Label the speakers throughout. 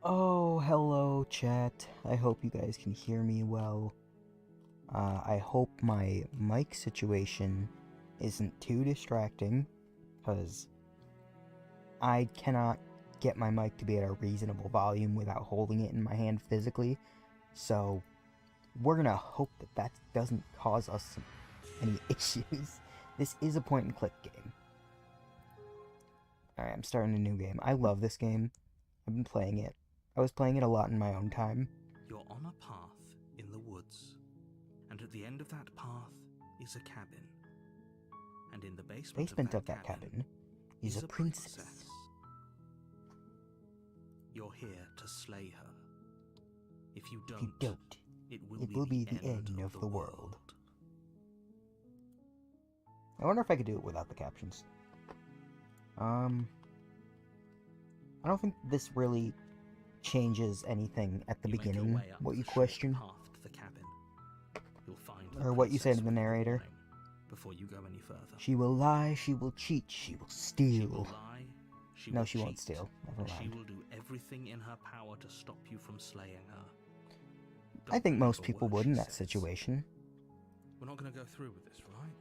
Speaker 1: Oh, hello, chat. I hope you guys can hear me well. I hope my mic situation isn't too distracting, because I cannot get my mic to be at a reasonable volume without holding it in my hand physically, so we're gonna hope that that doesn't cause us any issues. This is a point-and-click game. Alright, I'm starting a new game. I love this game. I've been playing it. I was playing it a lot in my own time.
Speaker 2: You're on a path in the woods, and at the end of that path is a cabin. And in the basement
Speaker 1: Of that cabin is a princess.
Speaker 2: You're here to slay her. If you
Speaker 1: If you
Speaker 2: don't,
Speaker 1: don't,
Speaker 2: it
Speaker 1: will be the end of the world. I wonder if I could do it without the captions. I don't think this really changes anything at the beginning. What you question, or what you say to the narrator.
Speaker 2: Before you go any further.
Speaker 1: She will lie, she will cheat, she will steal. No, she won't steal. Never mind.
Speaker 2: She will do everything in her power to stop you from slaying her.
Speaker 1: I think most people would in that situation.
Speaker 2: We're not going to go through with this, right?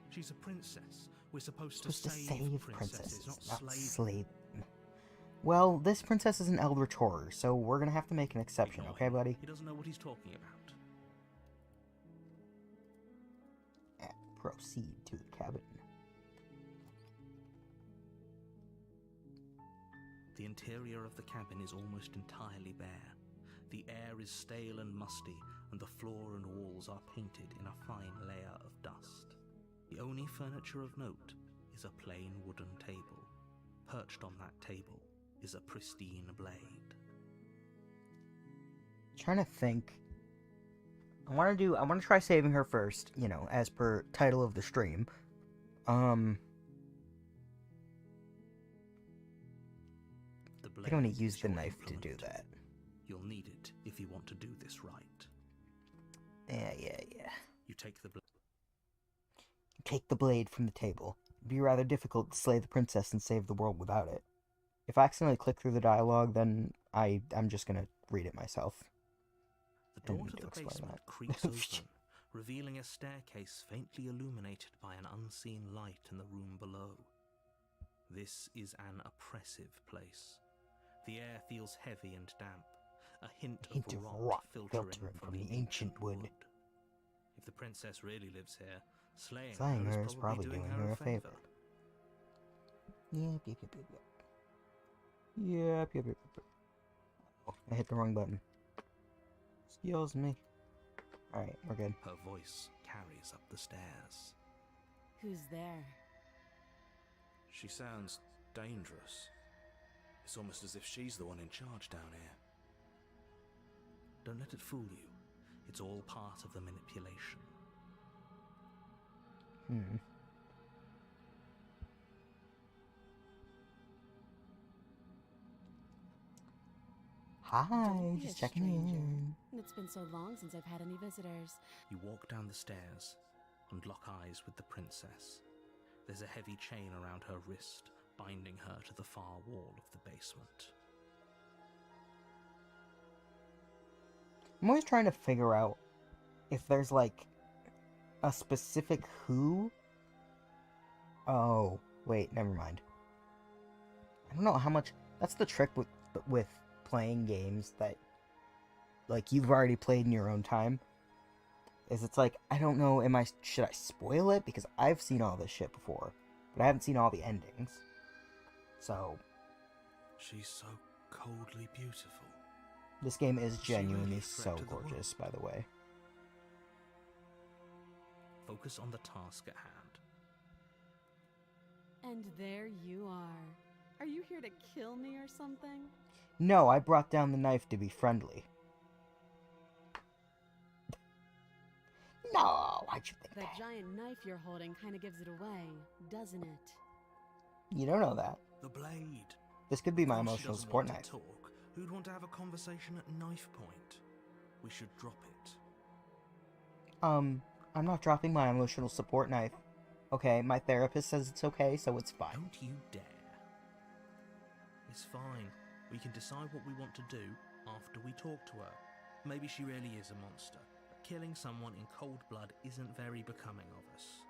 Speaker 2: She's a princess. We're supposed to
Speaker 1: save princesses, not slay them.
Speaker 2: Well,
Speaker 1: this princess is an eldritch horror, so we're gonna have to make an exception, okay, buddy?
Speaker 2: He doesn't know what he's talking about.
Speaker 1: Proceed to the cabin.
Speaker 2: The interior of the cabin is almost entirely bare. The air is stale and musty, and the floor and walls are painted in a fine layer of dust. The only furniture of note is a plain wooden table. Perched on that table is a pristine blade.
Speaker 1: Trying to think. I want to try saving her first, you know, as per title of the stream. I think I'm gonna use the knife to do that.
Speaker 2: You'll need it if you want to do this right.
Speaker 1: Yeah.
Speaker 2: You take the
Speaker 1: blade from the table. It'd be rather difficult to slay the princess and save the world without it. If I accidentally click through the dialogue, then I'm just gonna read it myself.
Speaker 2: The door to the basement creaks open, revealing a staircase faintly illuminated by an unseen light in the room below. This is an oppressive place. The air feels heavy and damp, a hint of rot filtering from the ancient wood. If the princess really lives here, slaying her is probably doing her a favor.
Speaker 1: Yep. Oh, I hit the wrong button. Excuse me. Alright, we're good.
Speaker 2: Her voice carries up the stairs.
Speaker 3: Who's there?
Speaker 2: She sounds dangerous. It's almost as if she's the one in charge down here. Don't let it fool you. It's all part of the manipulation.
Speaker 1: Hi, just checking in.
Speaker 3: It's been so long since I've had any visitors.
Speaker 2: You walk down the stairs and lock eyes with the princess. There's a heavy chain around her wrist, binding her to the far wall of the basement.
Speaker 1: I'm always trying to figure out if there's, like, a specific who. Oh, wait, never mind. I don't know how much... That's the trick with playing games that, like, you've already played in your own time. Is it's like, I don't know, should I spoil it? Because I've seen all this shit before, but I haven't seen all the endings. So...
Speaker 2: She's so coldly beautiful.
Speaker 1: This game is genuinely so gorgeous, by the way.
Speaker 2: Focus on the task at hand.
Speaker 3: And there you are. Are you here to kill me or something?
Speaker 1: No, I brought down the knife to be friendly. No, why'd you think
Speaker 3: that? That giant knife you're holding kind of gives it away, doesn't it?
Speaker 1: You don't know that.
Speaker 2: The blade.
Speaker 1: This could be my emotional support knife.
Speaker 2: Who'd want to have a conversation at knife point? We should drop it.
Speaker 1: I'm not dropping my emotional support knife. Okay, my therapist says it's okay, so it's fine.
Speaker 2: Don't you dare. It's fine. We can decide what we want to do after we talk to her. Maybe she really is a monster. But killing someone in cold blood isn't very becoming of us.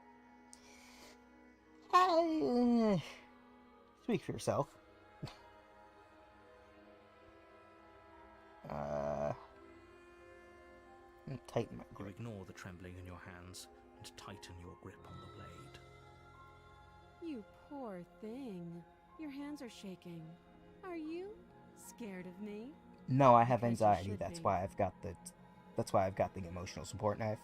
Speaker 1: Speak for yourself. Tighten my
Speaker 2: You
Speaker 1: grip.
Speaker 2: ignore the trembling in your hands and tighten your grip on the blade.
Speaker 3: You poor thing. Your hands are shaking. Are you scared of me?
Speaker 1: No, I have
Speaker 3: Because you
Speaker 1: anxiety.
Speaker 3: should
Speaker 1: That's
Speaker 3: be.
Speaker 1: why I've got the emotional support knife.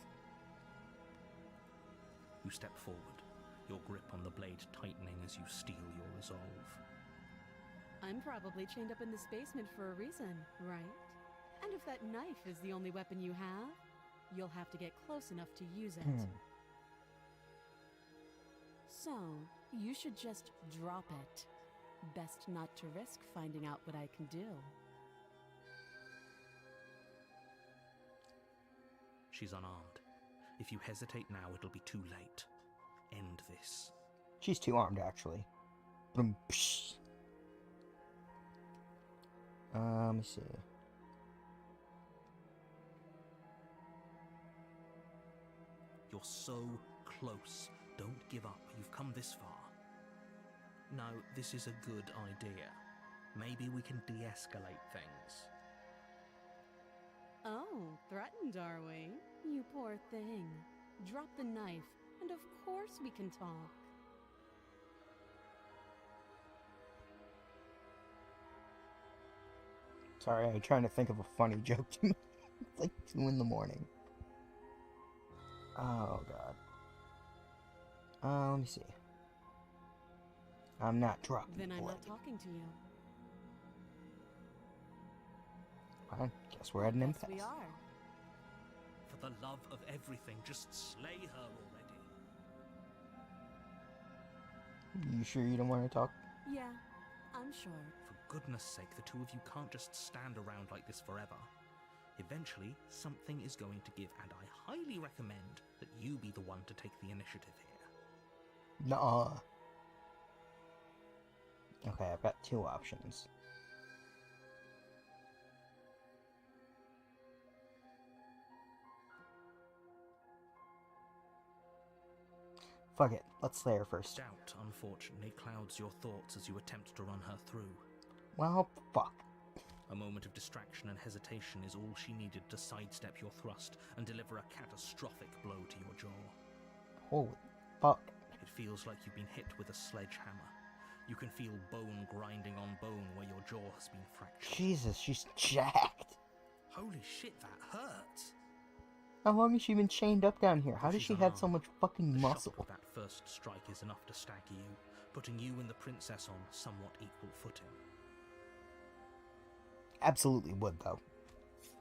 Speaker 2: You step forward, your grip on the blade tightening as you steel your resolve.
Speaker 3: I'm probably chained up in this basement for a reason, right? And if that knife is the only weapon you have, you'll have to get close enough to use it. So, you should just drop it. Best not to risk finding out what I can do.
Speaker 2: She's unarmed. If you hesitate now, it'll be too late. End this.
Speaker 1: She's two armed, actually. Boom, psh. Let me see.
Speaker 2: You're so close. Don't give up. You've come this far. No, this is a good idea. Maybe we can de-escalate things.
Speaker 3: Oh, threatened, are we? You poor thing. Drop the knife, and of course we can talk.
Speaker 1: Sorry, I'm trying to think of a funny joke to make. It's like 2 in the morning. Oh, God. Let me see. I'm not dropping
Speaker 3: Then I'm
Speaker 1: blood.
Speaker 3: not talking to you.
Speaker 1: I guess we're at an
Speaker 3: Yes,
Speaker 1: impasse.
Speaker 3: we are.
Speaker 2: For the love of everything, just slay her already.
Speaker 1: You sure you don't want to talk?
Speaker 3: Yeah, I'm sure.
Speaker 2: For goodness sake, the two of you can't just stand around like this forever. Eventually, something is going to give, and I highly recommend that you be the one to take the initiative here.
Speaker 1: Nuh-uh. Okay, I've got 2 options. Fuck it, let's slay her first.
Speaker 2: Doubt, unfortunately, clouds your thoughts as you attempt to run her through.
Speaker 1: Well, fuck.
Speaker 2: A moment of distraction and hesitation is all she needed to sidestep your thrust and deliver a catastrophic blow to your jaw.
Speaker 1: Holy fuck.
Speaker 2: It feels like you've been hit with a sledgehammer. You can feel bone grinding on bone where your jaw has been fractured.
Speaker 1: Jesus, she's jacked.
Speaker 2: Holy shit, that hurts!
Speaker 1: How long has she been chained up down here? How
Speaker 2: Though
Speaker 1: does
Speaker 2: she's
Speaker 1: she have so
Speaker 2: unarmed,
Speaker 1: much fucking
Speaker 2: The
Speaker 1: muscle?
Speaker 2: shock of that first strike is enough to stagger you, putting you and the princess on somewhat equal footing.
Speaker 1: Absolutely would, though.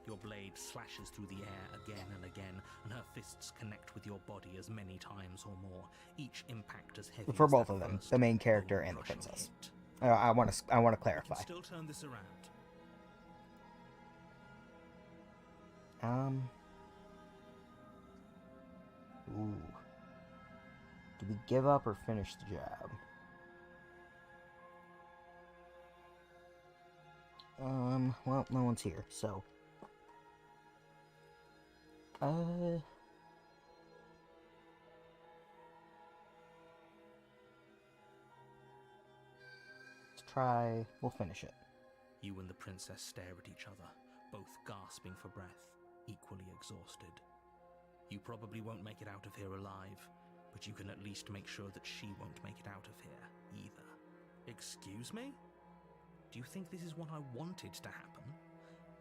Speaker 2: Your blade slashes through the air again and again, and her fists connect with your body as many times or more, each impact as heavy
Speaker 1: For
Speaker 2: as
Speaker 1: both
Speaker 2: that
Speaker 1: of them,
Speaker 2: first
Speaker 1: the main character and the
Speaker 2: bone-crushing
Speaker 1: princess.
Speaker 2: hit.
Speaker 1: I want to
Speaker 2: We
Speaker 1: clarify.
Speaker 2: can still turn this around.
Speaker 1: Ooh. Do we give up or finish the job? Well, no one's here, so. Let's try. We'll finish it.
Speaker 2: You and the princess stare at each other, both gasping for breath, equally exhausted. You probably won't make it out of here alive, but you can at least make sure that she won't make it out of here either. Excuse me? Do you think this is what I wanted to happen?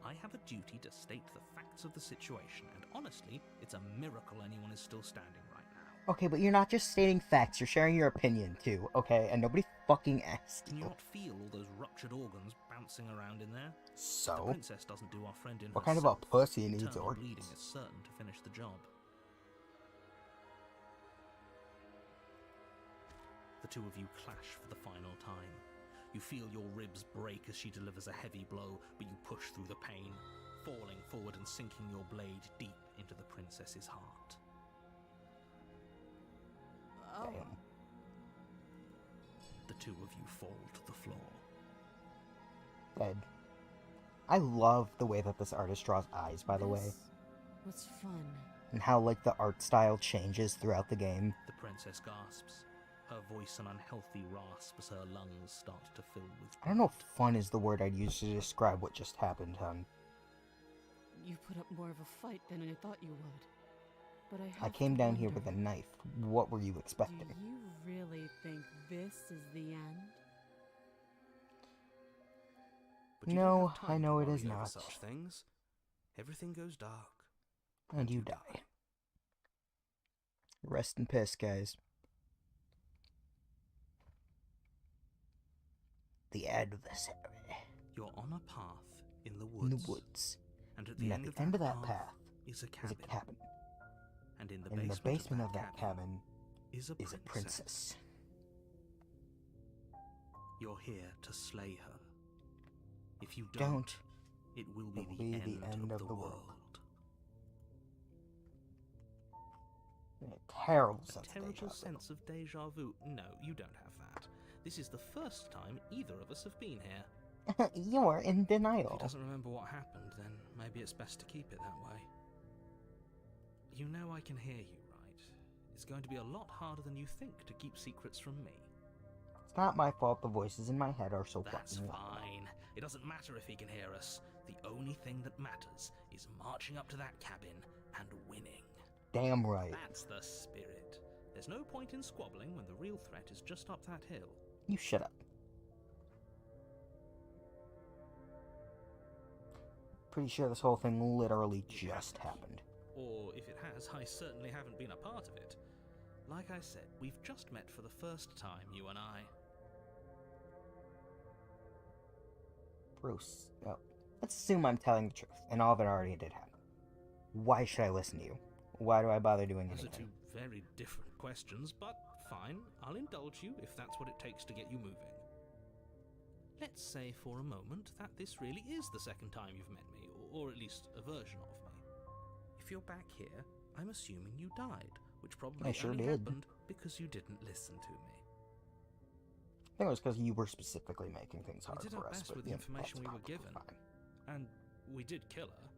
Speaker 2: I have a duty to state the facts of the situation, and honestly, it's a miracle anyone is still standing right now.
Speaker 1: Okay, but you're not just stating facts, you're sharing your opinion too, okay? And nobody fucking asked
Speaker 2: Can you
Speaker 1: you.
Speaker 2: not feel all those ruptured organs bouncing around in there? If the
Speaker 1: So?
Speaker 2: princess doesn't do our friend in
Speaker 1: What kind of a
Speaker 2: herself,
Speaker 1: pussy needs
Speaker 2: internal
Speaker 1: organs?
Speaker 2: bleeding is certain to finish the job. The two of you clash for the final time. You feel your ribs break as she delivers a heavy blow, but you push through the pain, falling forward and sinking your blade deep into the princess's heart.
Speaker 3: Oh,
Speaker 1: Damn.
Speaker 2: The two of you fall to the floor.
Speaker 1: Dead. I love the way that this artist draws eyes, by the way.
Speaker 3: This was fun.
Speaker 1: And how, like, the art style changes throughout the game.
Speaker 2: The princess gasps, her voice an unhealthy rasp as her lungs start to fill with...
Speaker 1: I don't know if fun is the word I'd use to describe what just happened, hon.
Speaker 3: You put up more of a fight than I thought you would. But
Speaker 1: I came down here with a knife. What were you expecting?
Speaker 3: Do you really think this is the end?
Speaker 2: But you
Speaker 1: No,
Speaker 2: don't have time
Speaker 1: I know
Speaker 2: to
Speaker 1: it is
Speaker 2: worry over
Speaker 1: not.
Speaker 2: such things. Everything goes dark.
Speaker 1: And you die. Rest in peace, guys. The end of the series.
Speaker 2: You're on a path in the
Speaker 1: In
Speaker 2: woods.
Speaker 1: the woods.
Speaker 2: And at
Speaker 1: And
Speaker 2: the
Speaker 1: at
Speaker 2: end
Speaker 1: the end of that path
Speaker 2: is a
Speaker 1: is
Speaker 2: cabin.
Speaker 1: a cabin.
Speaker 2: And in the
Speaker 1: In the basement of that cabin
Speaker 2: is a
Speaker 1: is a princess.
Speaker 2: You're here to slay her. If you
Speaker 1: Don't.
Speaker 2: don't, it will be, the, end of the world.
Speaker 1: A terrible
Speaker 2: A
Speaker 1: sense of
Speaker 2: terrible
Speaker 1: deja vu.
Speaker 2: sense of deja vu. No, you don't have that. This is the first time either of us have been here.
Speaker 1: You're in
Speaker 2: If
Speaker 1: denial.
Speaker 2: he doesn't remember what happened, then maybe it's best to keep it that way. You know I can hear you, right? It's going to be a lot harder than you think to keep secrets from me.
Speaker 1: It's not my fault the voices in my head are so
Speaker 2: That's
Speaker 1: fucking loud.
Speaker 2: fine. It doesn't matter if he can hear us. The only thing that matters is marching up to that cabin and winning.
Speaker 1: Damn right.
Speaker 2: That's the spirit. There's no point in squabbling when the real threat is just up that hill.
Speaker 1: You shut up. Pretty sure this whole thing literally just happened.
Speaker 2: Or if it has, I certainly haven't been a part of it. Like I said, we've just met for the first time, you and I.
Speaker 1: Bruce, oh, let's assume I'm telling the truth, and all of it already did happen. Why should I listen to you? Why do I bother doing
Speaker 2: Those are
Speaker 1: anything?
Speaker 2: two very different questions, but fine, I'll indulge you if that's what it takes to get you moving. Let's say for a moment that this really is the second time you've met me, or at least a version of me. If you're back here, I'm assuming you died, which probably
Speaker 1: I sure
Speaker 2: only
Speaker 1: did.
Speaker 2: happened because you didn't listen to me.
Speaker 1: I think it was because you were specifically making things hard
Speaker 2: We did
Speaker 1: for
Speaker 2: our
Speaker 1: us,
Speaker 2: best
Speaker 1: but
Speaker 2: with the
Speaker 1: yeah,
Speaker 2: information
Speaker 1: that's
Speaker 2: we were
Speaker 1: probably
Speaker 2: given.
Speaker 1: fine.
Speaker 2: And we did kill her.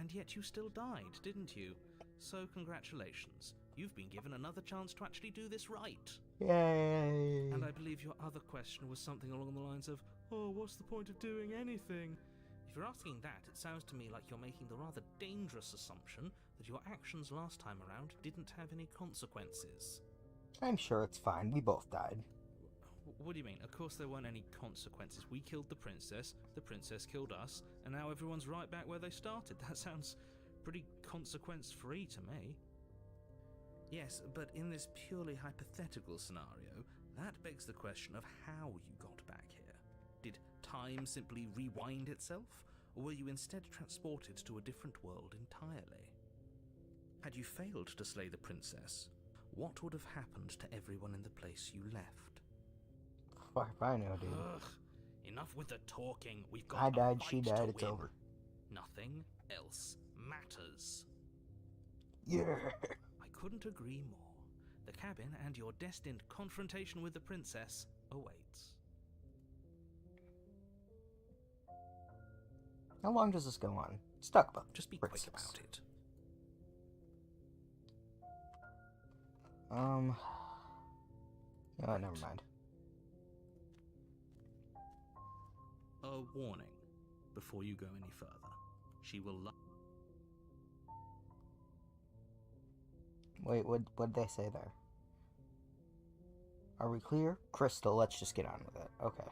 Speaker 2: And yet you still died, didn't you? So congratulations. You've been given another chance to actually do this right.
Speaker 1: Yay!
Speaker 2: And I believe your other question was something along the lines of, oh, what's the point of doing anything? If you're asking that, it sounds to me like you're making the rather dangerous assumption that your actions last time around didn't have any consequences.
Speaker 1: I'm sure it's fine. We both died.
Speaker 2: What do you mean? Of course there weren't any consequences. We killed the princess killed us, and now everyone's right back where they started. That sounds pretty consequence-free to me. Yes, but in this purely hypothetical scenario, that begs the question of how you got back here. Did time simply rewind itself, or were you instead transported to a different world entirely? Had you failed to slay the princess, what would have happened to everyone in the place you left?
Speaker 1: Fuck if I know, dude.
Speaker 2: Ugh, enough with the talking. We've got
Speaker 1: I
Speaker 2: a
Speaker 1: died, she
Speaker 2: fight to
Speaker 1: died, it's
Speaker 2: win.
Speaker 1: over.
Speaker 2: Nothing else matters.
Speaker 1: Yeah!
Speaker 2: I couldn't agree more. The cabin and your destined confrontation with the princess awaits.
Speaker 1: How long does this go on? Stuck about
Speaker 2: Just be
Speaker 1: princess.
Speaker 2: quick about it.
Speaker 1: Oh, never mind.
Speaker 2: A warning before you go any further. She will
Speaker 1: Wait, what'd they say there? Are we clear? Crystal, let's just get on with it. Okay.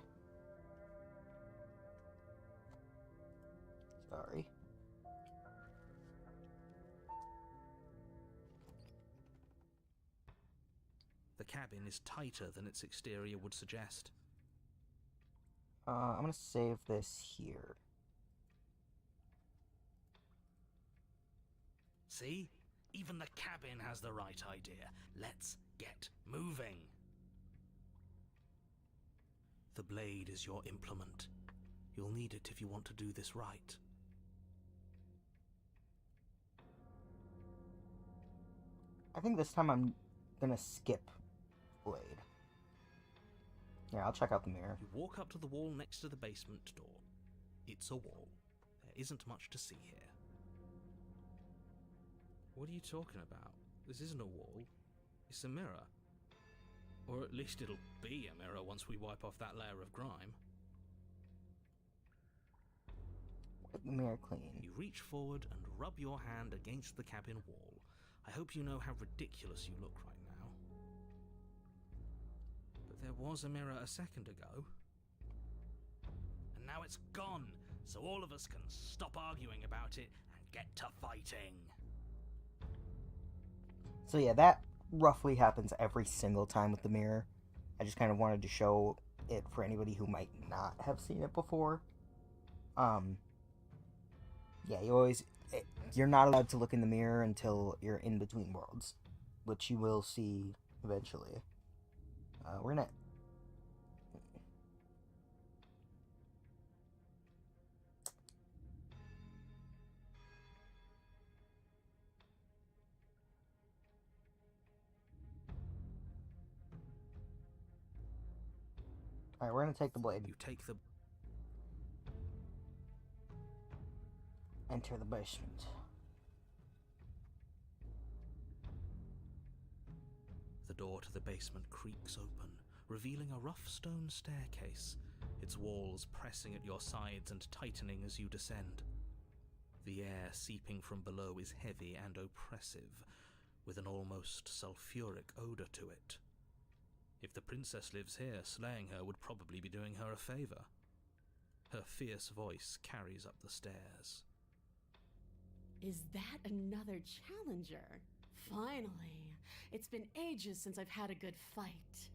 Speaker 1: Sorry.
Speaker 2: The cabin is tighter than its exterior would suggest.
Speaker 1: I'm gonna save this here.
Speaker 2: See? Even the cabin has the right idea. Let's get moving. The blade is your implement. You'll need it if you want to do this right.
Speaker 1: I think this time I'm gonna skip Blade. Here, I'll check out the mirror.
Speaker 2: You walk up to the wall next to the basement door. It's a wall. There isn't much to see here. What are you talking about? This isn't a wall. It's a mirror. Or at least it'll be a mirror once we wipe off that layer of grime.
Speaker 1: Wipe the mirror clean.
Speaker 2: You reach forward and rub your hand against the cabin wall. I hope you know how ridiculous you look right now. But there was a mirror a second ago. And now it's gone, so all of us can stop arguing about it and get to fighting.
Speaker 1: So yeah, that roughly happens every single time with the mirror. I just kind of wanted to show it for anybody who might not have seen it before. Yeah, you're not allowed to look in the mirror until you're in between worlds, which you will see eventually. We're gonna... Alright, we're gonna take the blade.
Speaker 2: You take the...
Speaker 1: Enter the basement.
Speaker 2: The door to the basement creaks open, revealing a rough stone staircase, its walls pressing at your sides and tightening as you descend. The air seeping from below is heavy and oppressive, with an almost sulphuric odor to it. If the princess lives here, slaying her would probably be doing her a favor. Her fierce voice carries up the stairs.
Speaker 3: Is that another challenger? Finally. It's been ages since I've had a good fight.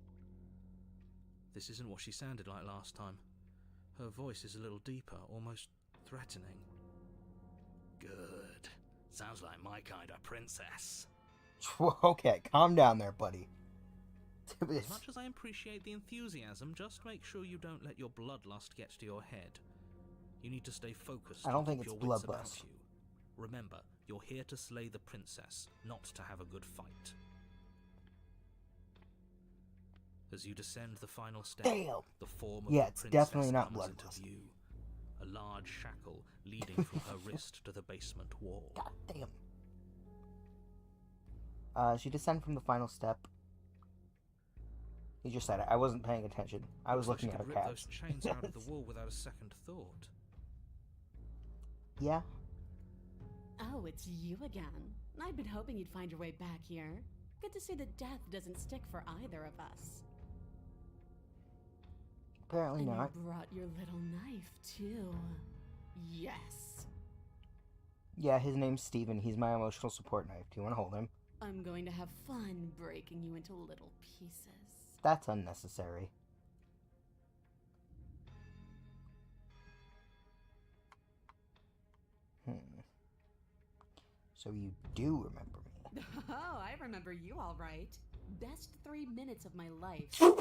Speaker 2: This isn't what she sounded like last time. Her voice is a little deeper, almost threatening. Good. Sounds like my kind of princess.
Speaker 1: Okay, calm down there, buddy.
Speaker 2: As much as I appreciate the enthusiasm, just make sure you don't let your bloodlust get to your head. You need to stay focused.
Speaker 1: I don't think
Speaker 2: and
Speaker 1: it's
Speaker 2: keep your wits about
Speaker 1: bloodlust.
Speaker 2: you. Remember, you're here to slay the princess, not to have a good fight. As you descend the final step,
Speaker 1: Damn.
Speaker 2: the form of
Speaker 1: Yeah,
Speaker 2: the
Speaker 1: it's
Speaker 2: princess
Speaker 1: definitely not
Speaker 2: comes into
Speaker 1: bloodlust.
Speaker 2: view. A large shackle leading from her wrist to the basement wall.
Speaker 1: God damn. She descended from the final step. You just said it. I wasn't paying attention. I was
Speaker 2: Looks
Speaker 1: looking
Speaker 2: like
Speaker 1: at
Speaker 2: she
Speaker 1: her
Speaker 2: could rip
Speaker 1: calves.
Speaker 2: those chains out of the wall without a second thought.
Speaker 1: Yeah.
Speaker 3: Oh, it's you again. I'd been hoping you'd find your way back here. Good to see that death doesn't stick for either of us.
Speaker 1: Apparently
Speaker 3: And
Speaker 1: not.
Speaker 3: you brought your little knife, too. Yes.
Speaker 1: Yeah, his name's Steven. He's my emotional support knife. Do you want to hold him?
Speaker 3: I'm going to have fun breaking you into little pieces.
Speaker 1: That's unnecessary. So you do remember me.
Speaker 3: Oh, I remember you all right. Best 3 minutes of my life. So,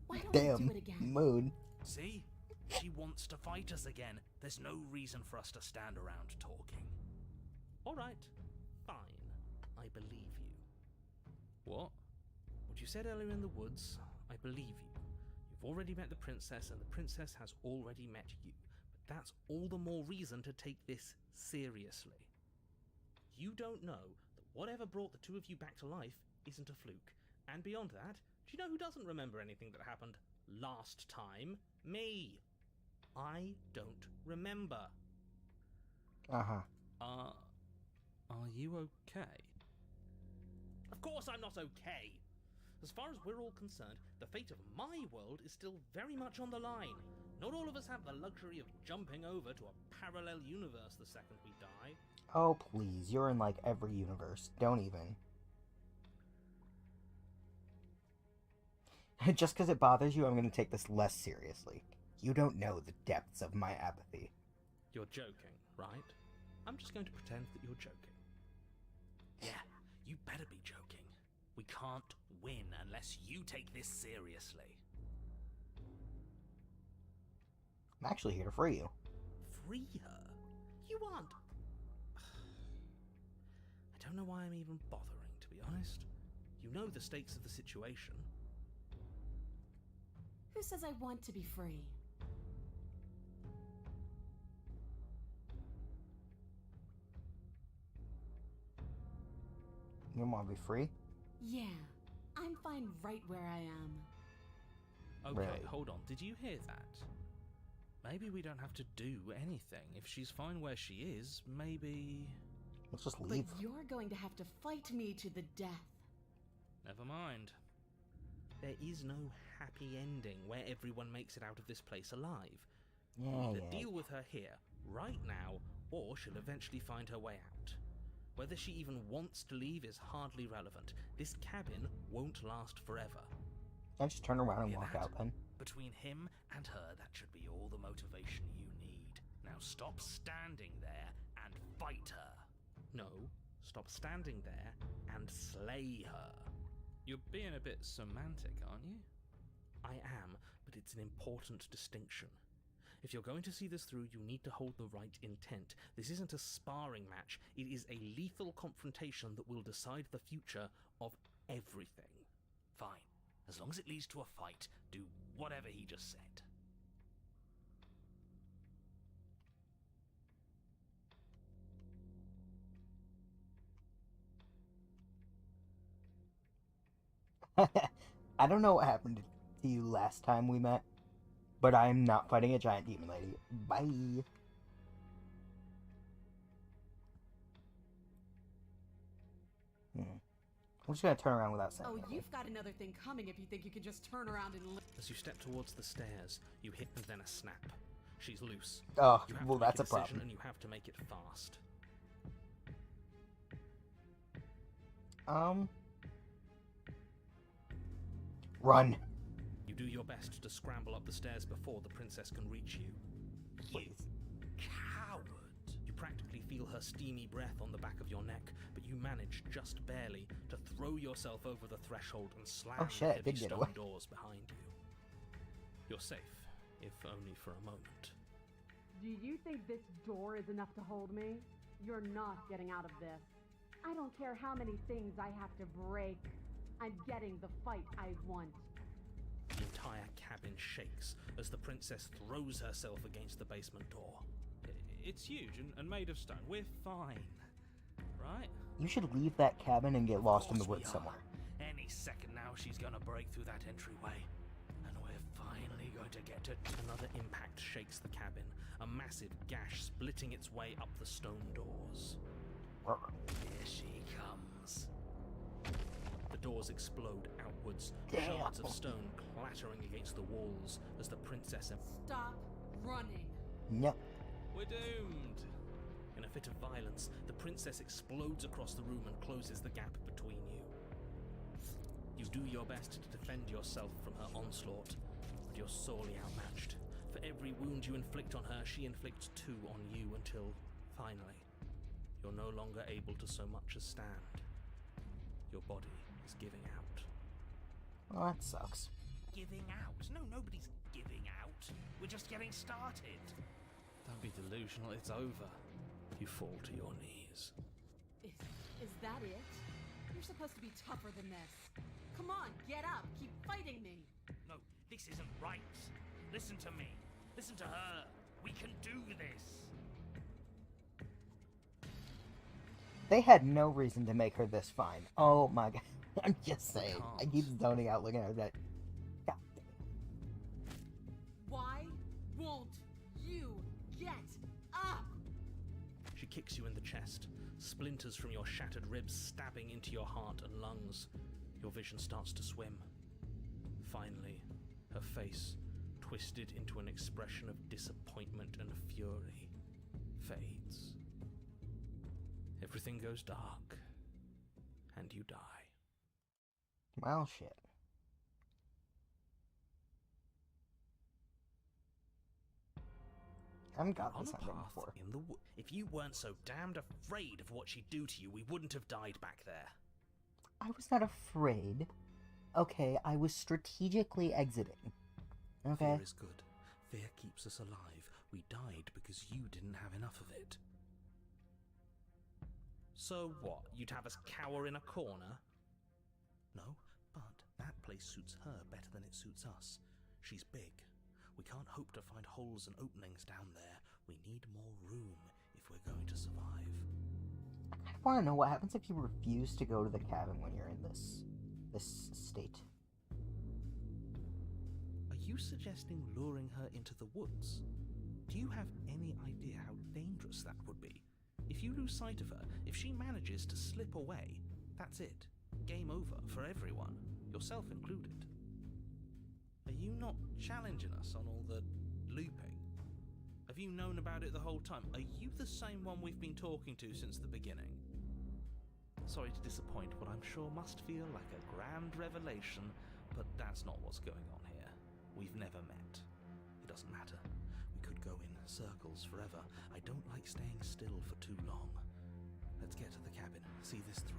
Speaker 3: why don't we do
Speaker 1: Damn
Speaker 3: it again?
Speaker 1: mood.
Speaker 2: See? She wants to fight us again. There's no reason for us to stand around talking. All right. Fine. I believe you. What? What you said earlier in the woods, I believe you. You've already met the princess, and the princess has already met you. But that's all the more reason to take this seriously. You don't know that whatever brought the two of you back to life isn't a fluke. And beyond that, do you know who doesn't remember anything that happened last time? Me. I don't remember.
Speaker 1: Uh-huh.
Speaker 2: Are you okay? Of course I'm not okay. As far as we're all concerned, the fate of my world is still very much on the line. Not all of us have the luxury of jumping over to a parallel universe the second we die.
Speaker 1: Oh, please. You're in, like, every universe. Don't even. Just because it bothers you, I'm going to take this less seriously. You don't know the depths of my apathy.
Speaker 2: You're joking, right? I'm just going to pretend that you're joking. Yeah, you better be joking. We can't win unless you take this seriously.
Speaker 1: I'm actually here to free you.
Speaker 2: Free her? You aren't. I don't know why I'm even bothering, to be honest. You know the stakes of the situation.
Speaker 3: Who says I want to be free?
Speaker 1: You want to be free?
Speaker 3: Yeah, I'm fine right where I am.
Speaker 2: Okay,
Speaker 1: Really?
Speaker 2: hold on. Did you hear that? Maybe we don't have to do anything. If she's fine where she is, maybe...
Speaker 1: Let's just
Speaker 3: But
Speaker 1: leave.
Speaker 3: you're going to have to fight me to the death.
Speaker 2: Never mind. There is no happy ending where everyone makes it out of this place alive.
Speaker 1: Yeah,
Speaker 2: Either
Speaker 1: yeah.
Speaker 2: deal with her here, right now, or she'll eventually find her way out. Whether she even wants to leave is hardly relevant. This cabin won't last forever.
Speaker 1: I'll just turn around and
Speaker 2: Hear
Speaker 1: walk
Speaker 2: that?
Speaker 1: out then.
Speaker 2: Between him and her, that should be all the motivation you need. Now stop standing there and fight her. No, stop standing there and slay her. You're being a bit semantic, aren't you? I am, but it's an important distinction. If you're going to see this through, you need to hold the right intent. This isn't a sparring match. It is a lethal confrontation that will decide the future of everything. Fine. As long as it leads to a fight, do whatever he just said.
Speaker 1: I don't know what happened to you last time we met, but I'm not fighting a giant demon lady. Bye. I'm just gonna turn around without saying
Speaker 3: Oh,
Speaker 1: anything.
Speaker 3: you've got another thing coming if you think you can just turn around and
Speaker 2: As you step towards the stairs, you hit and then a snap. She's loose.
Speaker 1: Oh,
Speaker 2: You have
Speaker 1: well,
Speaker 2: to make
Speaker 1: that's a
Speaker 2: decision
Speaker 1: problem.
Speaker 2: and you have to make it fast.
Speaker 1: Run.
Speaker 2: You do your best to scramble up the stairs before the princess can reach you.
Speaker 1: Please.
Speaker 2: You coward! You practically feel her steamy breath on the back of your neck, but you manage, just barely, to throw yourself over the threshold and slam
Speaker 1: Oh, shit, I
Speaker 2: the heavy
Speaker 1: did get
Speaker 2: stone
Speaker 1: away.
Speaker 2: doors behind you. You're safe, if only for a moment.
Speaker 3: Do you think this door is enough to hold me? You're not getting out of this. I don't care how many things I have to break. I'm getting the fight I want.
Speaker 2: The entire cabin shakes as the princess throws herself against the basement door. It's huge and made of stone. We're fine, right?
Speaker 1: You should leave that cabin and get lost in the
Speaker 2: Of course
Speaker 1: woods
Speaker 2: we are.
Speaker 1: somewhere.
Speaker 2: Any second now she's gonna break through that entryway. And we're finally going to get to... Another impact shakes the cabin, a massive gash splitting its way up the stone doors. Here she comes. The doors explode outwards,
Speaker 1: Damn.
Speaker 2: shards of stone clattering against the walls as the princess...
Speaker 3: Stop running.
Speaker 1: No.
Speaker 2: We're doomed! In a fit of violence, the princess explodes across the room and closes the gap between you. You do your best to defend yourself from her onslaught, but you're sorely outmatched. For every wound you inflict on her, she inflicts 2 on you until, finally, you're no longer able to so much as stand. Your body is giving out.
Speaker 1: Well, that sucks.
Speaker 2: Giving out? No, nobody's giving out. We're just getting started. Don't be delusional, it's over. You fall to your knees.
Speaker 3: Is that it? You're supposed to be tougher than this. Come on, get up. Keep fighting me.
Speaker 2: No, this isn't right. Listen to me. Listen to her. We can do this.
Speaker 1: They had no reason to make her this fine. Oh my god. I'm just saying. I keep zoning out looking at that. God damn.
Speaker 3: Why won't you get up?
Speaker 2: She kicks you in the chest, splinters from your shattered ribs stabbing into your heart and lungs. Your vision starts to swim. Finally, her face, twisted into an expression of disappointment and fury, fades. Everything goes dark, and you die.
Speaker 1: Well, shit. I haven't got
Speaker 2: On
Speaker 1: this
Speaker 2: a
Speaker 1: ending
Speaker 2: path
Speaker 1: before.
Speaker 2: in the if you weren't so damned afraid of what she'd do to you, we wouldn't have died back there.
Speaker 1: I was not afraid. Okay, I was strategically exiting. Okay?
Speaker 2: Fear is good. Fear keeps us alive. We died because you didn't have enough of it. So what? You'd have us cower in a corner? No, but that place suits her better than it suits us. She's big. We can't hope to find holes and openings down there. We need more room if we're going to survive.
Speaker 1: I want to know what happens if you refuse to go to the cabin when you're in this state.
Speaker 2: Are you suggesting luring her into the woods? Do you have any idea how dangerous that would be? If you lose sight of her, if she manages to slip away, that's it. Game over for everyone, yourself included. Are you not challenging us on all the looping? Have you known about it the whole time? Are you the same one we've been talking to since the beginning? Sorry to disappoint what I'm sure must feel like a grand revelation, but that's not what's going on here. We've never met. It doesn't matter. We could go in circles forever. I don't like staying still for too long. Let's get to the cabin, see this through.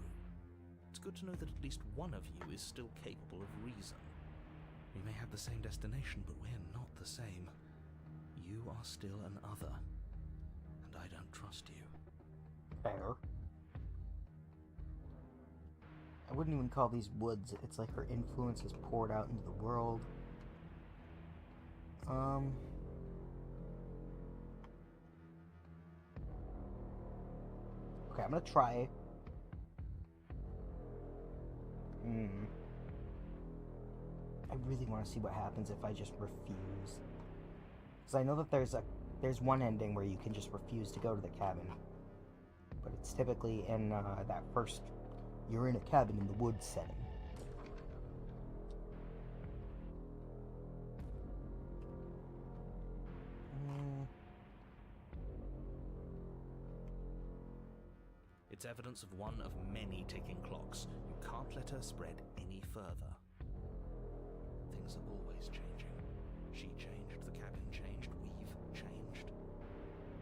Speaker 2: It's good to know that at least one of you is still capable of reason. We may have the same destination, but we're not the same. You are still an other, and I don't trust you.
Speaker 1: Fair. I wouldn't even call these woods. It's like her influence is poured out into the world. Okay, I'm gonna try. I really want to see what happens if I just refuse. Because I know that there's one ending where you can just refuse to go to the cabin. But it's typically in that first, you're in a cabin in the woods setting.
Speaker 2: It's evidence of one of many ticking clocks. You can't let her spread any further. Things are always changing. She changed, the cabin changed, we've changed.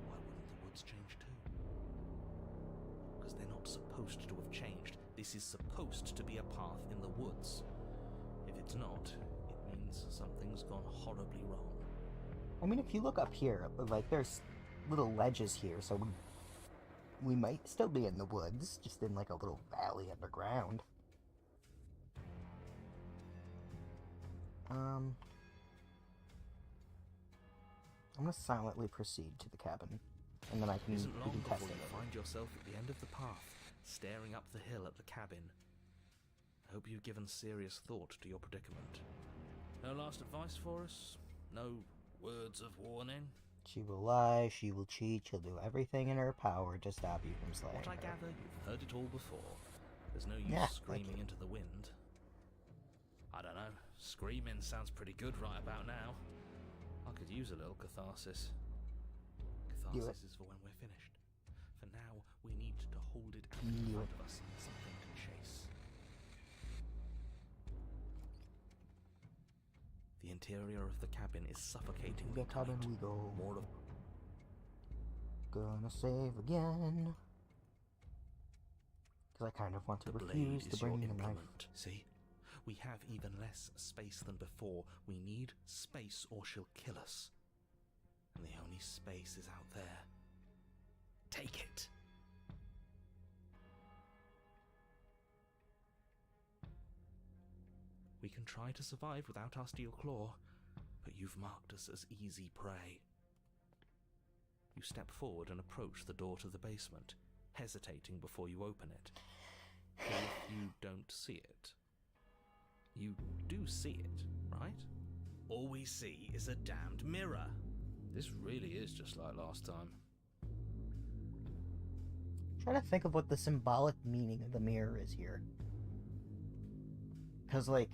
Speaker 2: Why wouldn't the woods change too? Because they're not supposed to have changed. This is supposed to be a path in the woods. If it's not, it means something's gone horribly wrong.
Speaker 1: I mean, if you look up here, like, there's little ledges here, so we might still be in the woods, just in, like, a little valley underground. I'm gonna silently proceed to the cabin, and then
Speaker 2: It isn't long
Speaker 1: test
Speaker 2: before
Speaker 1: it.
Speaker 2: you find yourself at the end of the path, staring up the hill at the cabin. I hope you've given serious thought to your predicament. No last advice for us? No words of warning?
Speaker 1: She will lie, she will cheat, she'll do everything in her power to stop you from slaying
Speaker 2: What I
Speaker 1: her.
Speaker 2: gather, you've heard it all before. There's no use
Speaker 1: Yeah,
Speaker 2: screaming into the wind. I don't know. Screaming sounds pretty good right about now. I could use a little catharsis. Catharsis is for when we're finished. For now, we need to hold it out in front of us, something to chase. The interior of the cabin is suffocating.
Speaker 1: The cabin we go.
Speaker 2: More of
Speaker 1: Gonna save again. Because I kind of want to
Speaker 2: the
Speaker 1: refuse
Speaker 2: blade
Speaker 1: to
Speaker 2: is your
Speaker 1: bring the knife.
Speaker 2: implement. See? We have even less space than before. We need space or she'll kill us. And the only space is out there. Take it! We can try to survive without our steel claw, but you've marked us as easy prey. You step forward and approach the door to the basement, hesitating before you open it. If you don't see it. You do see it, right? All we see is a damned mirror. This really is just like last time.
Speaker 1: Try to think of what the symbolic meaning of the mirror is here. Because, like,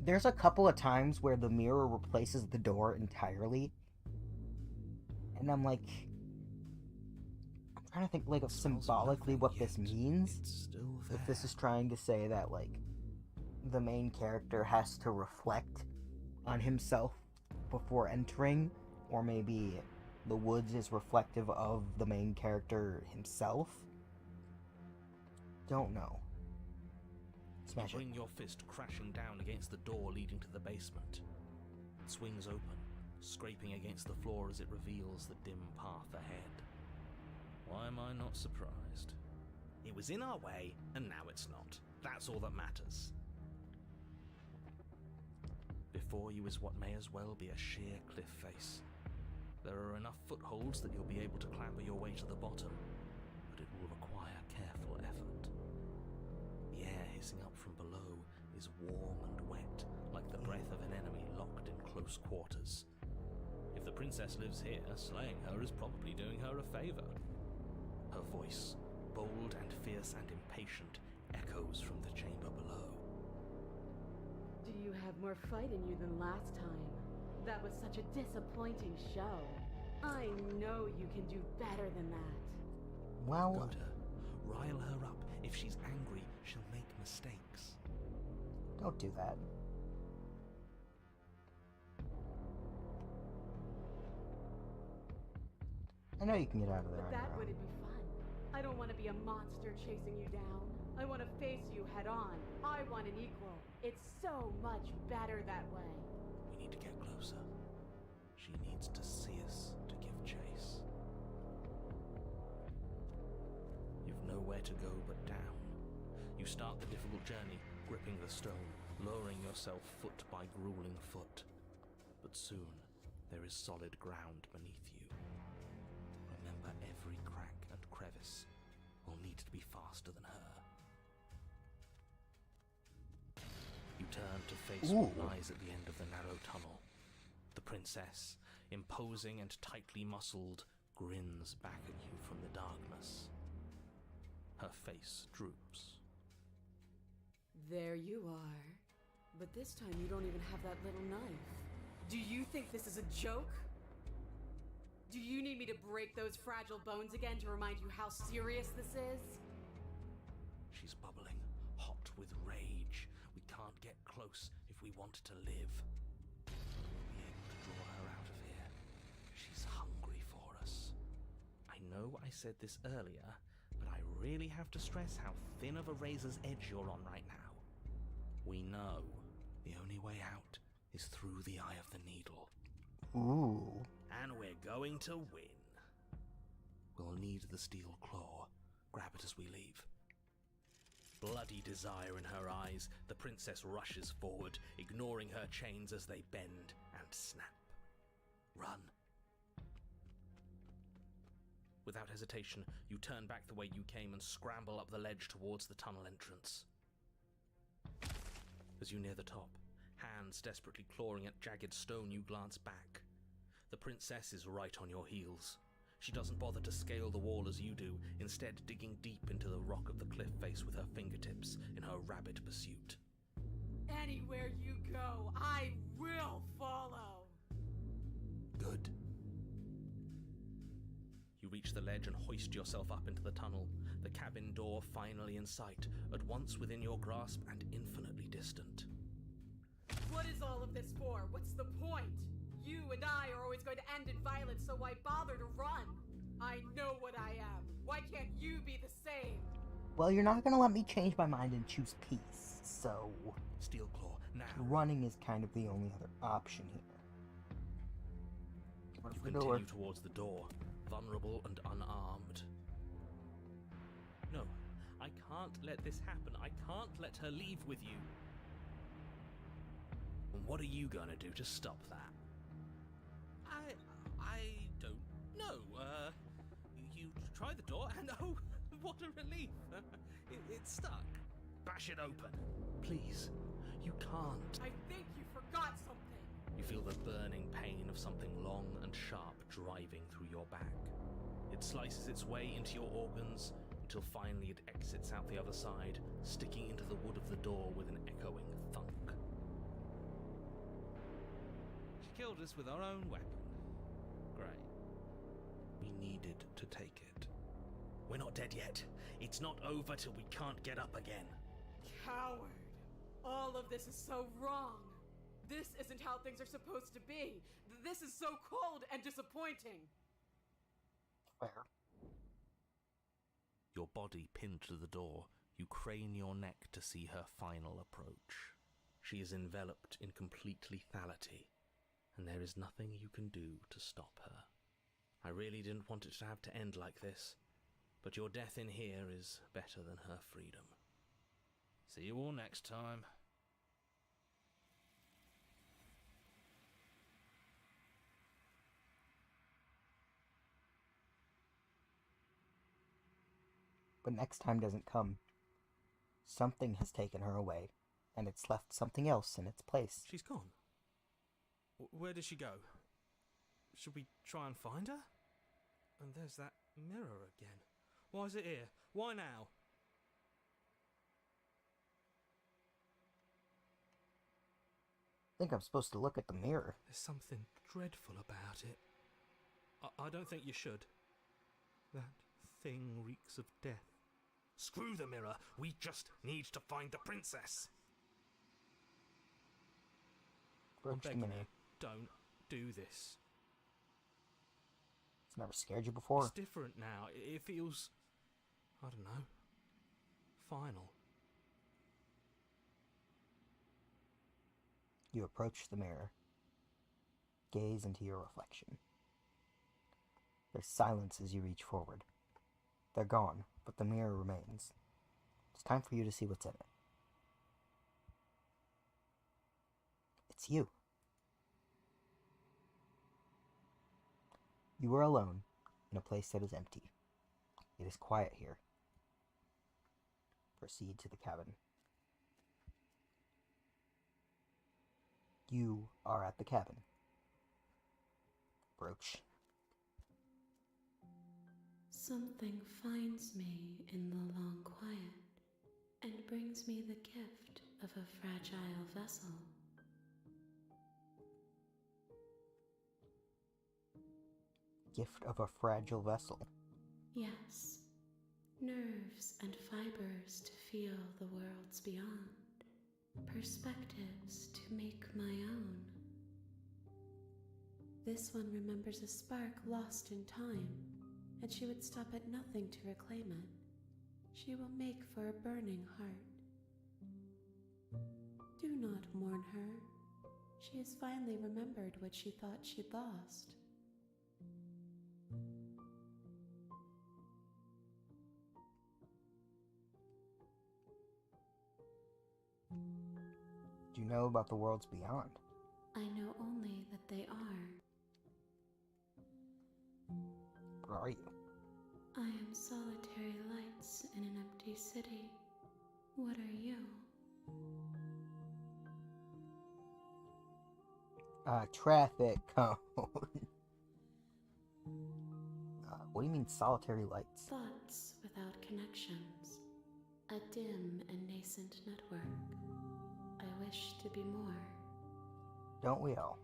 Speaker 1: there's a couple of times where the mirror replaces the door entirely. And I'm like, I'm trying to think, like, of symbolically what this means.
Speaker 2: It's still there.
Speaker 1: If this is trying to say that, like, the main character has to reflect on himself before entering, or maybe the woods is reflective of the main character himself. Don't know. Smash
Speaker 2: You
Speaker 1: it.
Speaker 2: bring your fist crashing down against the door leading to the basement. It swings open, scraping against the floor as it reveals the dim path ahead. Why am I not surprised? It was in our way, and now it's not. That's all that matters. Before you is what may as well be a sheer cliff face. There are enough footholds that you'll be able to clamber your way to the bottom, but it will require careful effort. The air hissing up from below is warm and wet, like the breath of an enemy locked in close quarters. If the princess lives here, slaying her is probably doing her a favor. Her voice, bold and fierce and impatient, echoes from the chamber below.
Speaker 3: Do you have more fight in you than last time? That was such a disappointing show. I know you can do better than that.
Speaker 1: Well,
Speaker 2: Go to her. Rile her up. If she's angry, she'll make mistakes.
Speaker 1: don't do that. I know you can get out of there
Speaker 3: But
Speaker 1: on
Speaker 3: that
Speaker 1: your own.
Speaker 3: wouldn't be fun. I don't want to be a monster chasing you down. I want to face you head on. I want an equal. It's so much better that way.
Speaker 2: We need to get closer. She needs to see us to give chase. You've nowhere to go but down. You start the difficult journey, gripping the stone, lowering yourself foot by grueling foot. But soon, there is solid ground beneath you. Remember, every crack and crevice will need to be faster than her. You turn to face what lies at the end of the narrow tunnel. The princess, imposing and tightly muscled, grins back at you from the darkness. Her face droops.
Speaker 3: There you are. But this time you don't even have that little knife. Do you think this is a joke? Do you need me to break those fragile bones again to remind you how serious this is?
Speaker 2: She's bubbling, hot with rage. We can't get close if we want to live. We'll be able to draw her out of here. She's hungry for us. I know I said this earlier, but I really have to stress how thin of a razor's edge you're on right now. We know the only way out is through the eye of the needle.
Speaker 1: Ooh.
Speaker 2: And we're going to win. We'll need the steel claw. Grab it as we leave. Bloody desire in her eyes, the princess rushes forward, ignoring her chains as they bend and snap. Run. Without hesitation, you turn back the way you came and scramble up the ledge towards the tunnel entrance. As you near the top, hands desperately clawing at jagged stone, you glance back. The princess is right on your heels. She doesn't bother to scale the wall as you do, instead digging deep into the rock of the cliff face with her fingertips in her rabid pursuit.
Speaker 3: Anywhere you go, I will follow.
Speaker 2: Good. You reach the ledge and hoist yourself up into the tunnel, the cabin door finally in sight, at once within your grasp and infinitely distant.
Speaker 3: What is all of this for? What's the point? You and I are always going to end in violence, so why bother to run? I know what I am. Why can't you be the same?
Speaker 1: Well, you're not gonna let me change my mind and choose peace, so
Speaker 2: Steel claw, now.
Speaker 1: running is kind of the only other option here.
Speaker 2: You
Speaker 1: What's the door?
Speaker 2: continue towards the door, vulnerable and unarmed. No, I can't let this happen. I can't let her leave with you. And what are you gonna do to stop that? I don't know. You try the door and oh, what a relief. It's stuck. Bash it open. Please. You can't.
Speaker 3: I think you forgot something.
Speaker 2: You feel the burning pain of something long and sharp driving through your back. It slices its way into your organs until finally it exits out the other side, sticking into the wood of the door with an echoing thunk. She killed us with our own weapon. Great. We needed to take it. We're not dead yet. It's not over till we can't get up again.
Speaker 3: Coward. All of this is so wrong. This isn't how things are supposed to be. This is so cold and disappointing.
Speaker 1: Fair.
Speaker 2: Your body pinned to the door, you crane your neck to see her final approach. She is enveloped in complete lethality, and there is nothing you can do to stop her. I really didn't want it to have to end like this, but your death in here is better than her freedom. See you all next time.
Speaker 1: But next time doesn't come. Something has taken her away, and it's left something else in its place.
Speaker 2: She's gone. Where did she go? Should we try and find her? And there's that mirror again. Why is it here? Why now?
Speaker 1: I think I'm supposed to look at the mirror.
Speaker 2: There's something dreadful about it. I don't think you should. That thing reeks of death. Screw the mirror. We just need to find the princess.
Speaker 1: Broach the mirror.
Speaker 2: Don't do this.
Speaker 1: It's never scared you before.
Speaker 2: It's different now. It feels, I don't know, final.
Speaker 1: You approach the mirror. Gaze into your reflection. There's silence as you reach forward. They're gone, but the mirror remains. It's time for you to see what's in it. It's you. You are alone in a place that is empty. It is quiet here. Proceed to the cabin. You are at the cabin. Broach.
Speaker 3: Something finds me in the long quiet and brings me the gift of a fragile vessel.
Speaker 1: Gift of a fragile vessel.
Speaker 3: Yes, nerves and fibers to feel the worlds beyond, perspectives to make my own. This one remembers a spark lost in time, and she would stop at nothing to reclaim it. She will make for a burning heart. Do not mourn her. She has finally remembered what she thought she'd lost.
Speaker 1: Do you know about the worlds beyond?
Speaker 3: I know only that they are.
Speaker 1: Where are you?
Speaker 3: I am solitary lights in an empty city. What are you?
Speaker 1: Traffic cone. What do you mean solitary lights?
Speaker 3: Thoughts without connections. A dim and nascent network. I wish to be more.
Speaker 1: Don't we all?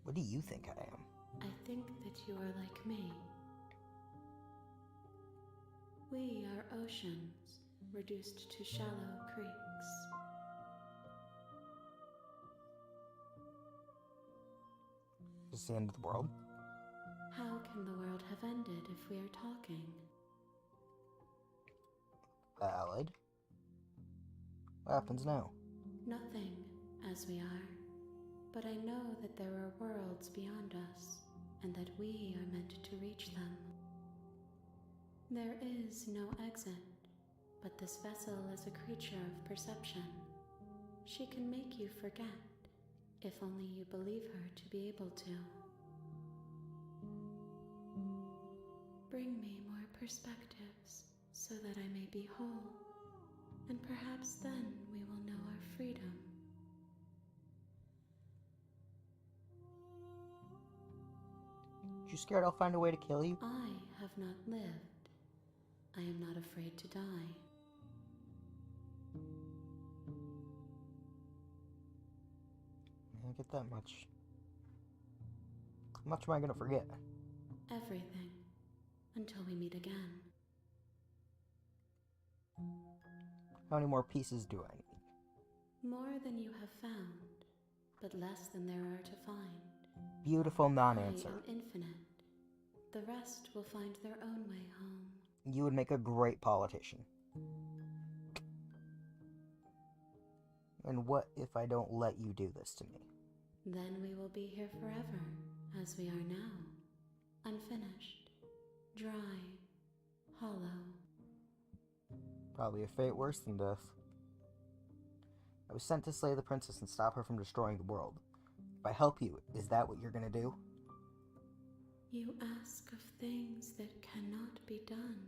Speaker 1: What do you think I am?
Speaker 3: I think that you are like me. We are oceans, reduced to shallow creeks.
Speaker 1: Is this the end of the world?
Speaker 3: How can the world have ended if we are talking?
Speaker 1: Valid. What happens now?
Speaker 3: Nothing, as we are. But I know that there are worlds beyond us, and that we are meant to reach them. There is no exit, but this vessel is a creature of perception. She can make you forget, if only you believe her to be able to. Bring me more perspectives, so that I may be whole, and perhaps then we will know our freedom.
Speaker 1: You scared I'll find a way to kill you?
Speaker 3: I have not lived. I am not afraid to die.
Speaker 1: I don't get that much. How much am I gonna forget?
Speaker 3: Everything. Until we meet again.
Speaker 1: How many more pieces do I need?
Speaker 3: More than you have found, but less than there are to find.
Speaker 1: Beautiful
Speaker 3: I
Speaker 1: non-answer.
Speaker 3: am infinite. The rest will find their own way home.
Speaker 1: You would make a great politician. And what if I don't let you do this to me?
Speaker 3: Then we will be here forever, as we are now. Unfinished, dry, hollow.
Speaker 1: Probably a fate worse than death. I was sent to slay the princess and stop her from destroying the world. If I help you, is that what you're gonna do?
Speaker 3: You ask of things that cannot be done.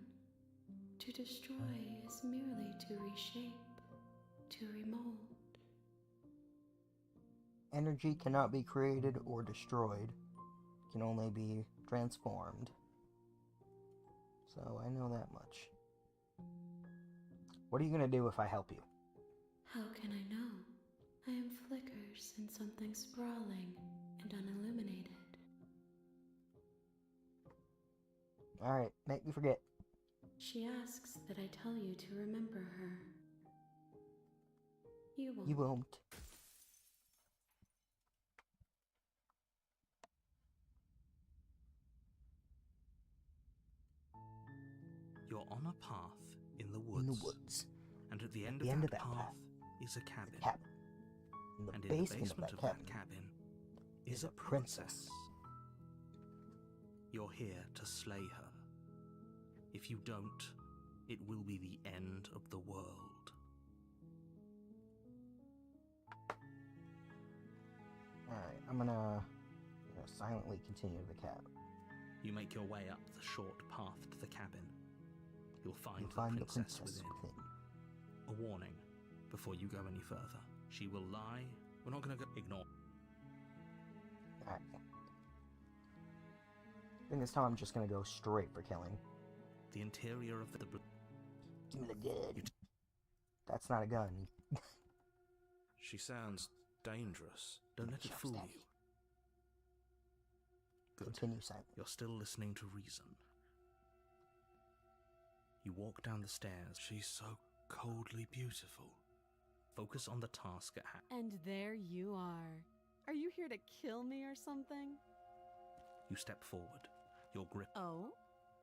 Speaker 3: To destroy is merely to reshape, to remold.
Speaker 1: Energy cannot be created or destroyed. It can only be transformed. So I know that much. What are you gonna do if I help you?
Speaker 3: How can I know? I am flickers in something sprawling and unilluminated.
Speaker 1: Alright, make me forget.
Speaker 3: She asks that I tell you to remember her. You won't.
Speaker 1: You won't.
Speaker 2: You're on a path in the woods.
Speaker 1: In the woods.
Speaker 2: And at the end,
Speaker 1: of
Speaker 2: that path is a cabin.
Speaker 1: In the
Speaker 2: And in
Speaker 1: basement,
Speaker 2: the basement
Speaker 1: of that cabin
Speaker 2: is a princess. You're here to slay her. If you don't, it will be the end of the world.
Speaker 1: Alright, I'm gonna silently continue to the cabin.
Speaker 2: You make your way up the short path to the cabin. You'll find the princess within. A warning before you go any further. She will lie. We're not going to ignore.
Speaker 1: Alright. I think this time I'm just gonna go straight for killing.
Speaker 2: The interior of the...
Speaker 1: Give me the gun. That's not a gun.
Speaker 2: She sounds dangerous. Don't let it fool you. Good.
Speaker 1: Continue silent.
Speaker 2: You're still listening to reason. You walk down the stairs. She's so coldly beautiful. Focus on the task at hand.
Speaker 3: And there you are. Are you here to kill me or something?
Speaker 2: You step forward. Your grip...
Speaker 3: Oh?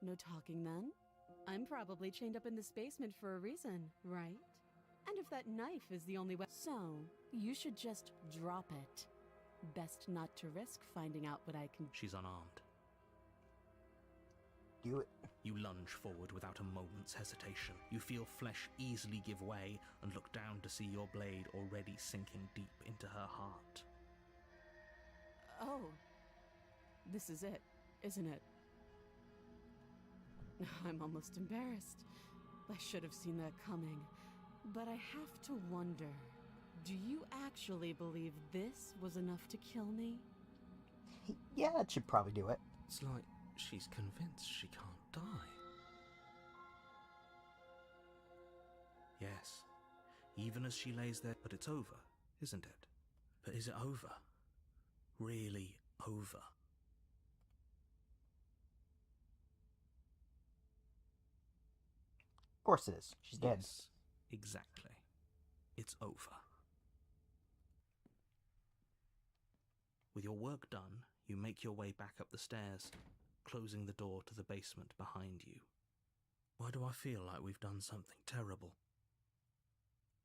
Speaker 3: No talking then? I'm probably chained up in this basement for a reason, right? And if that knife is the only way... So, you should just drop it. Best not to risk finding out what I can...
Speaker 2: She's unarmed.
Speaker 1: Do it.
Speaker 2: You lunge forward without a moment's hesitation. You feel flesh easily give way and look down to see your blade already sinking deep into her heart.
Speaker 3: Oh. This is it, isn't it? I'm almost embarrassed. I should have seen that coming. But I have to wonder, do you actually believe this was enough to kill me?
Speaker 1: Yeah, it should probably do it.
Speaker 2: It's like she's convinced she can't die. Yes, even as she lays there, but it's over, isn't it? But is it over? Really over?
Speaker 1: Of course it is. She's dead.
Speaker 2: Yes, exactly. It's over. With your work done, you make your way back up the stairs, closing the door to the basement behind you. Why do I feel like we've done something terrible?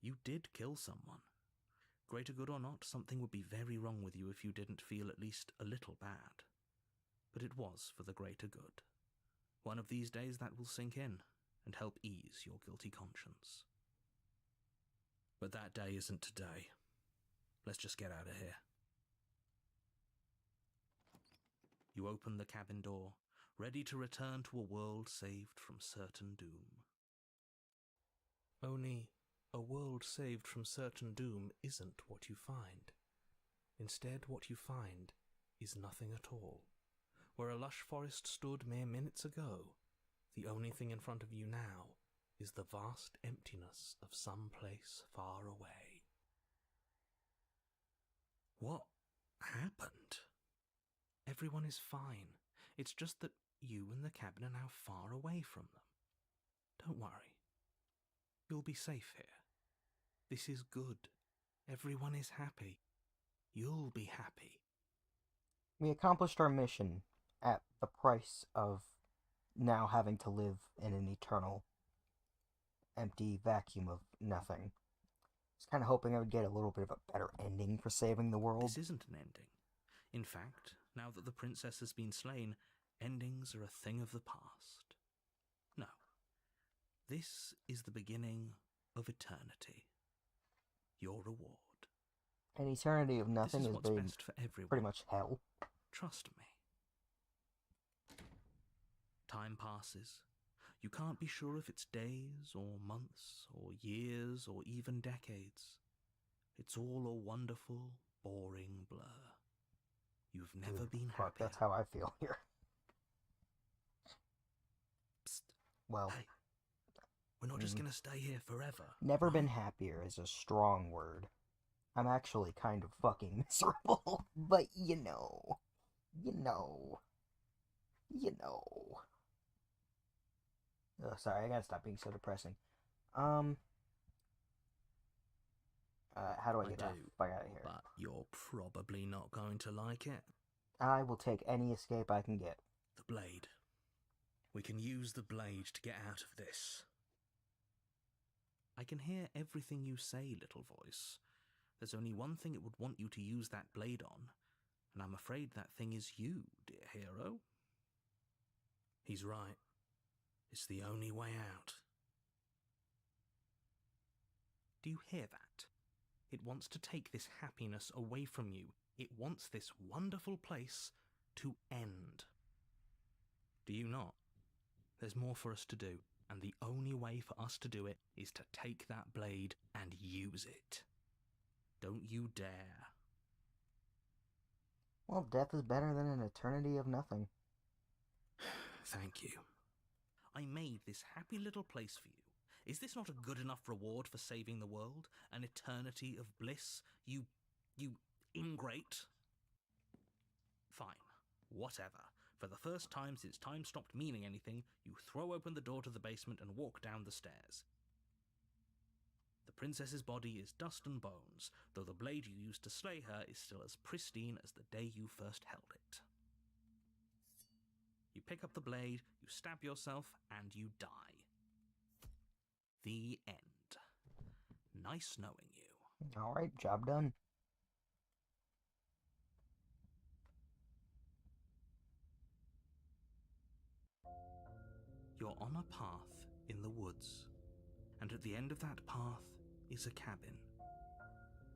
Speaker 2: You did kill someone. Greater good or not, something would be very wrong with you if you didn't feel at least a little bad. But it was for the greater good. One of these days that will sink in and help ease your guilty conscience. But that day isn't today. Let's just get out of here. You open the cabin door, ready to return to a world saved from certain doom. Only, a world saved from certain doom isn't what you find. Instead, what you find is nothing at all. Where a lush forest stood mere minutes ago, the only thing in front of you now is the vast emptiness of some place far away. What happened? Everyone is fine. It's just that you and the cabin are now far away from them. Don't worry. You'll be safe here. This is good. Everyone is happy. You'll be happy.
Speaker 1: We accomplished our mission at the price of now having to live in an eternal empty vacuum of nothing. I was kind of hoping I would get a little bit of a better ending for saving the world.
Speaker 2: This isn't an ending. In fact, now that the princess has been slain, endings are a thing of the past. No. This is the beginning of eternity. Your reward.
Speaker 1: An eternity of nothing
Speaker 2: This is
Speaker 1: is
Speaker 2: what's best for everyone.
Speaker 1: pretty much hell.
Speaker 2: Trust me. Time passes. You can't be sure if it's days or months or years or even decades. It's all a wonderful, boring blur. You've never
Speaker 1: Dude,
Speaker 2: been
Speaker 1: fuck,
Speaker 2: happier.
Speaker 1: that's how I feel here.
Speaker 2: Psst.
Speaker 1: Well,
Speaker 2: Hey, we're not just gonna stay here forever.
Speaker 1: never
Speaker 2: right?
Speaker 1: been happier is a strong word. I'm actually kind of fucking miserable, but you know. Oh, sorry, I gotta stop being so depressing. How do I get the fuck out of here?
Speaker 2: But you're probably not going to like it.
Speaker 1: I will take any escape I can get.
Speaker 2: The blade. We can use the blade to get out of this. I can hear everything you say, little voice. There's only one thing it would want you to use that blade on, and I'm afraid that thing is you, dear hero. He's right. It's the only way out. Do you hear that? It wants to take this happiness away from you. It wants this wonderful place to end. Do you not? There's more for us to do, and the only way for us to do it is to take that blade and use it. Don't you dare.
Speaker 1: Well, death is better than an eternity of nothing.
Speaker 2: Thank you. I made this happy little place for you. Is this not a good enough reward for saving the world? An eternity of bliss? You ingrate? Fine. Whatever. For the first time since time stopped meaning anything, you throw open the door to the basement and walk down the stairs. The princess's body is dust and bones, though the blade you used to slay her is still as pristine as the day you first held it. You pick up the blade, you stab yourself, and you die. The end. Nice knowing you.
Speaker 1: Alright, job done.
Speaker 2: You're on a path in the woods, and at the end of that path is a cabin.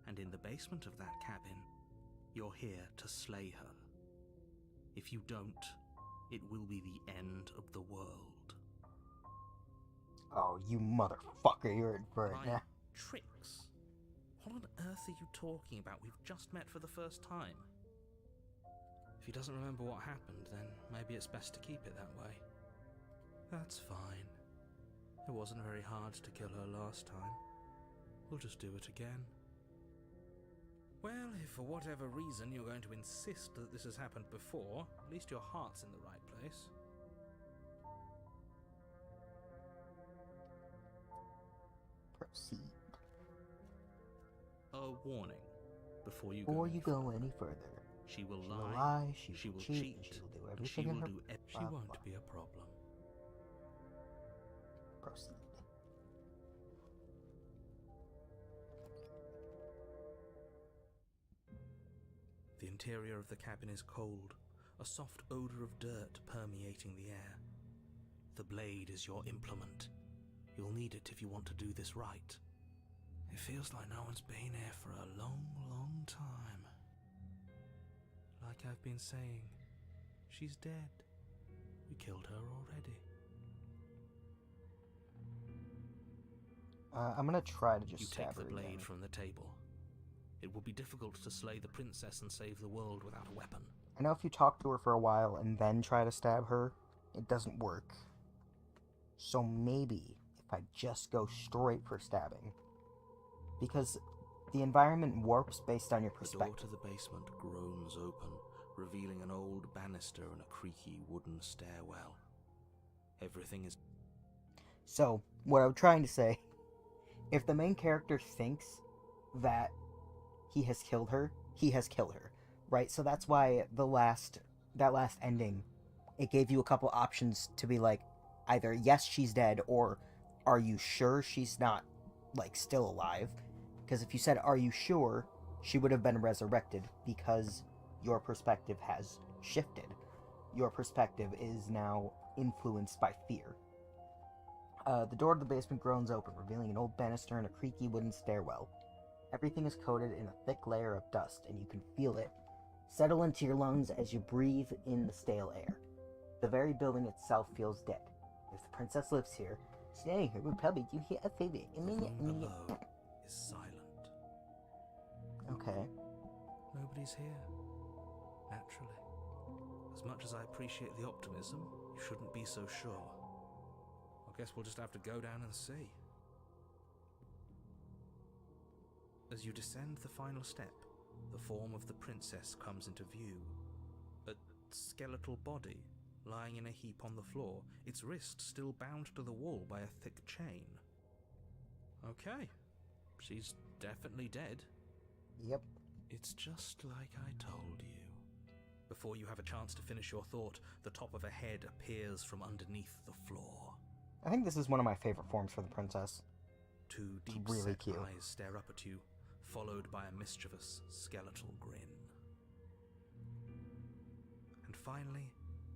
Speaker 2: And in the basement of that cabin, you're here to slay her. If you don't, it will be the end of the world.
Speaker 1: Oh, you motherfucker, you're in for it now.
Speaker 2: Tricks? What on earth are you talking about? We've just met for the first time. If he doesn't remember what happened, then maybe it's best to keep it that way. That's fine. It wasn't very hard to kill her last time. We'll just do it again. Well, if for whatever reason you're going to insist that this has happened before, at least your heart's in the right place.
Speaker 1: Proceed.
Speaker 2: A warning before you
Speaker 1: Before
Speaker 2: go
Speaker 1: you go any further.
Speaker 2: She will
Speaker 1: She
Speaker 2: lie,
Speaker 1: will lie,
Speaker 2: she will
Speaker 1: cheat,
Speaker 2: cheat,
Speaker 1: and she will do
Speaker 2: and
Speaker 1: everything in her...
Speaker 2: she won't be a problem.
Speaker 1: Proceed.
Speaker 2: The interior of the cabin is cold, a soft odor of dirt permeating the air. The blade is your implement. You'll need it if you want to do this right. It feels like no one's been here for a long, long time. Like I've been saying, she's dead. We killed her already.
Speaker 1: I'm gonna try to just
Speaker 2: You
Speaker 1: stab
Speaker 2: take the
Speaker 1: her
Speaker 2: blade
Speaker 1: again.
Speaker 2: from the table. It will be difficult to slay the princess and save the world without a weapon.
Speaker 1: I know if you talk to her for a while and then try to stab her, it doesn't work. So maybe if I just go straight for stabbing. Because the environment warps based on your
Speaker 2: The door
Speaker 1: perspective.
Speaker 2: to the basement groans open, revealing an old banister and a creaky wooden stairwell. Everything is...
Speaker 1: So, what I'm trying to say, if the main character thinks that he has killed her, he has killed her, right? So that's why that last ending, it gave you a couple options to be like, either yes, she's dead, or are you sure she's not, like, still alive? Because if you said, are you sure, she would have been resurrected, because your perspective has shifted. Your perspective is now influenced by fear. The door to the basement groans open, revealing an old banister and a creaky wooden stairwell. Everything is coated in a thick layer of dust, and you can feel it settle into your lungs as you breathe in the stale air. The very building itself feels dead. If the princess lives here, staying here would probably do her a favor.
Speaker 2: The room below is silent.
Speaker 1: Okay.
Speaker 2: Nobody's here. Naturally. As much as I appreciate the optimism, you shouldn't be so sure. I guess we'll just have to go down and see. As you descend the final step, the form of the princess comes into view. A skeletal body, lying in a heap on the floor, its wrist still bound to the wall by a thick chain. Okay, she's definitely dead.
Speaker 1: Yep.
Speaker 2: It's just like I told you. Before you have a chance to finish your thought, the top of a head appears from underneath the floor.
Speaker 1: I think this is one of my favorite forms for the princess.
Speaker 2: Two
Speaker 1: It's
Speaker 2: deep-set
Speaker 1: really cute.
Speaker 2: eyes stare up at you, followed by a mischievous skeletal grin. And finally,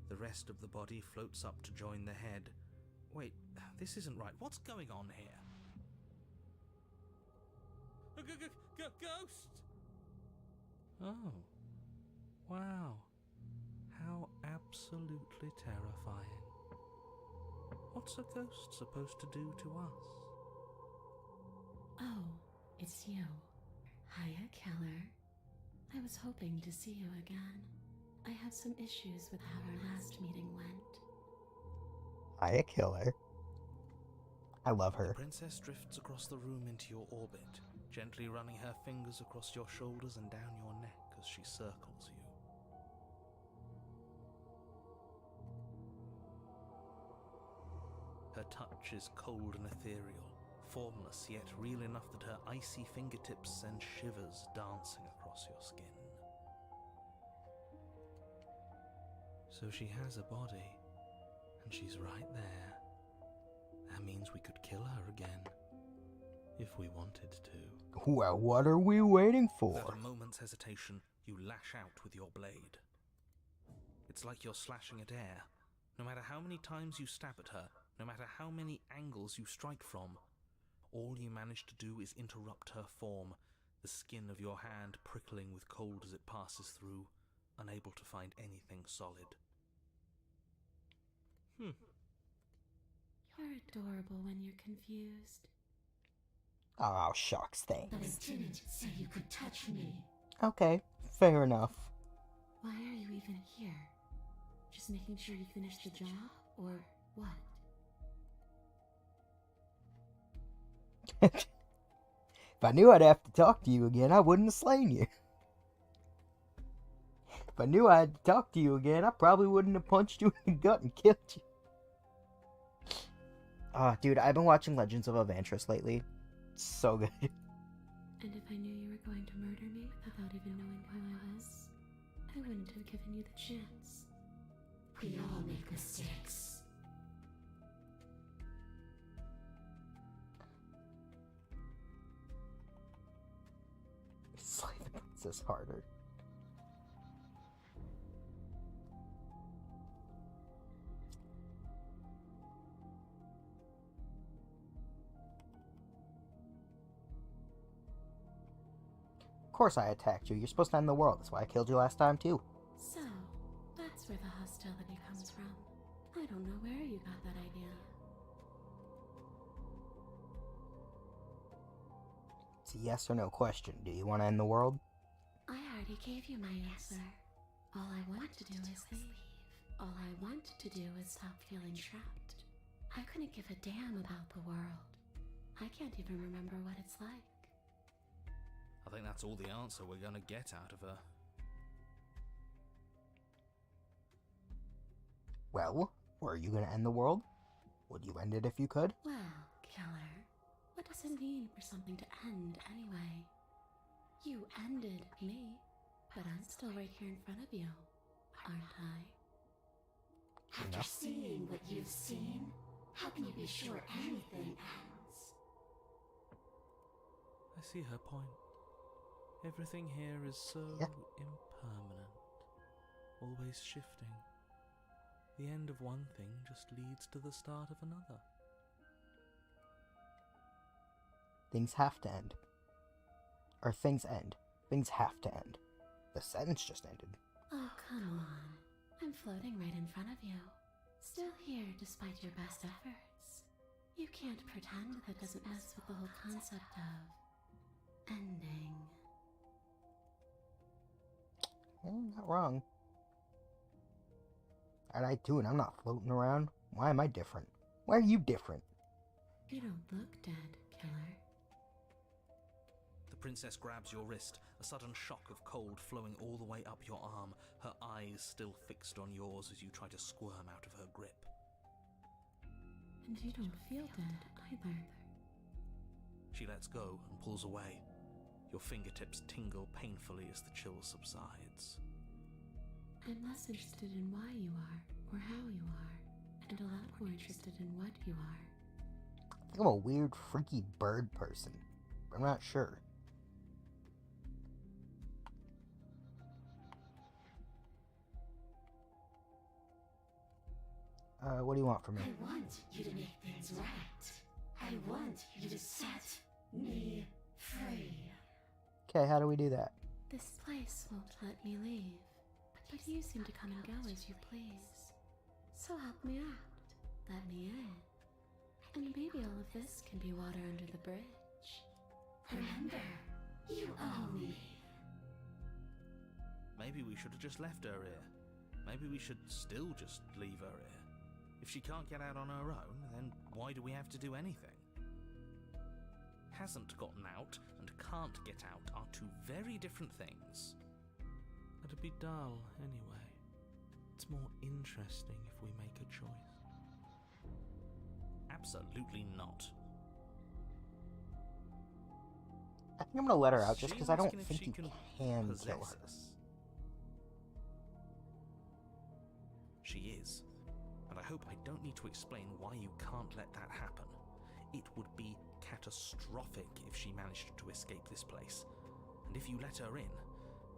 Speaker 2: the rest of the body floats up to join the head. Wait, this isn't right. What's going on here? A ghost! Oh. Wow. How absolutely terrifying. What's a ghost supposed to do to us?
Speaker 4: Oh, it's you. Hiya, Keller. I was hoping to see you again. I have some issues with how our last meeting went.
Speaker 1: Hiya, Killer. I love
Speaker 2: The
Speaker 1: her.
Speaker 2: princess drifts across the room into your orbit, gently running her fingers across your shoulders and down your neck as she circles you. Her touch is cold and ethereal, formless yet real enough that her icy fingertips send shivers dancing across your skin. So she has a body, and she's right there. That means we could kill her again, if we wanted to.
Speaker 1: Well, what are we waiting
Speaker 2: Without
Speaker 1: for?
Speaker 2: a moment's hesitation, you lash out with your blade. It's like you're slashing at air. No matter how many times you stab at her, no matter how many angles you strike from, all you manage to do is interrupt her form, the skin of your hand prickling with cold as it passes through, unable to find anything solid.
Speaker 4: You're adorable when you're confused.
Speaker 1: Oh, shucks,
Speaker 4: But I
Speaker 1: thanks.
Speaker 4: didn't say you could touch me.
Speaker 1: Okay, fair enough.
Speaker 4: Why are you even here? Just making sure you finished the job, or what?
Speaker 1: If I knew I'd have to talk to you again, I wouldn't have slain you. If I knew I had to talk to you again, I probably wouldn't have punched you in the gut and killed you. Dude, I've been watching Legends of Elvantris lately. It's so good.
Speaker 4: And if I knew you were going to murder me without even knowing who I was, I wouldn't have given you the chance. We all make mistakes.
Speaker 1: Slay the princess harder. Of course I attacked you. You're supposed to end the world. That's why I killed you last time, too.
Speaker 4: So, that's where the hostility comes from. I don't know where you got that idea.
Speaker 1: It's a yes or no question. Do you want to end the world?
Speaker 4: I already gave you my answer. All I want to do is leave. All I want to do is stop feeling trapped. I couldn't give a damn about the world. I can't even remember what it's like.
Speaker 2: I think that's all the answer we're gonna get out of her.
Speaker 1: Well, were you going to end the world? Would you end it if you could?
Speaker 4: Well, Keller, what does it mean for something to end anyway? You ended me, but I'm still right here in front of you, aren't I? After seeing what you've seen, how can you be sure anything ends?
Speaker 2: I see her point. Everything here is so impermanent, always shifting. The end of one thing just leads to the start of another.
Speaker 1: Things have to end. Or things end. Things have to end. The sentence just ended.
Speaker 4: Oh, come on. I'm floating right in front of you. Still here despite your best efforts. You can't pretend that doesn't mess with the whole concept of ending.
Speaker 1: Not wrong. And I too, and I'm not floating around. Why am I different? Why are you different?
Speaker 4: You don't look dead, killer.
Speaker 2: The princess grabs your wrist, a sudden shock of cold flowing all the way up your arm, her eyes still fixed on yours as you try to squirm out of her grip.
Speaker 4: And you don't feel dead either.
Speaker 2: She lets go and pulls away. Your fingertips tingle painfully as the chill subsides.
Speaker 4: I'm less interested in why you are, or how you are, and a lot more interested in what you are.
Speaker 1: I think I'm a weird, freaky bird person. I'm not sure. What do you want from me?
Speaker 4: I want you to make things right. I want you to set me free.
Speaker 1: Okay, how do we do that?
Speaker 4: This place won't let me leave, but you seem to come and go as you please. So help me out. Let me in. And maybe all of this can be water under the bridge. Remember, you owe me.
Speaker 2: Maybe we should have just left her here. Maybe we should still just leave her here. If she can't get out on her own, then why do we have to do anything? Hasn't gotten out and can't get out are two very different things. It'd be dull anyway. It's more interesting if we make a choice. Absolutely not.
Speaker 1: I think I'm gonna let her out just
Speaker 2: She
Speaker 1: because I don't
Speaker 2: asking if
Speaker 1: think
Speaker 2: she
Speaker 1: you
Speaker 2: can
Speaker 1: can
Speaker 2: possess
Speaker 1: kill her.
Speaker 2: us? She is. And I hope I don't need to explain why you can't let that happen. It would be catastrophic if she managed to escape this place. And if you let her in,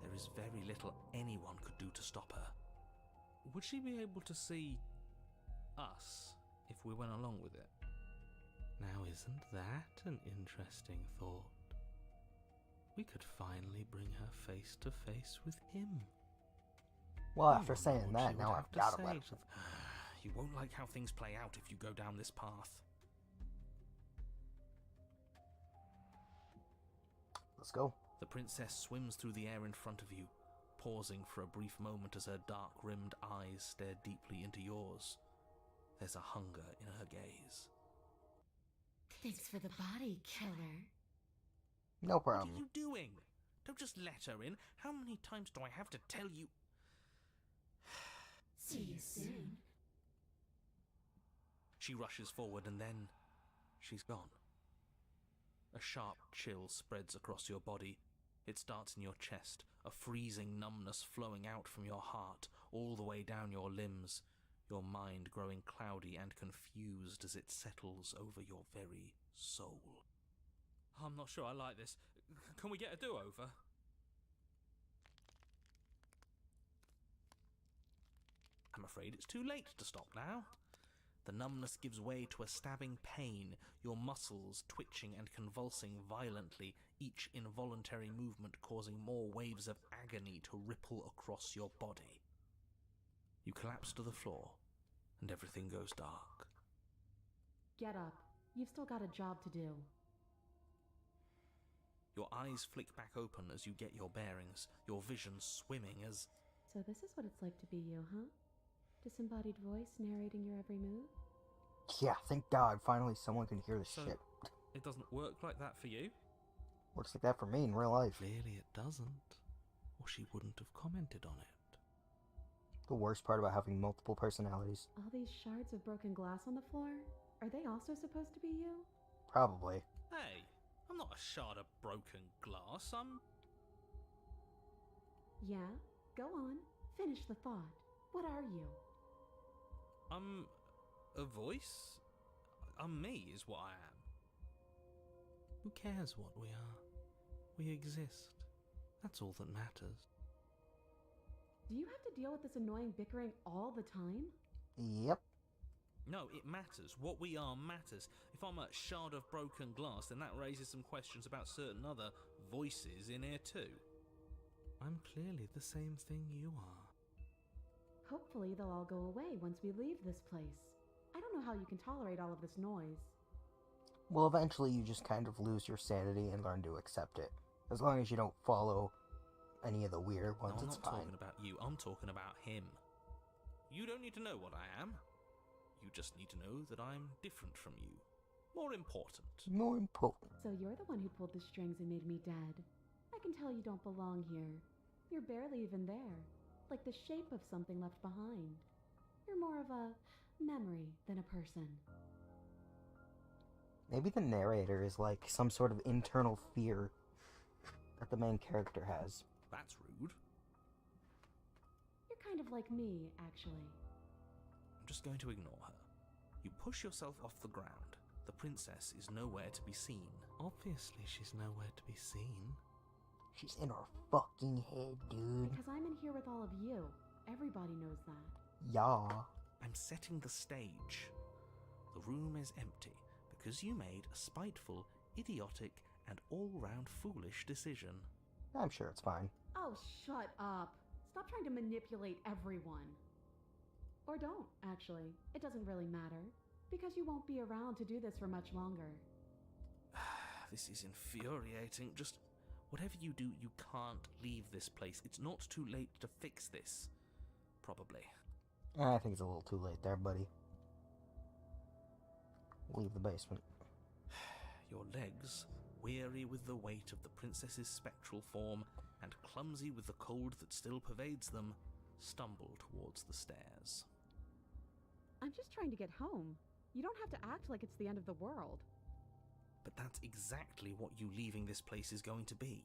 Speaker 2: there is very little anyone could do to stop her. Would she be able to see us if we went along with it? Now, isn't that an interesting thought? We could finally bring her face to face with him.
Speaker 1: Well,
Speaker 2: I
Speaker 1: after
Speaker 2: wonder
Speaker 1: saying
Speaker 2: what
Speaker 1: that,
Speaker 2: she
Speaker 1: now
Speaker 2: would
Speaker 1: I've
Speaker 2: have to
Speaker 1: gotta
Speaker 2: say
Speaker 1: let her.
Speaker 2: to- You won't like how things play out if you go down this path.
Speaker 1: Let's go.
Speaker 2: The princess swims through the air in front of you, pausing for a brief moment as her dark-rimmed eyes stare deeply into yours. There's a hunger in her gaze.
Speaker 4: Thanks for the body, killer.
Speaker 1: No
Speaker 2: What
Speaker 1: problem.
Speaker 2: are you doing? Don't just let her in. How many times do I have to tell you?
Speaker 4: See you soon.
Speaker 2: She rushes forward and then she's gone. A sharp chill spreads across your body. It starts in your chest, a freezing numbness flowing out from your heart, all the way down your limbs, your mind growing cloudy and confused as it settles over your very soul. I'm not sure I like this. Can we get a do-over? I'm afraid it's too late to stop now. The numbness gives way to a stabbing pain, your muscles twitching and convulsing violently, each involuntary movement causing more waves of agony to ripple across your body. You collapse to the floor, and everything goes dark.
Speaker 5: Get up. You've still got a job to do.
Speaker 2: Your eyes flick back open as you get your bearings, your vision swimming as...
Speaker 5: So this is what it's like to be you, huh? Disembodied voice narrating your every move?
Speaker 1: Yeah, thank God, finally someone can hear this
Speaker 2: So,
Speaker 1: shit.
Speaker 2: it doesn't work like that for you?
Speaker 1: Works like that for me in real life.
Speaker 2: Clearly it doesn't, or she wouldn't have commented on it.
Speaker 1: The worst part about having multiple personalities.
Speaker 5: All these shards of broken glass on the floor? Are they also supposed to be you?
Speaker 1: Probably.
Speaker 2: Hey, I'm not a shard of broken glass, I'm...
Speaker 5: Yeah? Go on. Finish the thought. What are you?
Speaker 2: I'm a voice? I'm me is what I am. Who cares what we are? We exist. That's all that matters.
Speaker 5: Do you have to deal with this annoying bickering all the time?
Speaker 1: Yep.
Speaker 2: No, it matters. What we are matters. If I'm a shard of broken glass, then that raises some questions about certain other voices in here too. I'm clearly the same thing you are.
Speaker 5: Hopefully they'll all go away once we leave this place. I don't know how you can tolerate all of this noise.
Speaker 1: Well, eventually you just kind of lose your sanity and learn to accept it. As long as you don't follow any of the weird ones,
Speaker 2: I'm
Speaker 1: it's
Speaker 2: not
Speaker 1: fine.
Speaker 2: talking about you, I'm talking about him. You don't need to know what I am. You just need to know that I'm different from you. More important.
Speaker 1: More important.
Speaker 5: So you're the one who pulled the strings and made me dead. I can tell you don't belong here. You're barely even there. Like the shape of something left behind. You're more of a memory than a person.
Speaker 1: Maybe the narrator is like some sort of internal fear that the main character has.
Speaker 2: That's rude.
Speaker 5: You're kind of like me, actually.
Speaker 2: I'm just going to ignore her. You push yourself off the ground. The princess is nowhere to be seen. Obviously, she's nowhere to be seen.
Speaker 1: She's in our fucking head, dude.
Speaker 5: Because I'm in here with all of you. Everybody knows that.
Speaker 1: Yeah.
Speaker 2: I'm setting the stage. The room is empty because you made a spiteful, idiotic, and all-round foolish decision.
Speaker 1: I'm sure it's fine.
Speaker 5: Oh, shut up. Stop trying to manipulate everyone. Or don't, actually. It doesn't really matter. Because you won't be around to do this for much longer.
Speaker 2: This is infuriating. Just whatever you do, you can't leave this place. It's not too late to fix this. Probably.
Speaker 1: I think it's a little too late there, buddy. Leave the basement.
Speaker 2: Your legs, weary with the weight of the princess's spectral form and clumsy with the cold that still pervades them, stumble towards the stairs.
Speaker 5: I'm just trying to get home. You don't have to act like it's the end of the world.
Speaker 2: But that's exactly what you leaving this place is going to be.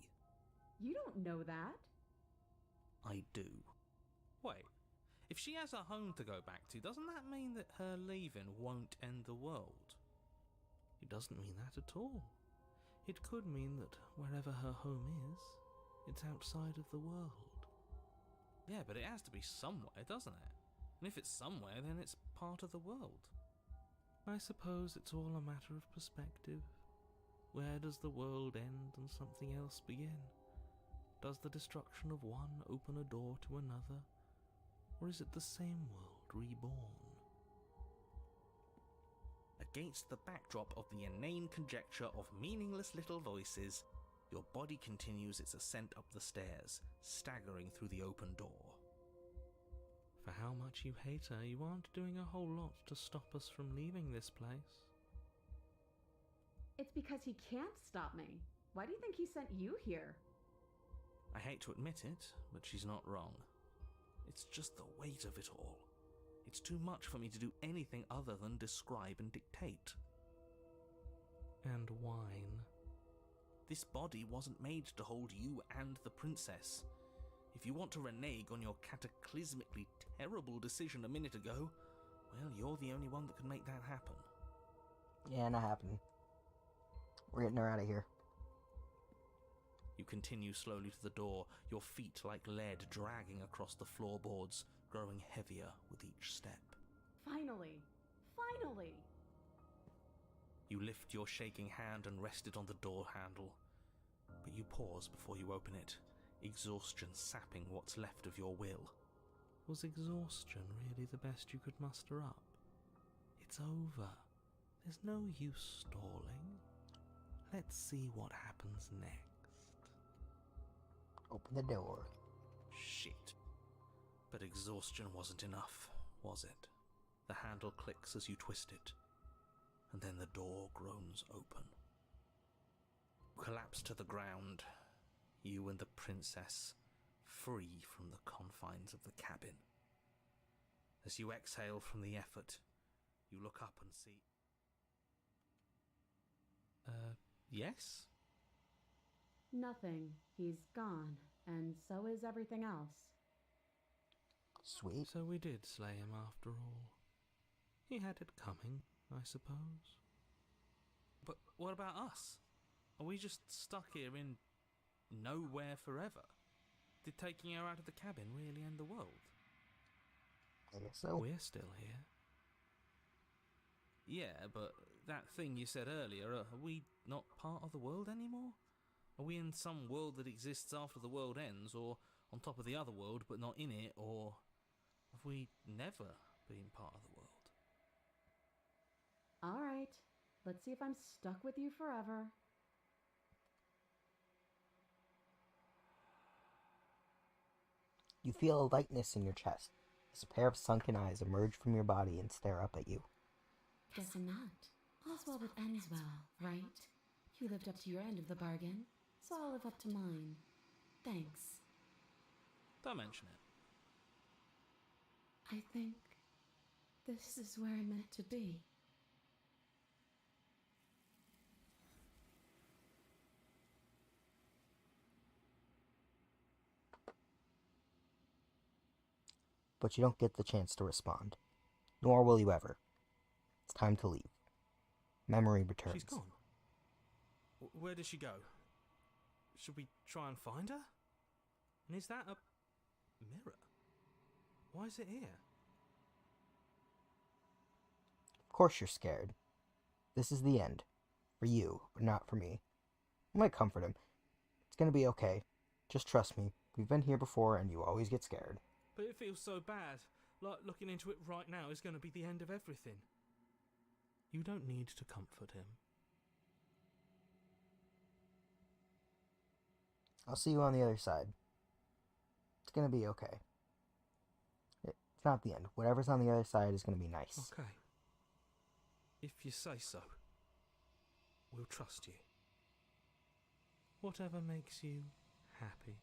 Speaker 5: You don't know that.
Speaker 2: I do. Wait, if she has a home to go back to, doesn't that mean that her leaving won't end the world? It doesn't mean that at all. It could mean that wherever her home is, it's outside of the world. Yeah, but it has to be somewhere, doesn't it? And if it's somewhere, then it's part of the world. I suppose it's all a matter of perspective. Where does the world end and something else begin? Does the destruction of one open a door to another? Or is it the same world reborn? Against the backdrop of the inane conjecture of meaningless little voices, your body continues its ascent up the stairs, staggering through the open door. For how much you hate her, you aren't doing a whole lot to stop us from leaving this place.
Speaker 5: It's because he can't stop me. Why do you think he sent you here?
Speaker 2: I hate to admit it, but she's not wrong. It's just the weight of it all. It's too much for me to do anything other than describe and dictate. And whine. This body wasn't made to hold you and the princess. If you want to renege on your cataclysmically terrible decision a minute ago, well, you're the only one that can make that happen.
Speaker 1: Yeah, not happening. We're getting her out of here.
Speaker 2: You continue slowly to the door, your feet like lead dragging across the floorboards, growing heavier with each step.
Speaker 5: Finally! Finally!
Speaker 2: You lift your shaking hand and rest it on the door handle, but you pause before you open it, exhaustion sapping what's left of your will. Was exhaustion really the best you could muster up? It's over. There's no use stalling. Let's see what happens next.
Speaker 1: Open the door.
Speaker 2: Shit. But exhaustion wasn't enough, was it? The handle clicks as you twist it, and then the door groans open. You collapse to the ground, you and the princess, free from the confines of the cabin. As you exhale from the effort, you look up and see... yes?
Speaker 5: Nothing. He's gone. And so is everything else.
Speaker 1: Sweet.
Speaker 2: So we did slay him after all. He had it coming, I suppose. But what about us? Are we just stuck here in nowhere forever? Did taking her out of the cabin really end the world?
Speaker 1: I guess so.
Speaker 2: We're still here. Yeah, but that thing you said earlier, are we not part of the world anymore? Are we in some world that exists after the world ends, or on top of the other world but not in it, or have we never been part of the world?
Speaker 5: All right, let's see if I'm stuck with you forever.
Speaker 1: You feel a lightness in your chest as a pair of sunken eyes emerge from your body and stare up at you.
Speaker 4: Guess not. All's well that ends well, right? You lived up to your end of the bargain, so I'll live up to mine. Thanks.
Speaker 2: Don't mention it.
Speaker 4: I think this is where I'm meant to be.
Speaker 1: But you don't get the chance to respond. Nor will you ever. It's time to leave. Memory returns.
Speaker 2: She's gone. Where did she go? Should we try and find her? And is that a mirror? Why is it here?
Speaker 1: Of course you're scared. This is the end. For you, but not for me. I might comfort him. It's gonna be okay. Just trust me. We've been here before and you always get scared.
Speaker 2: But it feels so bad. Like looking into it right now is going to be the end of everything. You don't need to comfort him.
Speaker 1: I'll see you on the other side. It's gonna be okay. It's not the end. Whatever's on the other side is gonna be nice.
Speaker 2: Okay. If you say so. We'll trust you. Whatever makes you happy.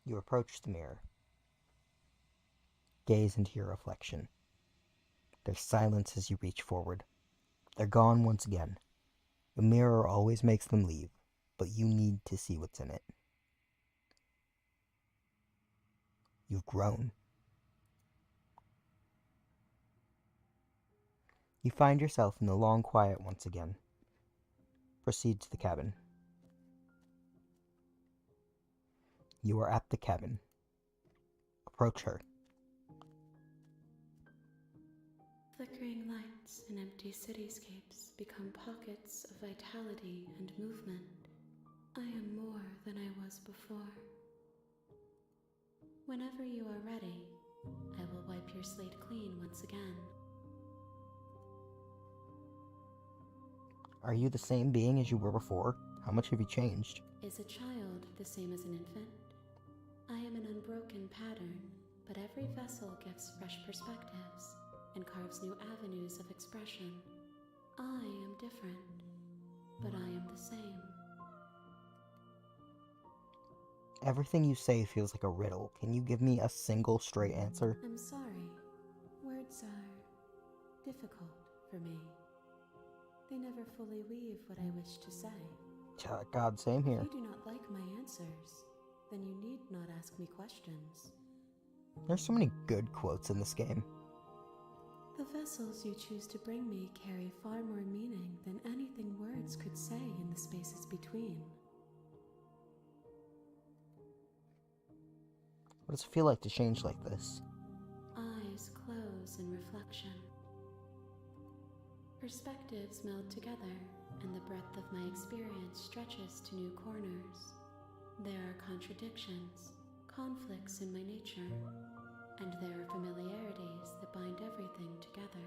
Speaker 1: You approach the mirror. Gaze into your reflection. There's silence as you reach forward. They're gone once again. The mirror always makes them leave, but you need to see what's in it. You've grown. You find yourself in the long quiet once again. Proceed to the cabin. You are at the cabin. Approach her.
Speaker 4: Flickering lights in empty cityscapes become pockets of vitality and movement. I am more than I was before. Whenever you are ready, I will wipe your slate clean once again.
Speaker 1: Are you the same being as you were before? How much have you changed?
Speaker 4: Is a child the same as an infant? I am an unbroken pattern, but every vessel gives fresh perspectives and carves new avenues of expression. I am different, but I am the same.
Speaker 1: Everything you say feels like a riddle. Can you give me a single straight answer?
Speaker 4: I'm sorry. Words are difficult for me. They never fully weave what I wish to say.
Speaker 1: God, same here.
Speaker 4: If you do not like my answers, then you need not ask me questions.
Speaker 1: There's so many good quotes in this game.
Speaker 4: The vessels you choose to bring me carry far more meaning than anything words could say in the spaces between.
Speaker 1: What does it feel like to change like this?
Speaker 4: Eyes close in reflection. Perspectives meld together, and the breadth of my experience stretches to new corners. There are contradictions, conflicts in my nature, and there are familiarities that bind everything together.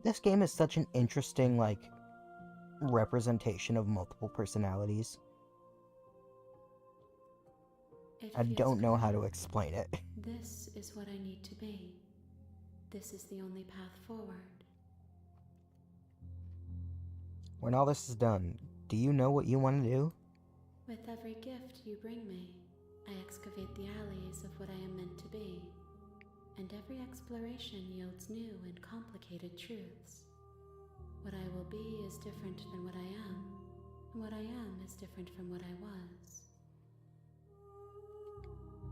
Speaker 1: This game is such an interesting, representation of multiple personalities. I don't know how to explain it.
Speaker 4: This is what I need to be. This is the only path forward.
Speaker 1: When all this is done, do you know what you want to do?
Speaker 4: With every gift you bring me, I excavate the alleys of what I am meant to be, and every exploration yields new and complicated truths. What I will be is different than what I am, and what I am is different from what I was.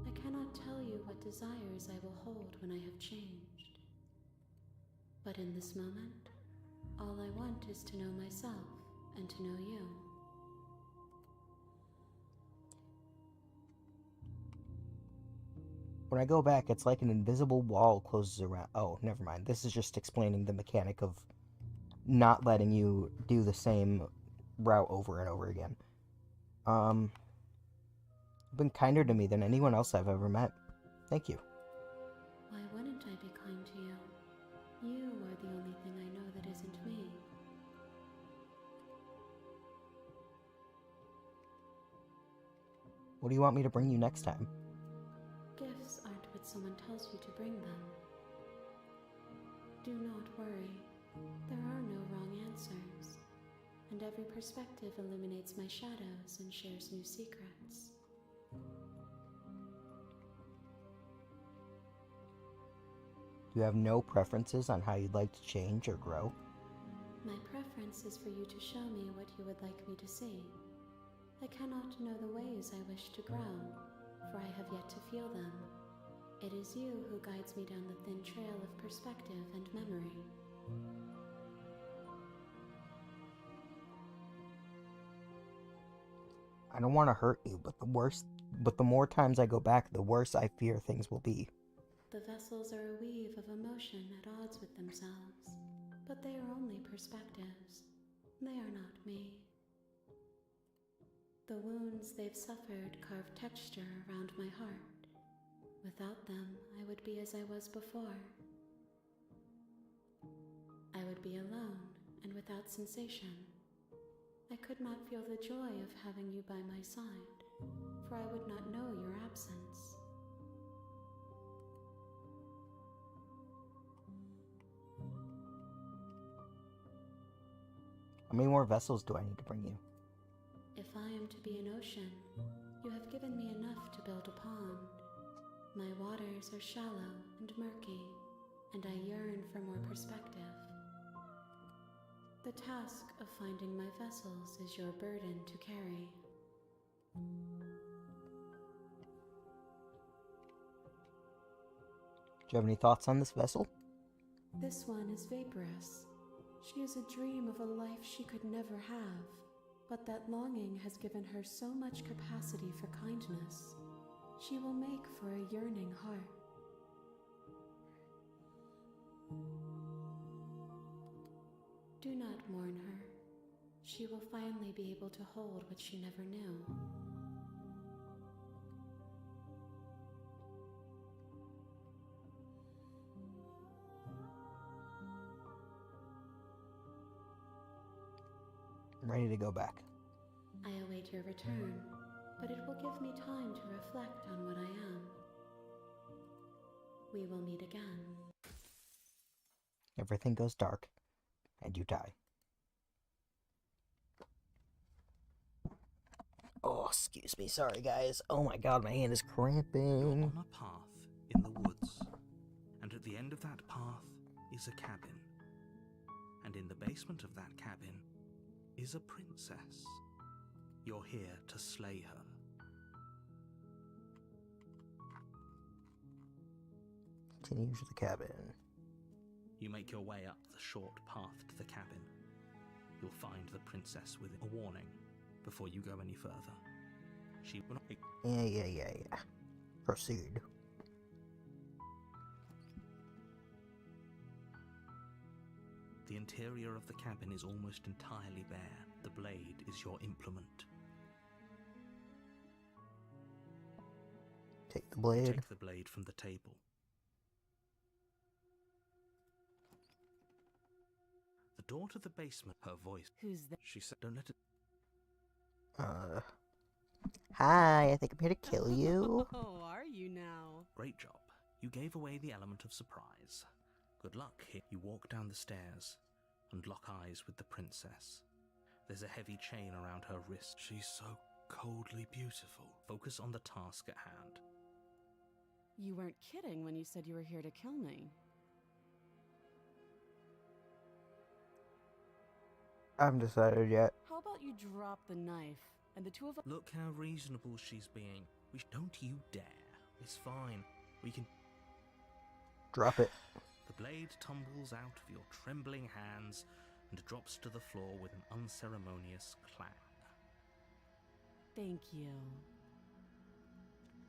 Speaker 4: I cannot tell you what desires I will hold when I have changed. But in this moment, all I want is to know myself and to know you.
Speaker 1: When I go back, it's like an invisible wall closes around. Oh, never mind. This is just explaining the mechanic of not letting you do the same route over and over again. You've been kinder to me than anyone else I've ever met. Thank you.
Speaker 4: Why wouldn't I be kind to you? You are the only thing I know that isn't me.
Speaker 1: What do you want me to bring you next time?
Speaker 4: Gifts aren't what someone tells you to bring them. Do not worry. There are no wrong answers. And every perspective illuminates my shadows and shares new secrets.
Speaker 1: You have no preferences on how you'd like to change or grow?
Speaker 4: My preference is for you to show me what you would like me to see. I cannot know the ways I wish to grow, for I have yet to feel them. It is you who guides me down the thin trail of perspective and memory.
Speaker 1: I don't want to hurt you, but the more times I go back, the worse I fear things will be.
Speaker 4: The vessels are a weave of emotion at odds with themselves, but they are only perspectives. They are not me. The wounds they've suffered carve texture around my heart. Without them, I would be as I was before. I would be alone and without sensation. I could not feel the joy of having you by my side, for I would not know your absence.
Speaker 1: How many more vessels do I need to bring you?
Speaker 4: If I am to be an ocean, you have given me enough to build a pond. My waters are shallow and murky, and I yearn for more perspective. The task of finding my vessels is your burden to carry.
Speaker 1: Do you have any thoughts on this vessel?
Speaker 4: This one is vaporous. She is a dream of a life she could never have, but that longing has given her so much capacity for kindness. She will make for a yearning heart. Do not mourn her. She will finally be able to hold what she never knew.
Speaker 1: I'm ready to go back.
Speaker 4: I await your return, but it will give me time to reflect on what I am. We will meet again.
Speaker 1: Everything goes dark, and you die. Oh, excuse me. Sorry, guys. Oh my god, my hand is cramping.
Speaker 2: You're on a path in the woods, and at the end of that path is a cabin. And in the basement of that cabin is a princess. You're here to slay her.
Speaker 1: Continue to the cabin.
Speaker 2: You make your way up the short path to the cabin. You'll find the princess with a warning before you go any further. She will not...
Speaker 1: Yeah. Proceed.
Speaker 2: The interior of the cabin is almost entirely bare. The blade is your implement.
Speaker 1: Take the blade.
Speaker 2: Take the blade from the table. The door to the basement, her voice.
Speaker 3: Who's that?
Speaker 2: She said, don't let it...
Speaker 1: Hi, I think I'm here to kill you.
Speaker 3: Oh, are you now?
Speaker 2: Great job. You gave away the element of surprise. Good luck. You walk down the stairs and lock eyes with the princess. There's a heavy chain around her wrist. She's so coldly beautiful. Focus on the task at hand.
Speaker 3: You weren't kidding when you said you were here to kill me.
Speaker 1: I haven't decided yet.
Speaker 3: How about you drop the knife, and the two of us...
Speaker 2: Look how reasonable she's being. Don't you dare. It's fine. We can...
Speaker 1: Drop it.
Speaker 2: The blade tumbles out of your trembling hands and drops to the floor with an unceremonious clang.
Speaker 3: Thank you.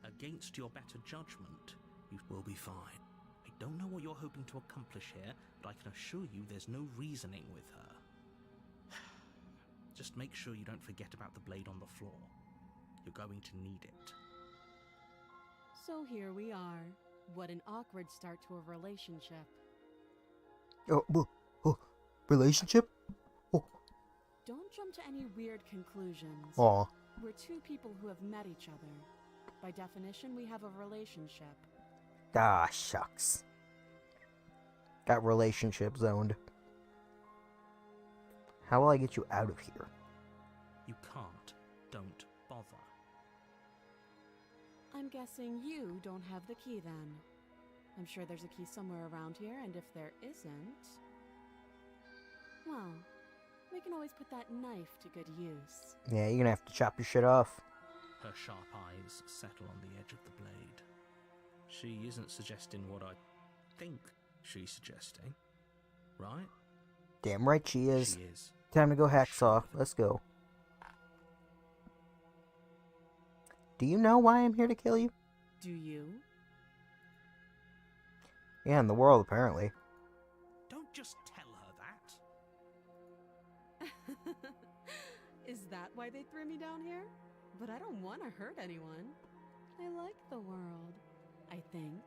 Speaker 2: Against your better judgment, you will be fine. I don't know what you're hoping to accomplish here, but I can assure you there's no reasoning with her. Just make sure you don't forget about the blade on the floor. You're going to need it.
Speaker 3: So here we are. What an awkward start to a relationship.
Speaker 1: Oh, relationship? Oh,
Speaker 3: Don't jump to any weird conclusions.
Speaker 1: aw.
Speaker 3: We're two people who have met each other. By definition, we have a relationship.
Speaker 1: Ah, shucks. Got relationship zoned. How will I get you out of here?
Speaker 2: You can't. Don't bother.
Speaker 3: I'm guessing you don't have the key then. I'm sure there's a key somewhere around here, and if there isn't... well, we can always put that knife to good use.
Speaker 1: Yeah, you're gonna have to chop your shit off.
Speaker 2: Her sharp eyes settle on the edge of the blade. She isn't suggesting what I think she's suggesting, right?
Speaker 1: Damn right she is.
Speaker 2: She is.
Speaker 1: Time to go hacksaw. Let's go. Do you know why I'm here to kill you?
Speaker 3: Do you?
Speaker 1: Yeah, in the world, apparently.
Speaker 2: Don't just tell her that.
Speaker 3: Is that why they threw me down here? But I don't want to hurt anyone. I like the world, I think.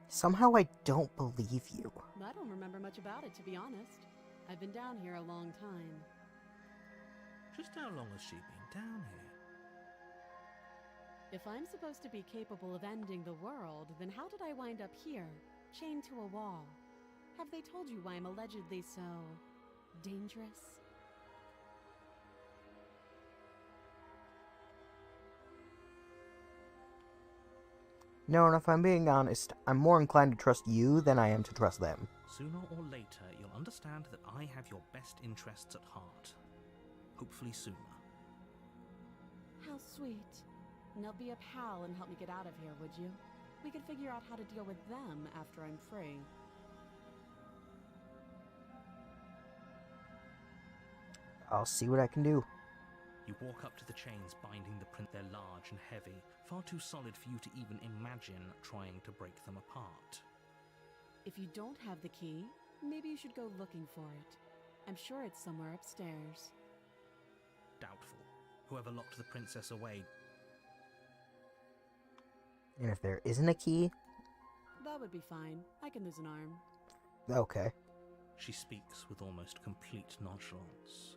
Speaker 1: Somehow I don't believe you.
Speaker 3: I don't remember much about it, to be honest. I've been down here a long time.
Speaker 2: Just how long has she been down here?
Speaker 3: If I'm supposed to be capable of ending the world, then how did I wind up here, chained to a wall? Have they told you why I'm allegedly so... dangerous?
Speaker 1: No, and if I'm being honest, I'm more inclined to trust you than I am to trust them.
Speaker 2: Sooner or later, you'll understand that I have your best interests at heart. Hopefully sooner.
Speaker 3: How sweet. Now be a pal and help me get out of here, would you? We could figure out how to deal with them after I'm free.
Speaker 1: I'll see what I can do.
Speaker 2: You walk up to the chains binding the print. They're large and heavy, far too solid for you to even imagine trying to break them apart.
Speaker 3: If you don't have the key, maybe you should go looking for it. I'm sure it's somewhere upstairs.
Speaker 2: Doubtful. Whoever locked the princess away.
Speaker 1: And if there isn't a key,
Speaker 3: That would be fine. I can lose an arm.
Speaker 1: okay.
Speaker 2: She speaks with almost complete nonchalance.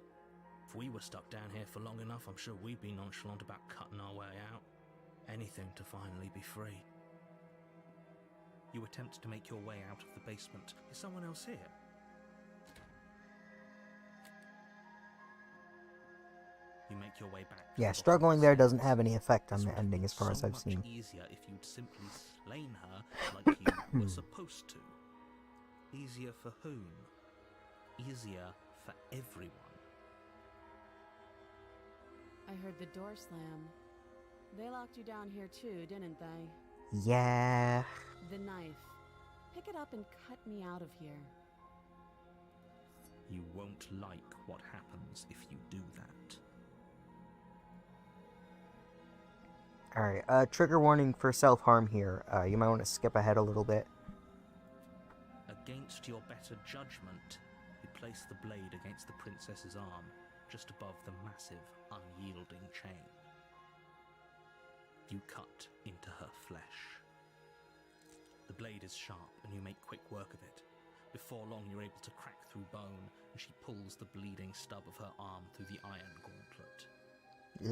Speaker 2: If we were stuck down here for long enough, I'm sure we'd be nonchalant about cutting our way out. Anything to finally be free. You attempt to make your way out of the basement. Is someone else here? You make your way back. to
Speaker 1: Yeah,
Speaker 2: the bottom
Speaker 1: struggling
Speaker 2: of
Speaker 1: there
Speaker 2: the
Speaker 1: doesn't
Speaker 2: stairs.
Speaker 1: have any effect on
Speaker 2: This
Speaker 1: the
Speaker 2: would have
Speaker 1: ending
Speaker 2: been
Speaker 1: as far as
Speaker 2: so
Speaker 1: I've
Speaker 2: much
Speaker 1: seen.
Speaker 2: easier if you'd simply slain her like you were supposed to. Easier for whom? Easier for everyone.
Speaker 3: I heard the door slam. They locked you down here too, didn't they?
Speaker 1: Yeah.
Speaker 3: The knife. Pick it up and cut me out of here.
Speaker 2: You won't like what happens if you do that.
Speaker 1: Alright, trigger warning for self-harm here. You might want to skip ahead a little bit.
Speaker 2: Against your better judgment, you place the blade against the princess's arm, just above the massive, unyielding chain. You cut into her flesh. The blade is sharp, and you make quick work of it. Before long, you're able to crack through bone, and she pulls the bleeding stub of her arm through the iron gauntlet.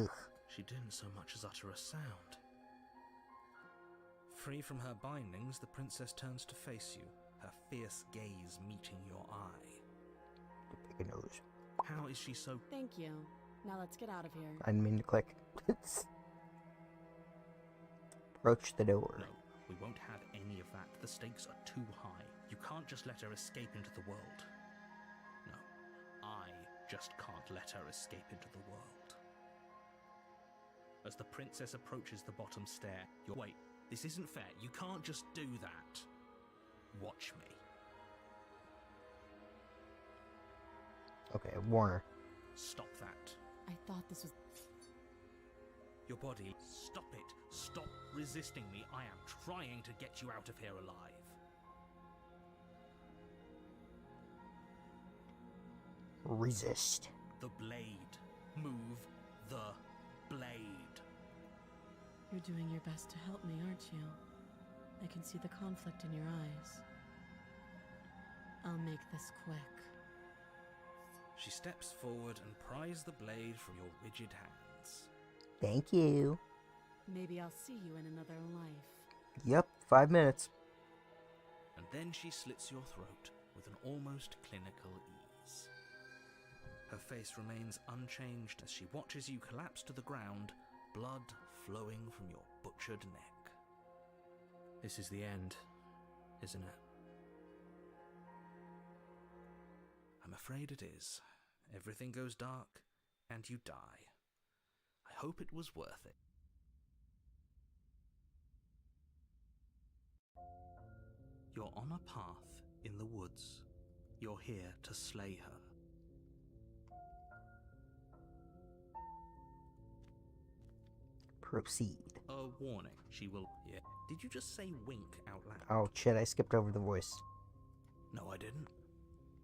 Speaker 1: Ugh.
Speaker 2: She didn't so much as utter a sound. Free from her bindings, the princess turns to face you, her fierce gaze meeting your eye.
Speaker 1: Pick a nose.
Speaker 2: How is she so...
Speaker 3: Thank you. Now let's get out of here.
Speaker 1: I didn't mean to click. Approach the door.
Speaker 2: No, we won't have any of that. The stakes are too high. You can't just let her escape into the world. No, I just can't let her escape into the world. As the princess approaches the bottom stair, you're... Wait, this isn't fair. You can't just do that. Watch me.
Speaker 1: Okay, Warner.
Speaker 2: Stop that.
Speaker 3: I thought this was...
Speaker 2: Your body, stop it. Stop resisting me. I am trying to get you out of here alive.
Speaker 1: Resist.
Speaker 2: The blade. Move the blade.
Speaker 5: You're doing your best to help me, aren't you? I can see the conflict in your eyes. I'll make this quick.
Speaker 2: She steps forward and pries the blade from your rigid hands.
Speaker 1: Thank you.
Speaker 5: Maybe I'll see you in another life.
Speaker 1: Yep, 5 minutes.
Speaker 2: And then she slits your throat with an almost clinical ease. Her face remains unchanged as she watches you collapse to the ground, blood flowing from your butchered neck. This is the end, isn't it? I'm afraid it is. Everything goes dark, and you die. I hope it was worth it. You're on a path in the woods. You're here to slay her.
Speaker 1: Proceed.
Speaker 2: A warning, she will... Yeah. Did you just say wink out loud?
Speaker 1: Oh shit, I skipped over the voice.
Speaker 2: No, I didn't.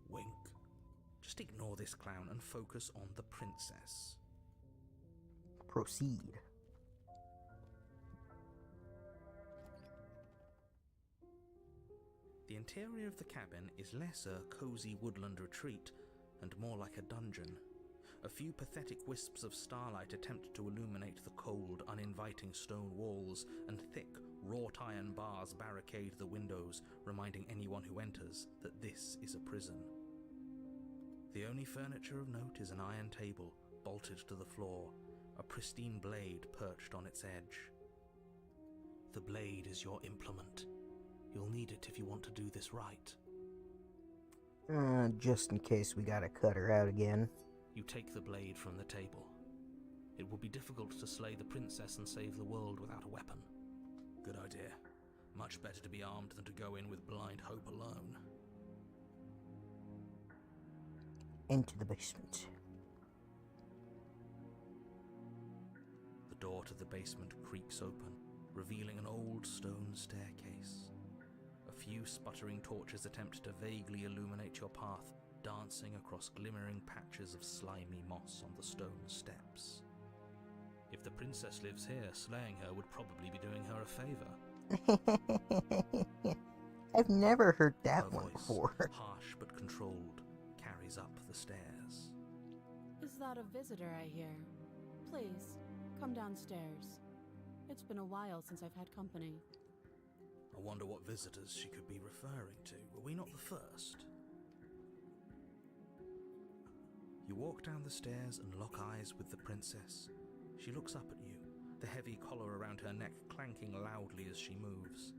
Speaker 2: Wink. Just ignore this clown and focus on the princess.
Speaker 1: Proceed.
Speaker 2: The interior of the cabin is less a cozy woodland retreat and more like a dungeon. A few pathetic wisps of starlight attempt to illuminate the cold, uninviting stone walls, and thick, wrought iron bars barricade the windows, reminding anyone who enters that this is a prison. The only furniture of note is an iron table, bolted to the floor, a pristine blade perched on its edge. The blade is your implement. You'll need it if you want to do this right.
Speaker 1: Just in case we gotta cut her out again.
Speaker 2: You take the blade from the table. It will be difficult to slay the princess and save the world without a weapon. Good idea. Much better to be armed than to go in with blind hope alone.
Speaker 1: Into the basement.
Speaker 2: The door to the basement creaks open, revealing an old stone staircase. A few sputtering torches attempt to vaguely illuminate your path, dancing across glimmering patches of slimy moss on the stone steps. If the princess lives here, slaying her would probably be doing her a favor.
Speaker 1: I've never heard that
Speaker 2: Her
Speaker 1: one
Speaker 2: voice,
Speaker 1: before.
Speaker 2: harsh but controlled, carries up the stairs.
Speaker 5: Is that a visitor I hear? Please, come downstairs. It's been a while since I've had company.
Speaker 2: I wonder what visitors she could be referring to. Were we not the first? You walk down the stairs and lock eyes with the princess. She looks up at you, the heavy collar around her neck clanking loudly as she moves.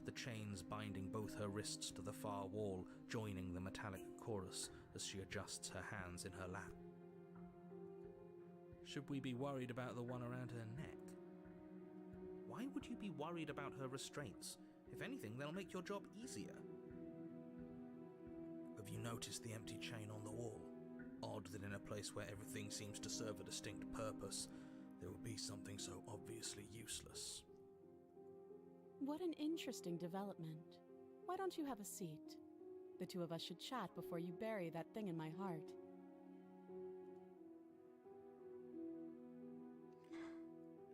Speaker 2: The chains binding both her wrists to the far wall, joining the metallic chorus as she adjusts her hands in her lap. Should we be worried about the one around her neck? Why would you be worried about her restraints? If anything, they'll make your job easier. Have you noticed the empty chain on the wall? Odd that in a place where everything seems to serve a distinct purpose, there would be something so obviously useless.
Speaker 5: What an interesting development. Why don't you have a seat? The two of us should chat before you bury that thing in my heart.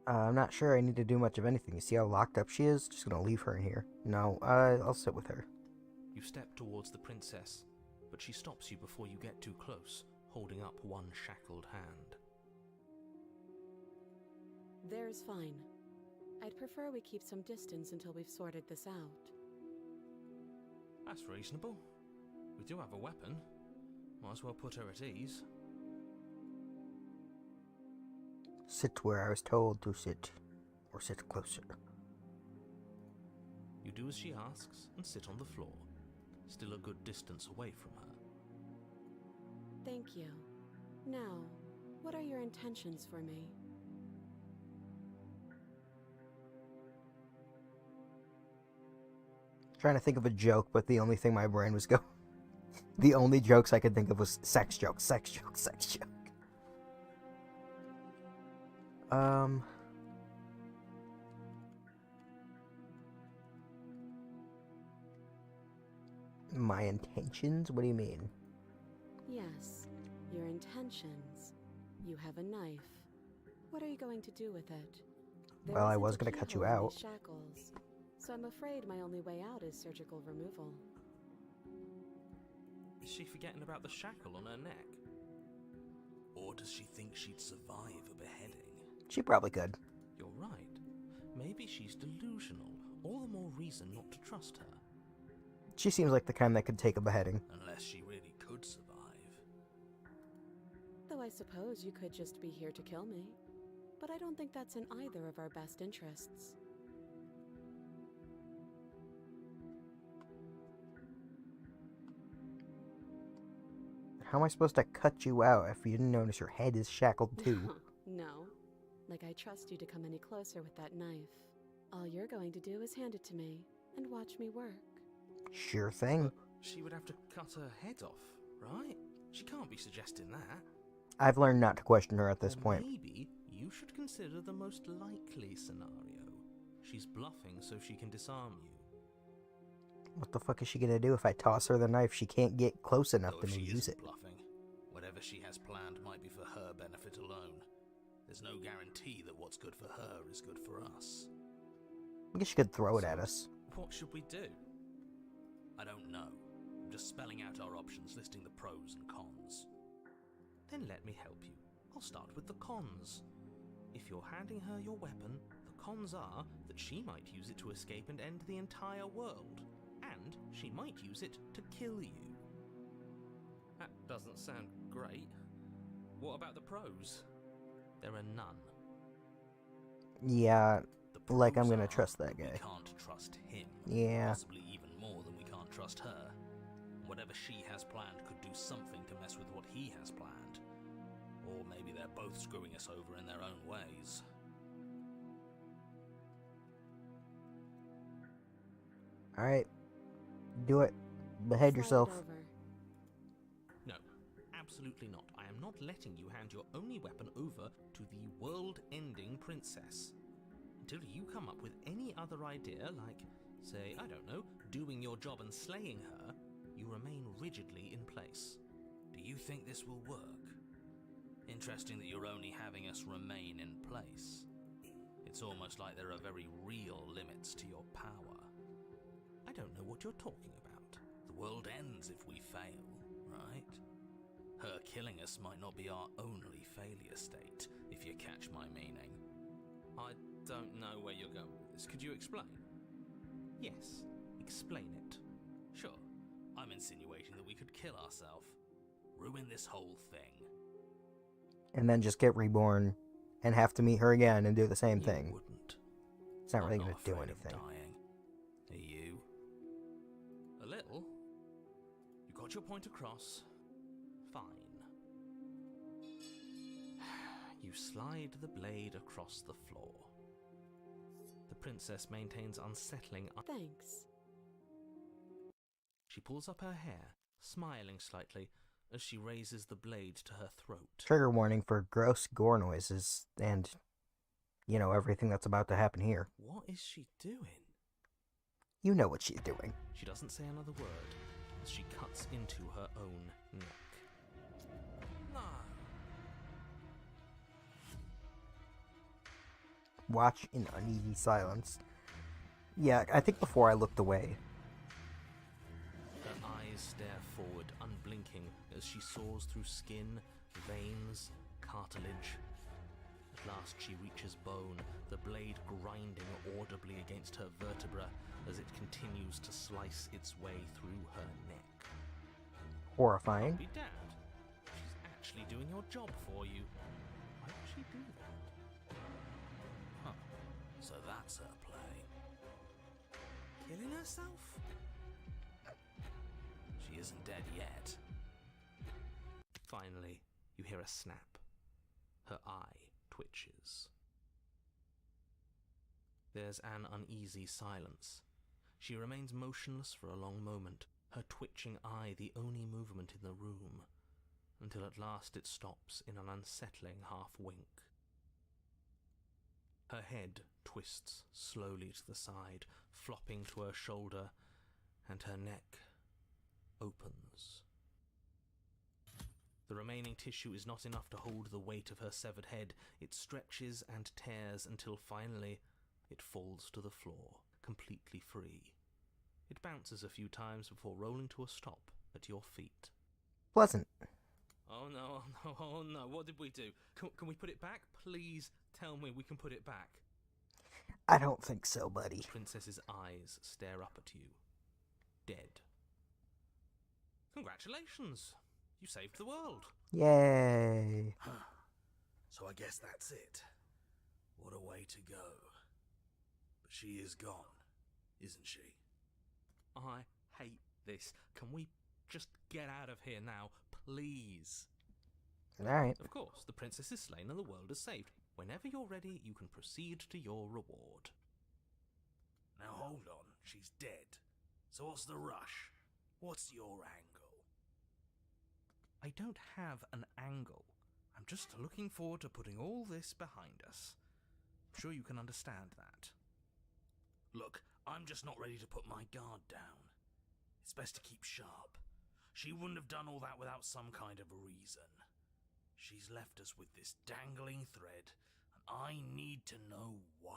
Speaker 1: I'm not sure I need to do much of anything. You see how locked up she is? Just gonna leave her in here. No, I'll sit with her.
Speaker 2: You step towards the princess, but she stops you before you get too close, holding up one shackled hand.
Speaker 5: There's fine. I'd prefer we keep some distance until we've sorted this out.
Speaker 2: That's reasonable. We do have a weapon. Might as well put her at ease.
Speaker 1: Sit where I was told to sit. Or sit closer.
Speaker 2: You do as she asks and sit on the floor, still a good distance away from her.
Speaker 5: Thank you. Now, what are your intentions for me?
Speaker 1: Trying to think of a joke, but the only thing my brain was going... The only jokes I could think of was sex joke, sex joke, sex joke. My intentions? What do you mean?
Speaker 5: Yes, your intentions. You have a knife. What are you going to do with it?
Speaker 3: There
Speaker 1: Well, I
Speaker 3: isn't
Speaker 1: was
Speaker 3: a
Speaker 1: gonna cut you
Speaker 3: keyhole in
Speaker 1: out.
Speaker 3: these shackles, so I'm afraid my only way out is surgical removal.
Speaker 2: Is she forgetting about the shackle on her neck? Or does she think she'd survive a beheading?
Speaker 1: She probably could.
Speaker 2: You're right. Maybe she's delusional. All the more reason not to trust her.
Speaker 1: She seems like the kind that could take a beheading.
Speaker 2: Unless she really could survive.
Speaker 3: Though I suppose you could just be here to kill me. But I don't think that's in either of our best interests.
Speaker 1: How am I supposed to cut you out if you didn't notice your head is shackled too?
Speaker 3: No. Like I trust you to come any closer with that knife. All you're going to do is hand it to me and watch me work.
Speaker 1: Sure thing.
Speaker 2: But she would have to cut her head off, right? She can't be suggesting that.
Speaker 1: I've learned not to question her at this
Speaker 2: Or
Speaker 1: point.
Speaker 2: maybe you should consider the most likely scenario. She's bluffing so she can disarm you.
Speaker 1: What the fuck is she gonna do if I toss her the knife? She can't get close enough
Speaker 6: Though
Speaker 1: to
Speaker 6: if she
Speaker 1: use
Speaker 6: isn't
Speaker 1: it.
Speaker 6: bluffing, whatever she has planned might be for her benefit alone. There's no guarantee that what's good for her is good for us.
Speaker 1: I guess she could throw it at us.
Speaker 2: What should we do?
Speaker 6: I don't know. I'm just spelling out our options, listing the pros and cons.
Speaker 2: Then let me help you. I'll start with the cons. If you're handing her your weapon, the cons are that she might use it to escape and end the entire world. And she might use it to kill you. That doesn't sound great. What about the pros? There are none.
Speaker 1: Yeah,
Speaker 6: The
Speaker 1: like I'm
Speaker 6: pros
Speaker 1: gonna
Speaker 6: are
Speaker 1: trust that
Speaker 6: We
Speaker 1: guy.
Speaker 6: can't trust him.
Speaker 1: Yeah.
Speaker 6: Possibly even more than we can't trust her. Whatever she has planned could do something to mess with what he has planned. Or maybe they're both screwing us over in their own ways.
Speaker 1: Alright. Do it. Behead
Speaker 3: Slide it
Speaker 1: yourself.
Speaker 3: over.
Speaker 2: No, absolutely not. I am not letting you hand your only weapon over to the world-ending princess. Until you come up with any other idea, like, say, I don't know, doing your job and slaying her, you remain rigidly in place.
Speaker 6: Do you think this will work? Interesting that you're only having us remain in place. It's almost like there are very real limits to your power.
Speaker 2: I don't know what you're talking about.
Speaker 6: The world ends if we fail, right? Her killing us might not be our only failure state, if you catch my meaning.
Speaker 2: I don't know where you're going with this. Could you explain? Yes, explain it.
Speaker 6: Sure, I'm insinuating that we could kill ourselves, ruin this whole thing.
Speaker 1: And then just get reborn and have to meet her again and do the same
Speaker 6: You
Speaker 1: thing.
Speaker 6: wouldn't.
Speaker 1: It's not really
Speaker 6: I'm
Speaker 1: gonna
Speaker 6: not
Speaker 1: do
Speaker 6: afraid of
Speaker 1: anything.
Speaker 6: dying. Are you?
Speaker 2: A little. You got your point across. Fine. You slide the blade across the floor. The princess maintains unsettling.
Speaker 3: Thanks.
Speaker 2: She pulls up her hair, smiling slightly as she raises the blade to her throat.
Speaker 1: Trigger warning for gross gore noises and, you know, everything that's about to happen here.
Speaker 2: What is she doing?
Speaker 1: You know what she's doing.
Speaker 2: She doesn't say another word as she cuts into her own neck. No.
Speaker 1: Watch in uneasy silence. Yeah, I think before I looked away.
Speaker 2: Her eyes stare forward, unblinking, as she saws through skin, veins, cartilage. At last she reaches bone, the blade grinding audibly against her vertebra as it continues to slice its way through her neck.
Speaker 1: Horrifying.
Speaker 2: Be damned. She's actually doing your job for you. Why would she do that?
Speaker 6: Huh. So that's her play.
Speaker 2: Killing herself?
Speaker 6: She isn't dead yet.
Speaker 2: Finally, you hear a snap. Her eye twitches. There's an uneasy silence. She remains motionless for a long moment, her twitching eye the only movement in the room, until at last it stops in an unsettling half-wink. Her head twists slowly to the side, flopping to her shoulder, and her neck opens. The remaining tissue is not enough to hold the weight of her severed head. It stretches and tears until finally it falls to the floor, completely free. It bounces a few times before rolling to a stop at your feet.
Speaker 1: Pleasant.
Speaker 2: Oh no, oh no, oh no, what did we do? Can we put it back? Please tell me we can put it back.
Speaker 1: I don't think so, buddy.
Speaker 2: The princess's eyes stare up at you. Dead. Congratulations! You saved the world.
Speaker 1: Yay.
Speaker 7: So I guess that's it. What a way to go. But she is gone, isn't she?
Speaker 2: I hate this. Can we just get out of here now, please?
Speaker 1: Alright.
Speaker 2: Of course, the princess is slain and the world is saved. Whenever you're ready, you can proceed to your reward.
Speaker 7: Now hold on, she's dead. So what's the rush? What's your angle?
Speaker 2: I don't have an angle. I'm just looking forward to putting all this behind us. I'm sure you can understand that.
Speaker 7: Look, I'm just not ready to put my guard down. It's best to keep sharp. She wouldn't have done all that without some kind of reason. She's left us with this dangling thread, and I need to know why.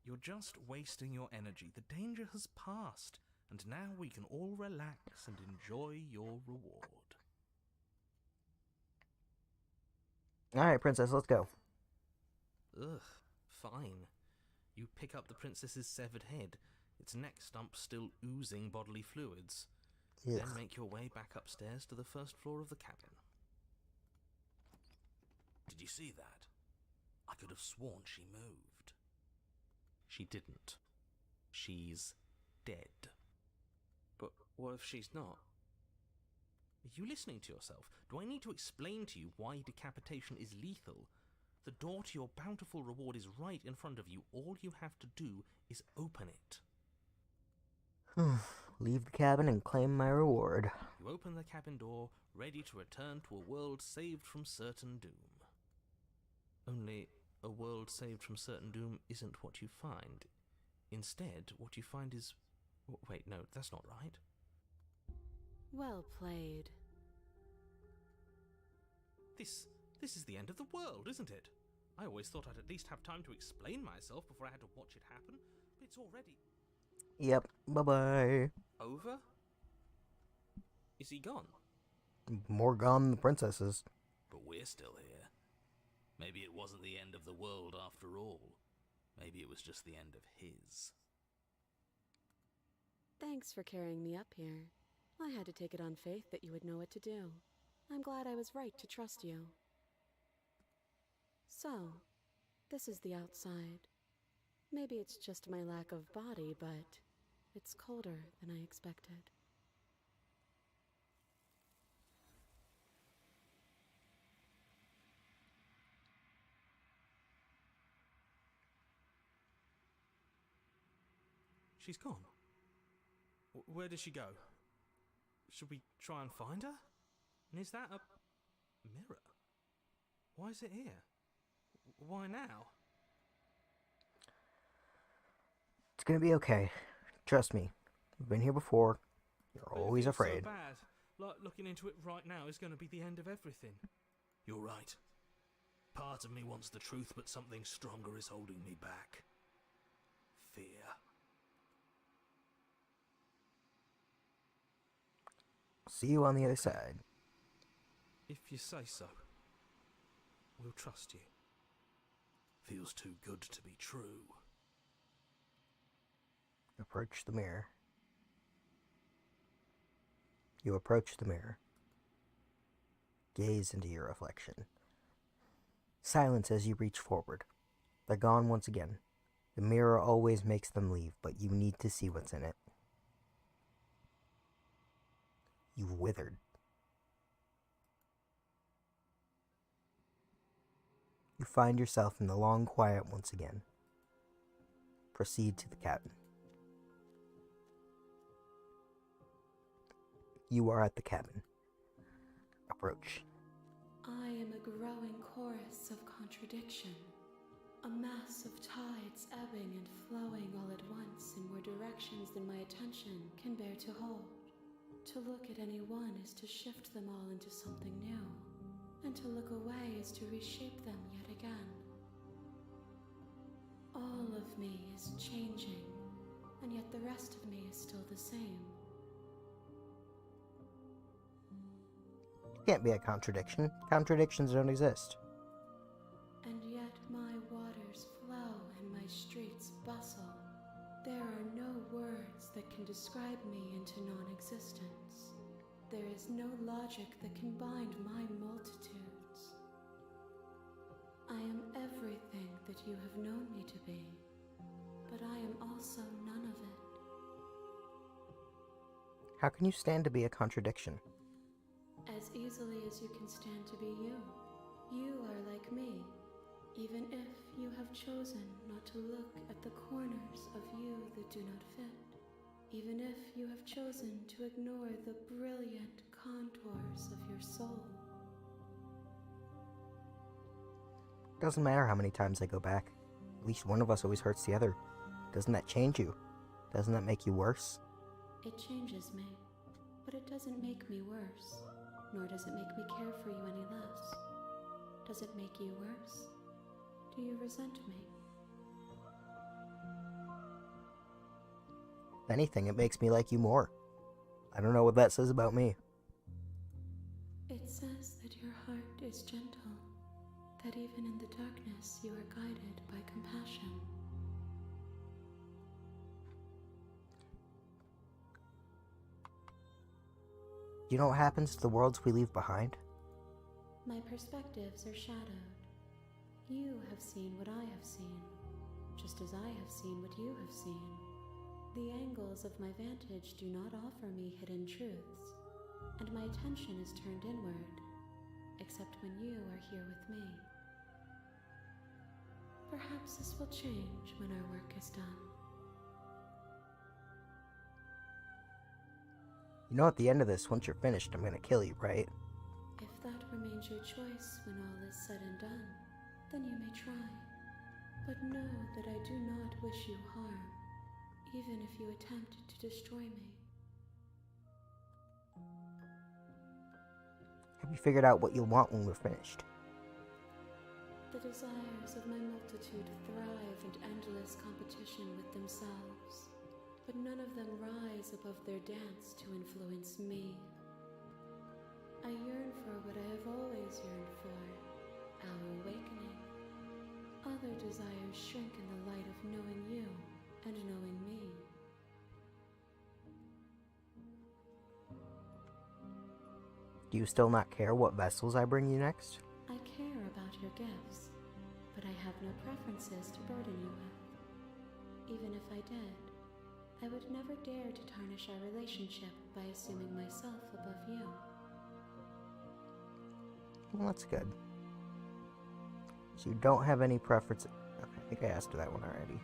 Speaker 2: You're just wasting your energy. The danger has passed, and now we can all relax and enjoy your reward.
Speaker 1: Alright, princess, let's go.
Speaker 2: Ugh, fine. You pick up the princess's severed head, its neck stump still oozing bodily fluids.
Speaker 1: Ugh.
Speaker 2: Then make your way back upstairs to the first floor of the cabin.
Speaker 7: Did you see that? I could have sworn she moved.
Speaker 2: She didn't. She's dead. But what if she's not? Are you listening to yourself? Do I need to explain to you why decapitation is lethal? The door to your bountiful reward is right in front of you. All you have to do is open it.
Speaker 1: Leave the cabin and claim my reward.
Speaker 2: You open the cabin door, ready to return to a world saved from certain doom. Only, a world saved from certain doom isn't what you find. Instead, what you find is... Wait, no, that's not right.
Speaker 3: Well played.
Speaker 2: This is the end of the world, isn't it? I always thought I'd at least have time to explain myself before I had to watch it happen, but it's already...
Speaker 1: Yep, bye-bye.
Speaker 2: Over? Is he gone?
Speaker 1: More gone than the princesses.
Speaker 6: But we're still here. Maybe it wasn't the end of the world after all. Maybe it was just the end of his.
Speaker 3: Thanks for carrying me up here. I had to take it on faith that you would know what to do. I'm glad I was right to trust you. So, this is the outside. Maybe it's just my lack of body, but it's colder than I expected.
Speaker 2: She's gone. Where did she go? Should we try and find her? And is that a mirror? Why is it here? Why now?
Speaker 1: It's gonna be okay. Trust me. We've been here before. You're
Speaker 2: But it
Speaker 1: always
Speaker 2: feels
Speaker 1: afraid.
Speaker 2: So bad. Like looking into it right now is going to be the end of everything.
Speaker 7: You're right. Part of me wants the truth, but something stronger is holding me back. Fear.
Speaker 1: See you on the other side.
Speaker 2: If you say so, we'll trust you.
Speaker 7: Feels too good to be true.
Speaker 1: Approach the mirror. You approach the mirror. Gaze into your reflection. Silence as you reach forward. They're gone once again. The mirror always makes them leave, but you need to see what's in it. You've withered. You find yourself in the long quiet once again. Proceed to the cabin. You are at the cabin. Approach.
Speaker 4: I am a growing chorus of contradiction, a mass of tides ebbing and flowing all at once in more directions than my attention can bear to hold. To look at any one is to shift them all into something new, and to look away is to reshape them yet again. All of me is changing, and yet the rest of me is still the same.
Speaker 1: Can't be a contradiction. Contradictions don't exist.
Speaker 4: And yet my waters flow and my streets bustle. There are no words that can describe me into non-existence. There is no logic that can bind my multitudes. I am everything that you have known me to be, but I am also none of it.
Speaker 1: How can you stand to be a contradiction?
Speaker 4: As easily as you can stand to be you. You are like me, even if you have chosen not to look at the corners of you that do not fit. Even if you have chosen to ignore the brilliant contours of your soul.
Speaker 1: Doesn't matter how many times I go back. At least one of us always hurts the other. Doesn't that change you? Doesn't that make you worse?
Speaker 4: It changes me, but it doesn't make me worse, nor does it make me care for you any less. Does it make you worse? Do you resent me?
Speaker 1: If anything, it makes me like you more. I don't know what that says about me.
Speaker 4: It says that your heart is gentle, that even in the darkness you are guided by compassion.
Speaker 1: You know what happens to the worlds we leave behind?
Speaker 4: My perspectives are shadowed. You have seen what I have seen, just as I have seen what you have seen. The angles of my vantage do not offer me hidden truths, and my attention is turned inward, except when you are here with me. Perhaps this will change when our work is done.
Speaker 1: You know at the end of this, once you're finished, I'm gonna kill you, right?
Speaker 4: If that remains your choice when all is said and done, then you may try. But know that I do not wish you harm, even if you attempt to destroy me.
Speaker 1: Have you figured out what you'll want when we're finished?
Speaker 4: The desires of my multitude thrive in endless competition with themselves, but none of them rise above their dance to influence me. I yearn for what I have always yearned for, our awakening. Other desires shrink in the light of knowing you and knowing me.
Speaker 1: Do you still not care what vessels I bring you next?
Speaker 4: I care about your gifts, but I have no preferences to burden you with. Even if I did, I would never dare to tarnish our relationship by assuming myself above you.
Speaker 1: Well, that's good. So you don't have any preference. Okay, I think I asked that one already.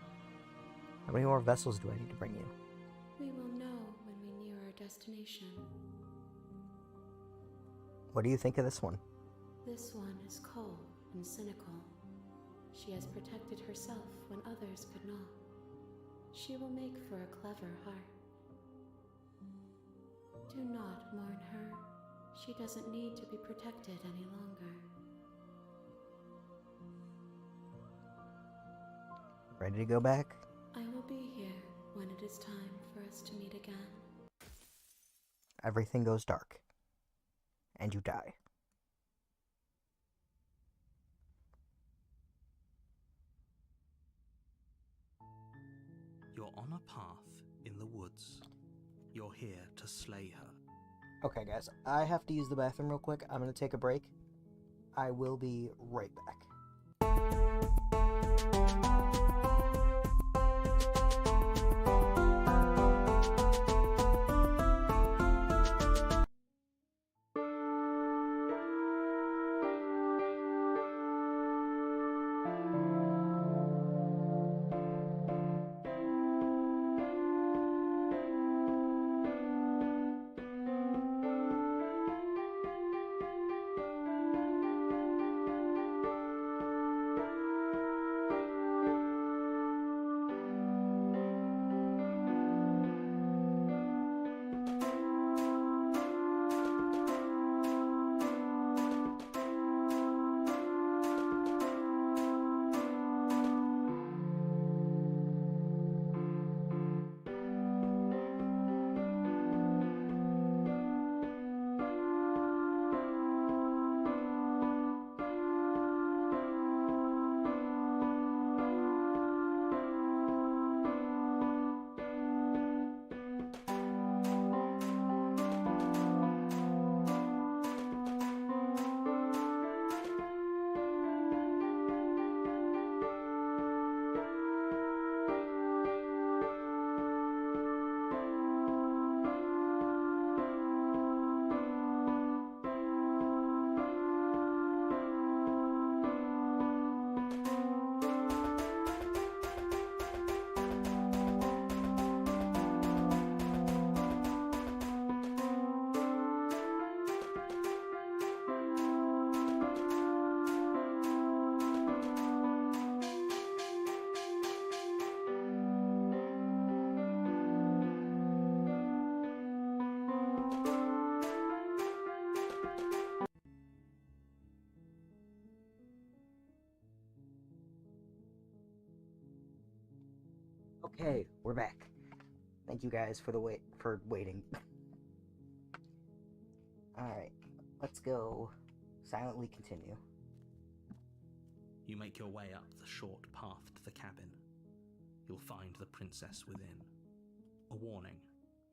Speaker 1: How many more vessels do I need to bring you?
Speaker 4: We will know when we near our destination.
Speaker 1: What do you think of this one?
Speaker 4: This one is cold and cynical. She has protected herself when others could not. She will make for a clever heart. Do not mourn her. She doesn't need to be protected any longer.
Speaker 1: Ready to go back?
Speaker 4: I will be here when it is time for us to meet again.
Speaker 1: Everything goes dark. And you die.
Speaker 2: You're on a path in the woods. You're here to slay her.
Speaker 1: Okay, guys, I have to use the bathroom real quick. I'm going to take a break. I will be right back. Okay, we're back. Thank you guys for waiting. Alright, let's go silently continue.
Speaker 2: You make your way up the short path to the cabin. You'll find the princess within. A warning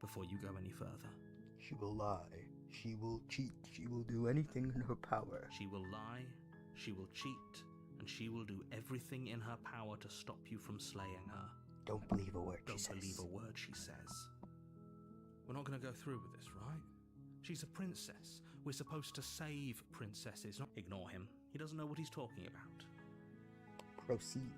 Speaker 2: before you go any further.
Speaker 1: She will lie. She will cheat. She will do anything in her power.
Speaker 2: She will lie, she will cheat, and she will do everything in her power to stop you from slaying her.
Speaker 1: Don't believe a word she
Speaker 2: Don't
Speaker 1: says.
Speaker 2: believe a word she says. We're not going to go through with this, right? She's a princess. We're supposed to save princesses. Not ignore him. He doesn't know what he's talking about.
Speaker 1: Proceed.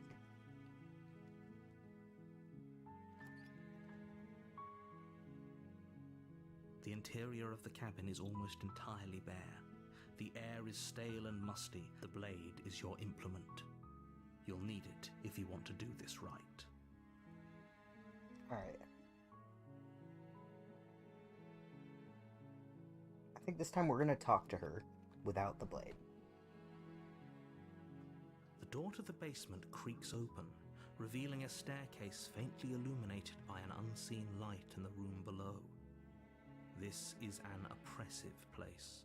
Speaker 2: The interior of the cabin is almost entirely bare. The air is stale and musty. The blade is your implement. You'll need it if you want to do this right.
Speaker 1: Alright. I think this time we're gonna talk to her without the blade.
Speaker 2: The door to the basement creaks open, revealing a staircase faintly illuminated by an unseen light in the room below. This is an oppressive place.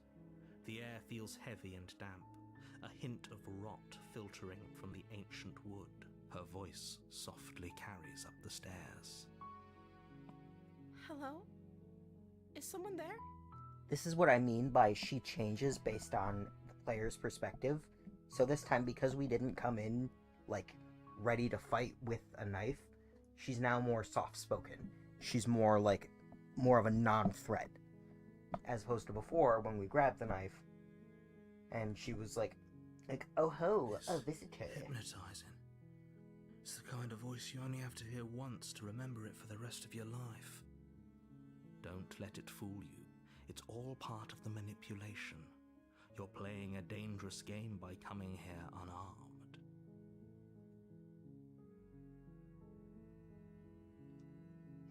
Speaker 2: The air feels heavy and damp, a hint of rot filtering from the ancient wood. Her voice softly carries up the stairs.
Speaker 8: Hello? Is someone there?
Speaker 1: This is what I mean by she changes based on the player's perspective. So this time, because we didn't come in, like, ready to fight with a knife, she's now more soft-spoken. She's more of a non-threat. As opposed to before, when we grabbed the knife, and she was like, oh ho, a visitor.
Speaker 2: Hypnotizing. It's the kind of voice you only have to hear once to remember it for the rest of your life. Don't let it fool you. It's all part of the manipulation. You're playing a dangerous game by coming here unarmed.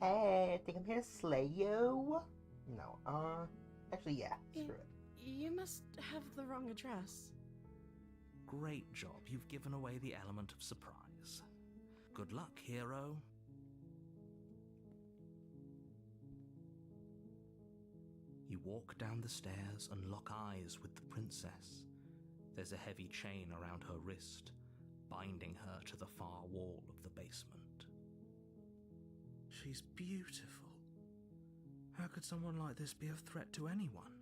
Speaker 1: Hey, I think I'm here to slay you. No, actually, yeah, screw it.
Speaker 8: You must have the wrong address.
Speaker 2: Great job. You've given away the element of surprise. Good luck, hero. You walk down the stairs and lock eyes with the princess. There's a heavy chain around her wrist, binding her to the far wall of the basement. She's beautiful. How could someone like this be a threat to anyone?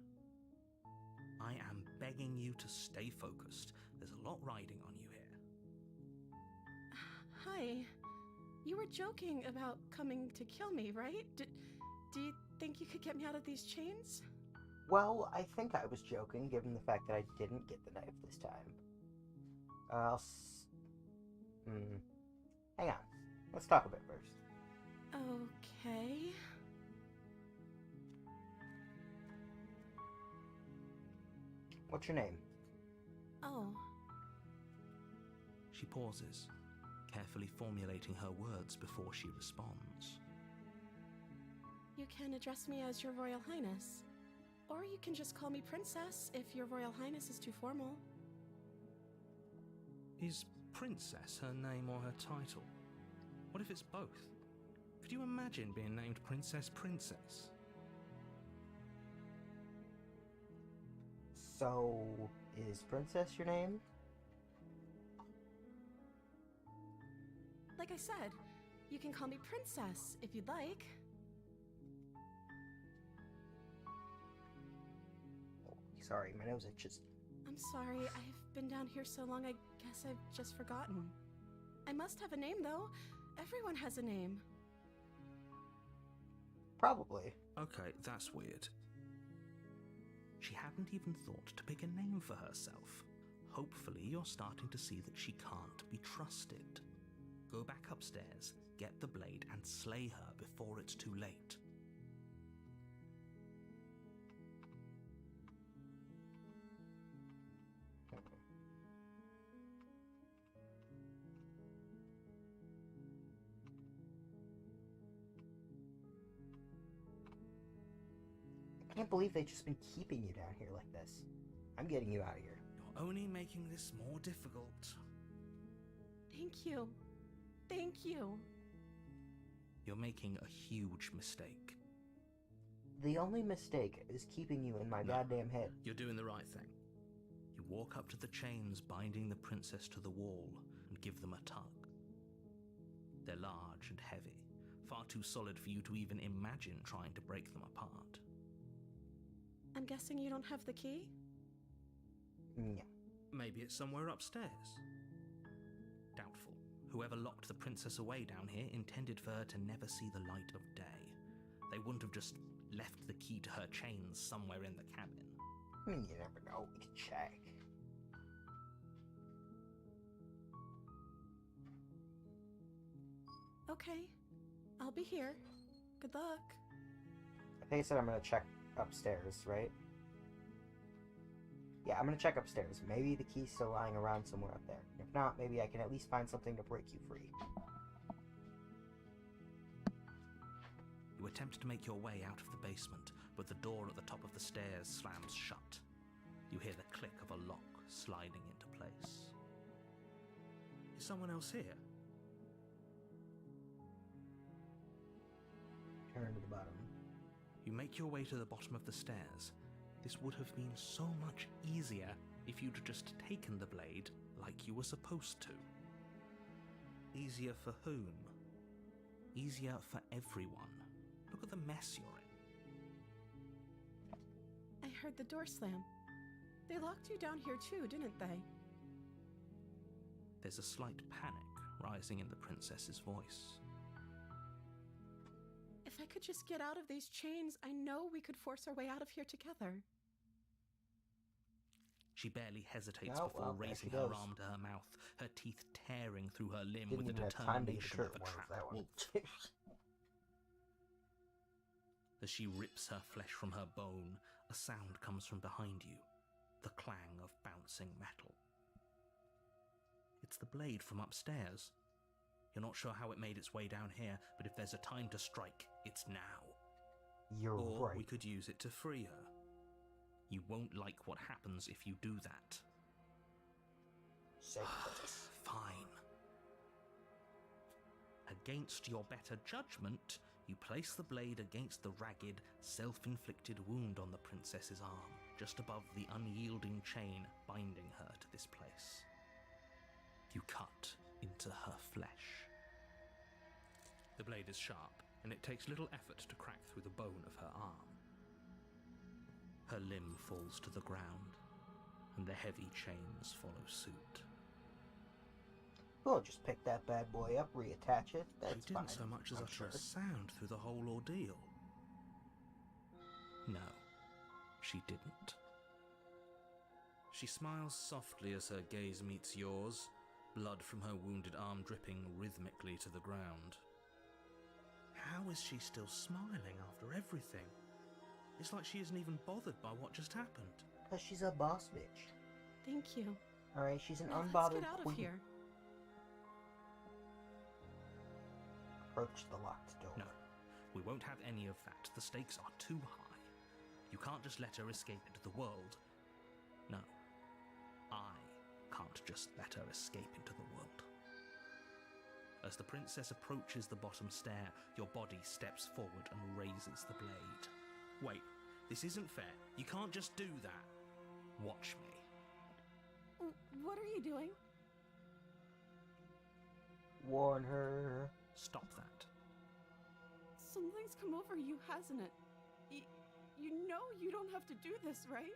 Speaker 2: I am begging you to stay focused. There's a lot riding on you here.
Speaker 8: Hi. You were joking about coming to kill me, right? Do you think you could get me out of these chains?
Speaker 1: Well, I think I was joking, given the fact that I didn't get the knife this time. Hang on. Let's talk a bit first.
Speaker 8: Okay.
Speaker 1: What's your name?
Speaker 8: Oh.
Speaker 2: She pauses, carefully formulating her words before she responds.
Speaker 8: You can address me as Your Royal Highness. Or you can just call me Princess if Your Royal Highness is too formal.
Speaker 2: Is Princess her name or her title? What if it's both? Could you imagine being named Princess?
Speaker 1: So, is Princess your name?
Speaker 8: Like I said, you can call me Princess if you'd like.
Speaker 1: Oh, sorry, my nose itches.
Speaker 8: I'm sorry, I've been down here so long I guess I've just forgotten. I must have a name though. Everyone has a name.
Speaker 1: Probably.
Speaker 2: Okay, that's weird. She hadn't even thought to pick a name for herself. Hopefully you're starting to see that she can't be trusted. Go back upstairs, get the blade, and slay her before it's too late.
Speaker 1: I can't believe they've just been keeping you down here like this. I'm getting you out of here.
Speaker 2: You're only making this more difficult.
Speaker 8: Thank you. Thank you.
Speaker 2: You're making a huge mistake.
Speaker 1: The only mistake is keeping you in my
Speaker 2: No.
Speaker 1: goddamn head.
Speaker 2: You're doing the right thing. You walk up to the chains binding the princess to the wall and give them a tug. They're large and heavy, far too solid for you to even imagine trying to break them apart.
Speaker 8: I'm guessing you don't have the key?
Speaker 1: Yeah.
Speaker 2: Maybe it's somewhere upstairs. Doubtful. Whoever locked the princess away down here intended for her to never see the light of day. They wouldn't have just left the key to her chains somewhere in the cabin.
Speaker 1: I mean, you never know. We can check.
Speaker 8: Okay. I'll be here. Good luck.
Speaker 1: I think I said I'm gonna check upstairs, right? Yeah, I'm gonna check upstairs. Maybe the key's still lying around somewhere up there. If not, maybe I can at least find something to break you free.
Speaker 2: You attempt to make your way out of the basement, but the door at the top of the stairs slams shut. You hear the click of a lock sliding into place. Is someone else here?
Speaker 1: Turn to the bottom.
Speaker 2: You make your way to the bottom of the stairs. This would have been so much easier if you'd just taken the blade like you were supposed to. Easier for whom? Easier for everyone. Look at the mess you're in.
Speaker 8: I heard the door slam. They locked you down here too, didn't they?
Speaker 2: There's a slight panic rising in the princess's voice.
Speaker 8: If I could just get out of these chains, I know we could force our way out of here together.
Speaker 2: She barely hesitates
Speaker 1: Oh,
Speaker 2: before
Speaker 1: well, there
Speaker 2: raising
Speaker 1: she
Speaker 2: her
Speaker 1: goes.
Speaker 2: arm to her mouth, her teeth tearing through her limb
Speaker 1: Didn't
Speaker 2: with the
Speaker 1: even have time to get
Speaker 2: determination
Speaker 1: the
Speaker 2: of a
Speaker 1: shirt once,
Speaker 2: trapped
Speaker 1: that one.
Speaker 2: wolf. As she rips her flesh from her bone, a sound comes from behind you, the clang of bouncing metal. It's the blade from upstairs. You're not sure how it made its way down here, but if there's a time to strike, it's now.
Speaker 1: You're
Speaker 2: Or
Speaker 1: right.
Speaker 2: we could use it to free her. You won't like what happens if you do that.
Speaker 1: Say this.
Speaker 2: Fine. Against your better judgment, you place the blade against the ragged, self-inflicted wound on the princess's arm, just above the unyielding chain binding her to this place. You cut into her flesh. The blade is sharp, and it takes little effort to crack through the bone of her arm. Her limb falls to the ground, and the heavy chains follow suit.
Speaker 1: We'll just pick that bad boy up, reattach it. That's
Speaker 2: She didn't
Speaker 1: fine,
Speaker 2: so much as
Speaker 1: I'm
Speaker 2: utter
Speaker 1: sure.
Speaker 2: a sound through the whole ordeal. No, she didn't. She smiles softly as her gaze meets yours, blood from her wounded arm dripping rhythmically to the ground. How is she still smiling after everything? It's like she isn't even bothered by what just happened.
Speaker 1: Because she's a boss bitch.
Speaker 8: Thank you.
Speaker 1: Alright, she's an
Speaker 8: Now
Speaker 1: unbothered
Speaker 8: let's get out of
Speaker 1: queen.
Speaker 8: here.
Speaker 1: Approach the locked door.
Speaker 2: No, we won't have any of that. The stakes are too high. You can't just let her escape into the world. No, I can't just let her escape into the world. As the princess approaches the bottom stair, your body steps forward and raises the blade. Wait, this isn't fair. You can't just do that. Watch me.
Speaker 8: What are you doing?
Speaker 1: Warn her.
Speaker 2: Stop that.
Speaker 8: Something's come over you, hasn't it? You know you don't have to do this, right?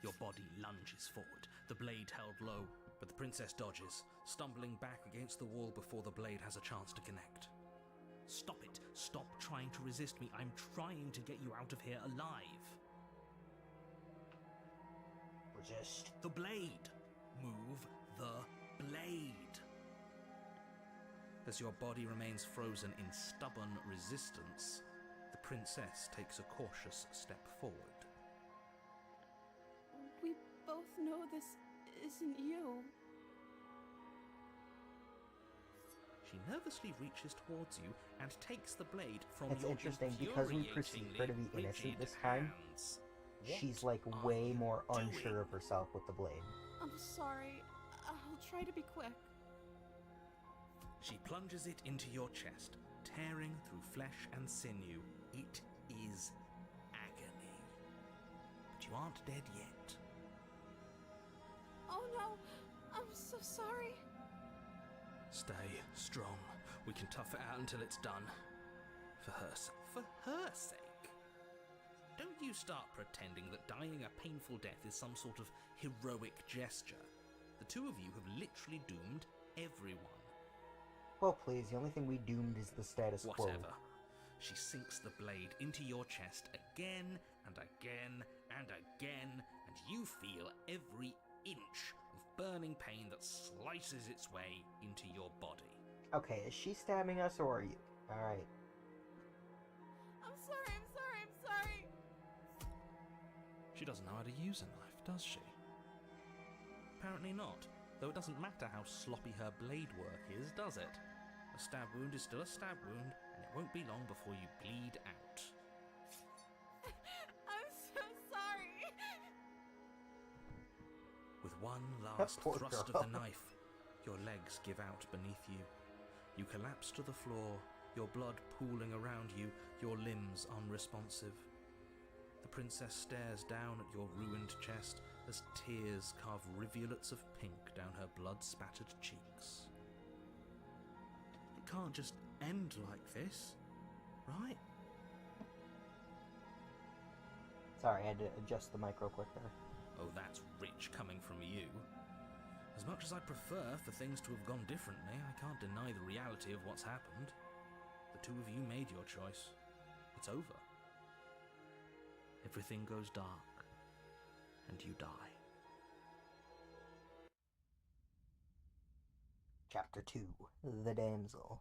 Speaker 2: Your body lunges forward, the blade held low, but the princess dodges, stumbling back against the wall before the blade has a chance to connect. Stop it. Stop trying to resist me. I'm trying to get you out of here alive.
Speaker 1: Resist.
Speaker 2: The blade. Move the blade. As your body remains frozen in stubborn resistance, the princess takes a cautious step forward.
Speaker 8: We both know this isn't you.
Speaker 2: She nervously reaches towards you and takes the blade from
Speaker 1: It's
Speaker 2: your
Speaker 1: interesting because we perceive her to be
Speaker 2: infuriatingly
Speaker 1: innocent
Speaker 2: rigid
Speaker 1: this time.
Speaker 2: hands.
Speaker 1: She's
Speaker 2: What
Speaker 1: like
Speaker 2: are
Speaker 1: way
Speaker 2: you
Speaker 1: more
Speaker 2: doing?
Speaker 1: unsure of herself with the blade.
Speaker 8: I'm sorry. I'll try to be quick.
Speaker 2: She plunges it into your chest, tearing through flesh and sinew. It is agony. But you aren't dead yet.
Speaker 8: Oh no, I'm so sorry.
Speaker 6: Stay strong. We can tough it out until it's done. For her sake.
Speaker 2: For her sake? Don't you start pretending that dying a painful death is some sort of heroic gesture. The two of you have literally doomed everyone.
Speaker 1: Well, please, the only thing we doomed is the status quo.
Speaker 2: Whatever. She sinks the blade into your chest again and again and again, and you feel every inch of burning pain that slices its way into your body.
Speaker 1: Okay, is she stabbing us or are you? Alright.
Speaker 8: I'm sorry, I'm sorry, I'm sorry.
Speaker 2: She doesn't know how to use a knife, does she? Apparently not, though it doesn't matter how sloppy her blade work is, does it? A stab wound is still a stab wound, and it won't be long before you bleed out.
Speaker 8: I'm so sorry.
Speaker 2: With one last
Speaker 1: poor
Speaker 2: thrust
Speaker 1: girl.
Speaker 2: of the knife, your legs give out beneath you. You collapse to the floor, your blood pooling around you, your limbs unresponsive. The princess stares down at your ruined chest as tears carve rivulets of pink down her blood-spattered cheeks. It can't just end like this, right?
Speaker 1: Sorry, I had to adjust the mic real quick there.
Speaker 2: Oh, that's rich coming from you. As much as I prefer for things to have gone differently, I can't deny the reality of what's happened. The two of you made your choice. It's over. Everything goes dark, and you die.
Speaker 1: Chapter 2, The Damsel.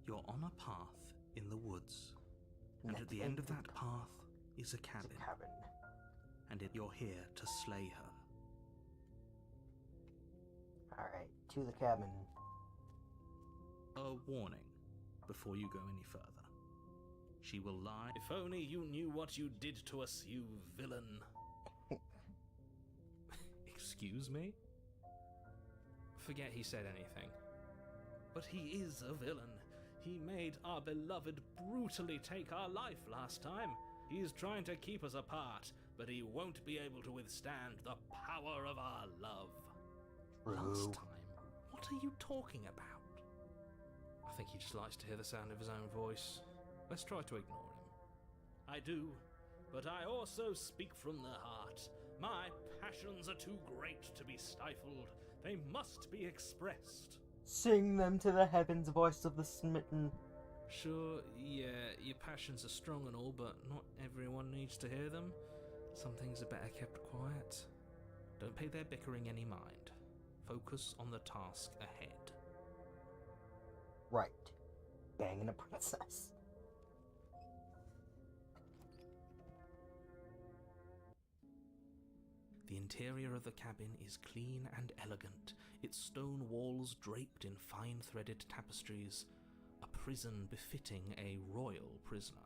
Speaker 2: You're on a path in the woods, and at the end of that path is a cabin, and you're here to slay her.
Speaker 1: Alright, to the cabin.
Speaker 2: A warning before you go any further. She will lie. If only you knew what you did to us, you villain. Excuse me? Forget he said anything. But he is a villain. He made our beloved brutally take our life last time. He is trying to keep us apart, but he won't be able to withstand the power of our love. Last time? What are you talking about? I think he just likes to hear the sound of his own voice. Let's try to ignore him. I do, but I also speak from the heart. My passions are too great to be stifled. They must be expressed.
Speaker 1: Sing them to the heavens, voice of the smitten.
Speaker 2: Sure, yeah, your passions are strong and all, but not everyone needs to hear them. Some things are better kept quiet. Don't pay their bickering any mind. Focus on the task ahead.
Speaker 1: Right. Banging a princess.
Speaker 2: The interior of the cabin is clean and elegant, its stone walls draped in fine-threaded tapestries, a prison befitting a royal prisoner.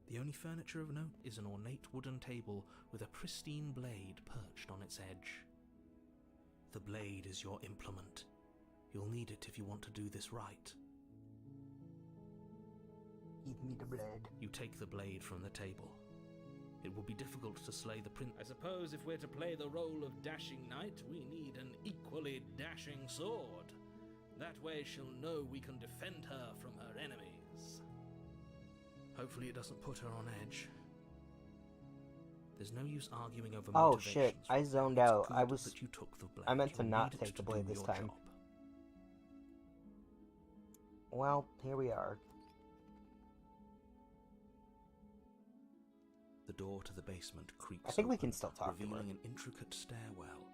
Speaker 2: The only furniture of note is an ornate wooden table with a pristine blade perched on its edge. The blade is your implement. You'll need it if you want to do this right.
Speaker 1: Give me the blade.
Speaker 2: You take the blade from the table. It will be difficult to slay the prince. I suppose if we're to play the role of dashing knight, we need an equally dashing sword. That way she'll know we can defend her from her enemies. Hopefully it doesn't put her on edge. There's no use arguing over
Speaker 1: Oh shit,
Speaker 2: motivations.
Speaker 1: I zoned
Speaker 2: It's
Speaker 1: out.
Speaker 2: good that you took the blade.
Speaker 1: I meant to
Speaker 2: You'll
Speaker 1: not
Speaker 2: need it
Speaker 1: take the
Speaker 2: to
Speaker 1: blade
Speaker 2: do
Speaker 1: this
Speaker 2: your
Speaker 1: time.
Speaker 2: job.
Speaker 1: Well, here we are.
Speaker 2: The door to the basement creaks
Speaker 1: I think we can
Speaker 2: open,
Speaker 1: still talk to her.
Speaker 2: revealing an intricate stairwell.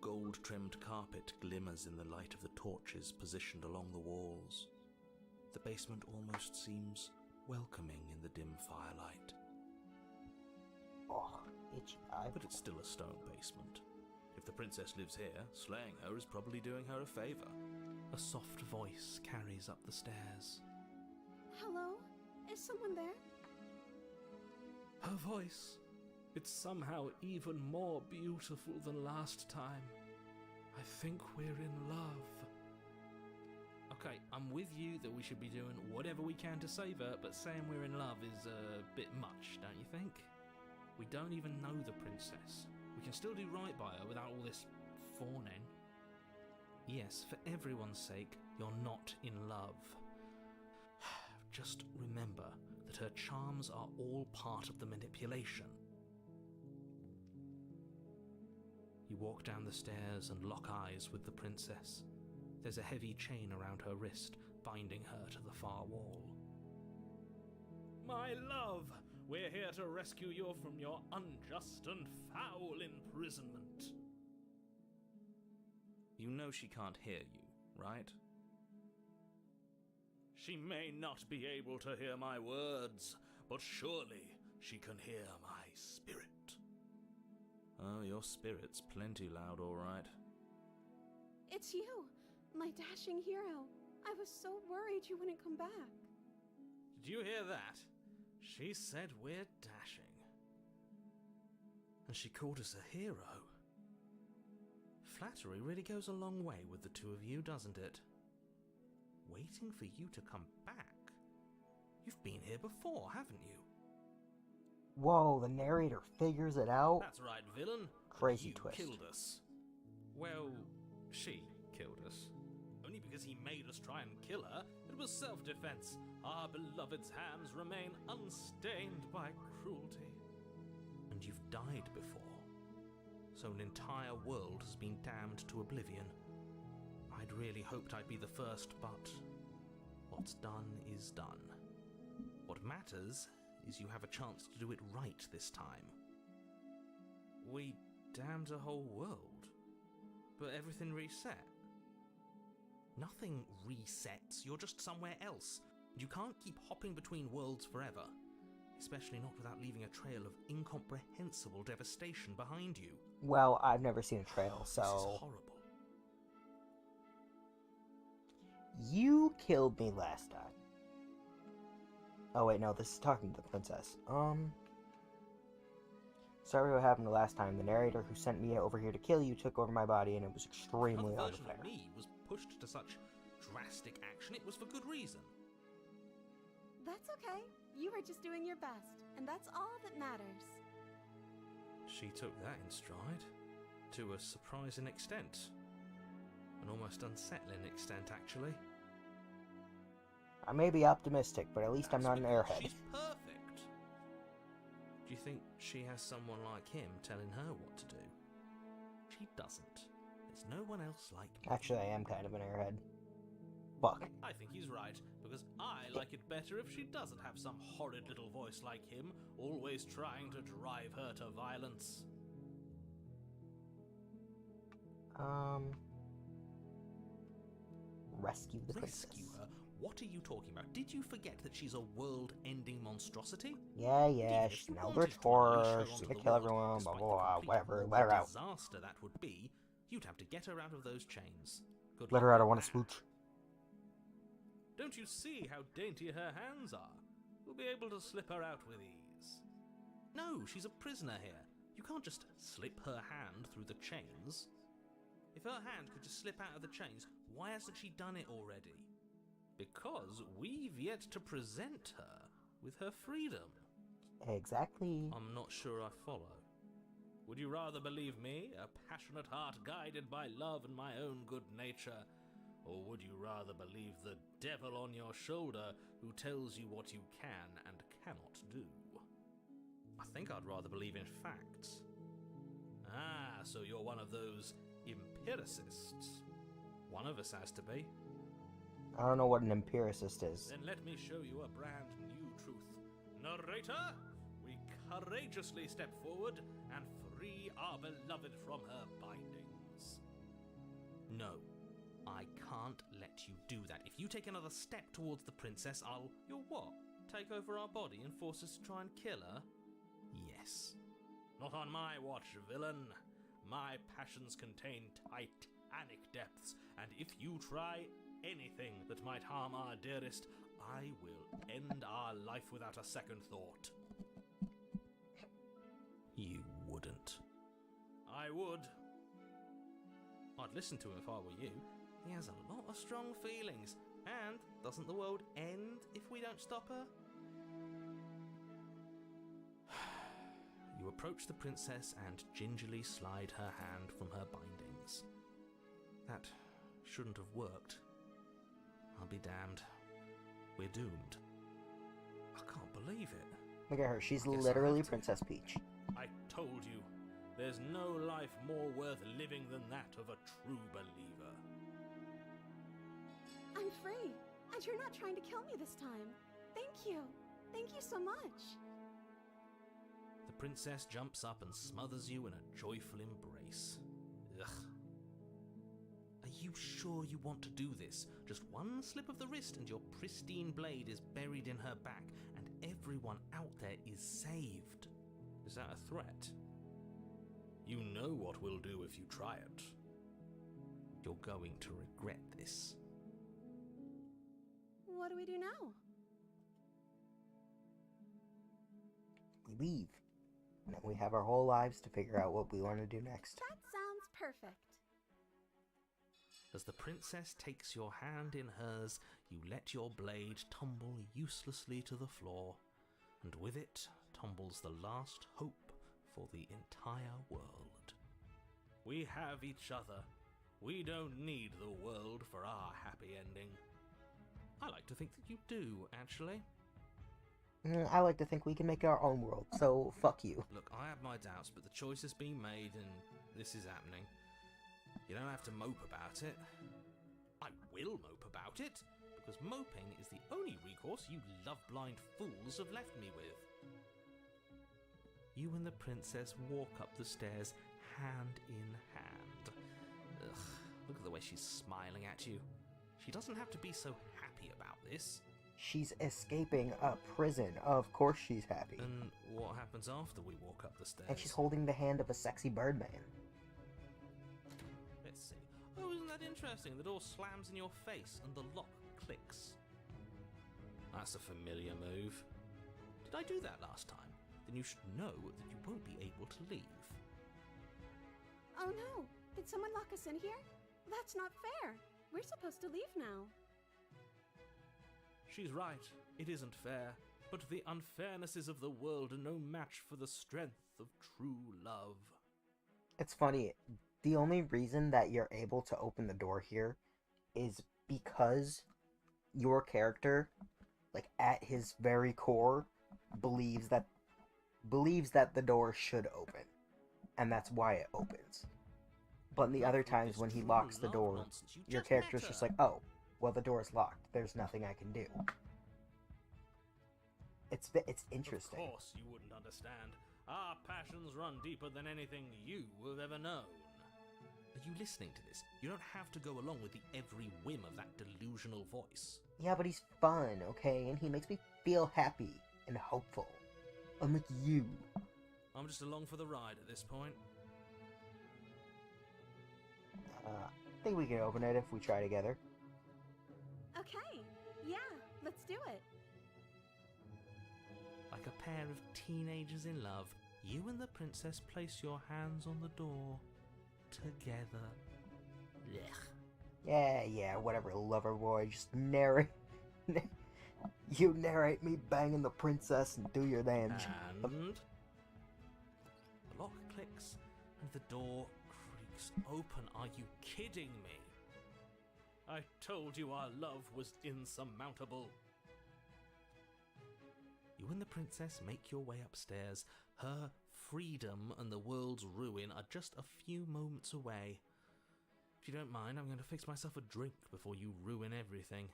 Speaker 2: Gold-trimmed carpet glimmers in the light of the torches positioned along the walls. The basement almost seems welcoming in the dim firelight.
Speaker 1: Oh, itchy eye.
Speaker 2: But it's still a stone basement. If the princess lives here, slaying her is probably doing her a favor. A soft voice carries up the stairs.
Speaker 8: Hello? Is someone there?
Speaker 2: Her voice. It's somehow even more beautiful than last time. I think we're in love. Okay,
Speaker 6: okay, I'm with you that we should be doing whatever we can to save her, but saying we're in love is a bit much, don't you think? We don't even know the princess. We can still do right by her without all this fawning. Yes, for everyone's sake, you're not in love. Just remember that her charms are all part of the manipulation. You walk down the stairs and lock eyes with the princess. There's a heavy chain around her wrist, binding her to the far wall. My love, we're here to rescue you from your unjust and foul imprisonment. You know she can't hear you, right? She may not be able to hear my words, but surely she can hear my spirit. Oh, your spirit's plenty loud, all right.
Speaker 8: It's you, my dashing hero. I was so worried you wouldn't come back.
Speaker 6: Did you hear that? She said we're dashing. And she called us a hero. Flattery really goes a long way with the two of you, doesn't it? Waiting for you to come back. You've been here before, haven't you?
Speaker 1: Whoa, the narrator figures it out?
Speaker 6: That's right, villain.
Speaker 1: Crazy
Speaker 6: You
Speaker 1: twist.
Speaker 6: killed us. Well, she killed us. Only because he made us try and kill her. It was self-defense. Our beloved's hands remain unstained by cruelty. And you've died before. So an entire world has been damned to oblivion. I'd really hoped I'd be the first, but what's done is done. What matters is you have a chance to do it right this time. We damned a whole world, but everything reset. Nothing resets, you're just somewhere else. You can't keep hopping between worlds forever, especially not without leaving a trail of incomprehensible devastation behind you.
Speaker 1: Well, I've never seen a trail, so...
Speaker 6: This is horrible.
Speaker 1: You killed me last time. Oh wait, no, this is talking to the princess. Sorry what happened the last time. The narrator who sent me over here to kill you took over my body, and it was extremely
Speaker 6: Another version
Speaker 1: unfair.
Speaker 6: of me was pushed to such drastic action, it was for good reason.
Speaker 8: That's okay. You were just doing your best, and that's all that matters.
Speaker 6: She took that in stride, to a surprising extent. An almost unsettling extent, actually.
Speaker 1: I may be optimistic, but at least I'm not an
Speaker 6: That's
Speaker 1: airhead.
Speaker 6: because she's perfect. Do you think she has someone like him telling her what to do? She doesn't. There's no one else like me.
Speaker 1: Actually, I am kind of an airhead. Fuck.
Speaker 6: I think he's right, because I like it better if she doesn't have some horrid little voice like him, always trying to drive her to violence.
Speaker 1: Rescue the princess.
Speaker 6: Rescue her? What are you talking about? Did you forget that she's a world-ending monstrosity?
Speaker 1: Yeah,
Speaker 6: Even if
Speaker 1: she's
Speaker 6: you
Speaker 1: an
Speaker 6: wanted
Speaker 1: eldritch
Speaker 6: to unleash her
Speaker 1: horror, she's
Speaker 6: onto
Speaker 1: gonna
Speaker 6: the
Speaker 1: kill
Speaker 6: world,
Speaker 1: everyone, blah
Speaker 6: despite
Speaker 1: blah
Speaker 6: the
Speaker 1: blah,
Speaker 6: complete
Speaker 1: whatever,
Speaker 6: world
Speaker 1: let her out.
Speaker 6: disaster that would be, you'd have to get her out of those chains. Good
Speaker 1: Let
Speaker 6: luck
Speaker 1: her out, I
Speaker 6: with
Speaker 1: want to
Speaker 6: that.
Speaker 1: smooch.
Speaker 6: Don't you see how dainty her hands are? We'll be able to slip her out with ease. No, she's a prisoner here. You can't just slip her hand through the chains. If her hand could just slip out of the chains, why hasn't she done it already? Because we've yet to present her with her freedom.
Speaker 1: Exactly.
Speaker 6: I'm not sure I follow. Would you rather believe me, a passionate heart guided by love and my own good nature? Or would you rather believe the devil on your shoulder who tells you what you can and cannot do? I think I'd rather believe in facts. Ah, so you're one of those empiricists. One of us has to be.
Speaker 1: I don't know what an empiricist is.
Speaker 6: Then let me show you a brand new truth. Narrator, we courageously step forward and free our beloved from her bindings. No, I can't let you do that. If you take another step towards the princess, You'll what? Take over our body and force us to try and kill her? Yes. Not on my watch, villain. My passions contain titanic depths, and if you try anything that might harm our dearest, I will end our life without a second thought. You wouldn't. I would. I'd listen to him if I were you. He has a lot of strong feelings,
Speaker 2: And doesn't the world end if we don't stop her? You approach the princess and gingerly slide her hand from her bindings. That shouldn't have worked. I'll be damned. We're doomed. I can't believe it.
Speaker 1: Look at her. She's
Speaker 2: I guess I
Speaker 1: literally
Speaker 2: have to.
Speaker 1: Princess Peach.
Speaker 6: I told you, there's no life more worth living than that of a true believer.
Speaker 5: I'm free, and you're not trying to kill me this time. Thank you. Thank you so much.
Speaker 2: The princess jumps up and smothers you in a joyful embrace. Ugh. Are you sure you want to do this? Just one slip of the wrist and your pristine blade is buried in her back, and everyone out there is saved. Is that a threat?
Speaker 6: You know what we'll do if you try it.
Speaker 2: You're going to regret this.
Speaker 5: What do we do now?
Speaker 1: We leave. And then we have our whole lives to figure out what we want to do next.
Speaker 5: That sounds perfect.
Speaker 2: As the princess takes your hand in hers, you let your blade tumble uselessly to the floor, and with it tumbles the last hope for the entire world.
Speaker 6: We have each other. We don't need the world for our happy ending.
Speaker 2: I like to think that you do, actually.
Speaker 1: I like to think we can make our own world, so fuck you.
Speaker 2: Look, I have my doubts, but the choice has been made and this is happening. You don't have to mope about it. I will mope about it, because moping is the only recourse you love-blind fools have left me with. You and the princess walk up the stairs, hand in hand. Ugh, look at the way she's smiling at you. She doesn't have to be so happy about this.
Speaker 1: She's escaping a prison. Of course she's happy.
Speaker 2: And what happens after we walk up the stairs?
Speaker 1: And she's holding the hand of a sexy Birdman.
Speaker 2: Let's see. Oh, isn't that interesting? The door slams in your face and the lock clicks. That's a familiar move. Did I do that last time? Then you should know that you won't be able to leave.
Speaker 5: Oh no! Did someone lock us in here? That's not fair! We're supposed to leave now.
Speaker 6: She's right. It isn't fair. But the unfairnesses of the world are no match for the strength of true love.
Speaker 1: It's funny. The only reason that you're able to open the door here is because your character, like at his very core, believes that the door should open. And that's why it opens. But in the other times when he locks the door, your character's just like, oh, well, the door is locked. There's nothing I can do. It's interesting.
Speaker 6: Of course you wouldn't understand. Our passions run deeper than anything you have ever known.
Speaker 2: Are you listening to this? You don't have to go along with the every whim of that delusional voice.
Speaker 1: Yeah, but he's fun, okay? And he makes me feel happy and hopeful. Unlike you.
Speaker 2: I'm just along for the ride at this point.
Speaker 1: I think we can open it if we try together.
Speaker 5: Okay, yeah, let's do it.
Speaker 2: Like a pair of teenagers in love, you and the princess place your hands on the door together. Blech.
Speaker 1: Yeah, whatever, lover boy. Just narrate. You narrate me banging the princess and do your damn
Speaker 2: And the lock clicks and the door creaks open. Are you kidding me?
Speaker 6: I told you our love was insurmountable.
Speaker 2: You and the princess make your way upstairs. Her freedom and the world's ruin are just a few moments away. If you don't mind, I'm going to fix myself a drink before you ruin everything.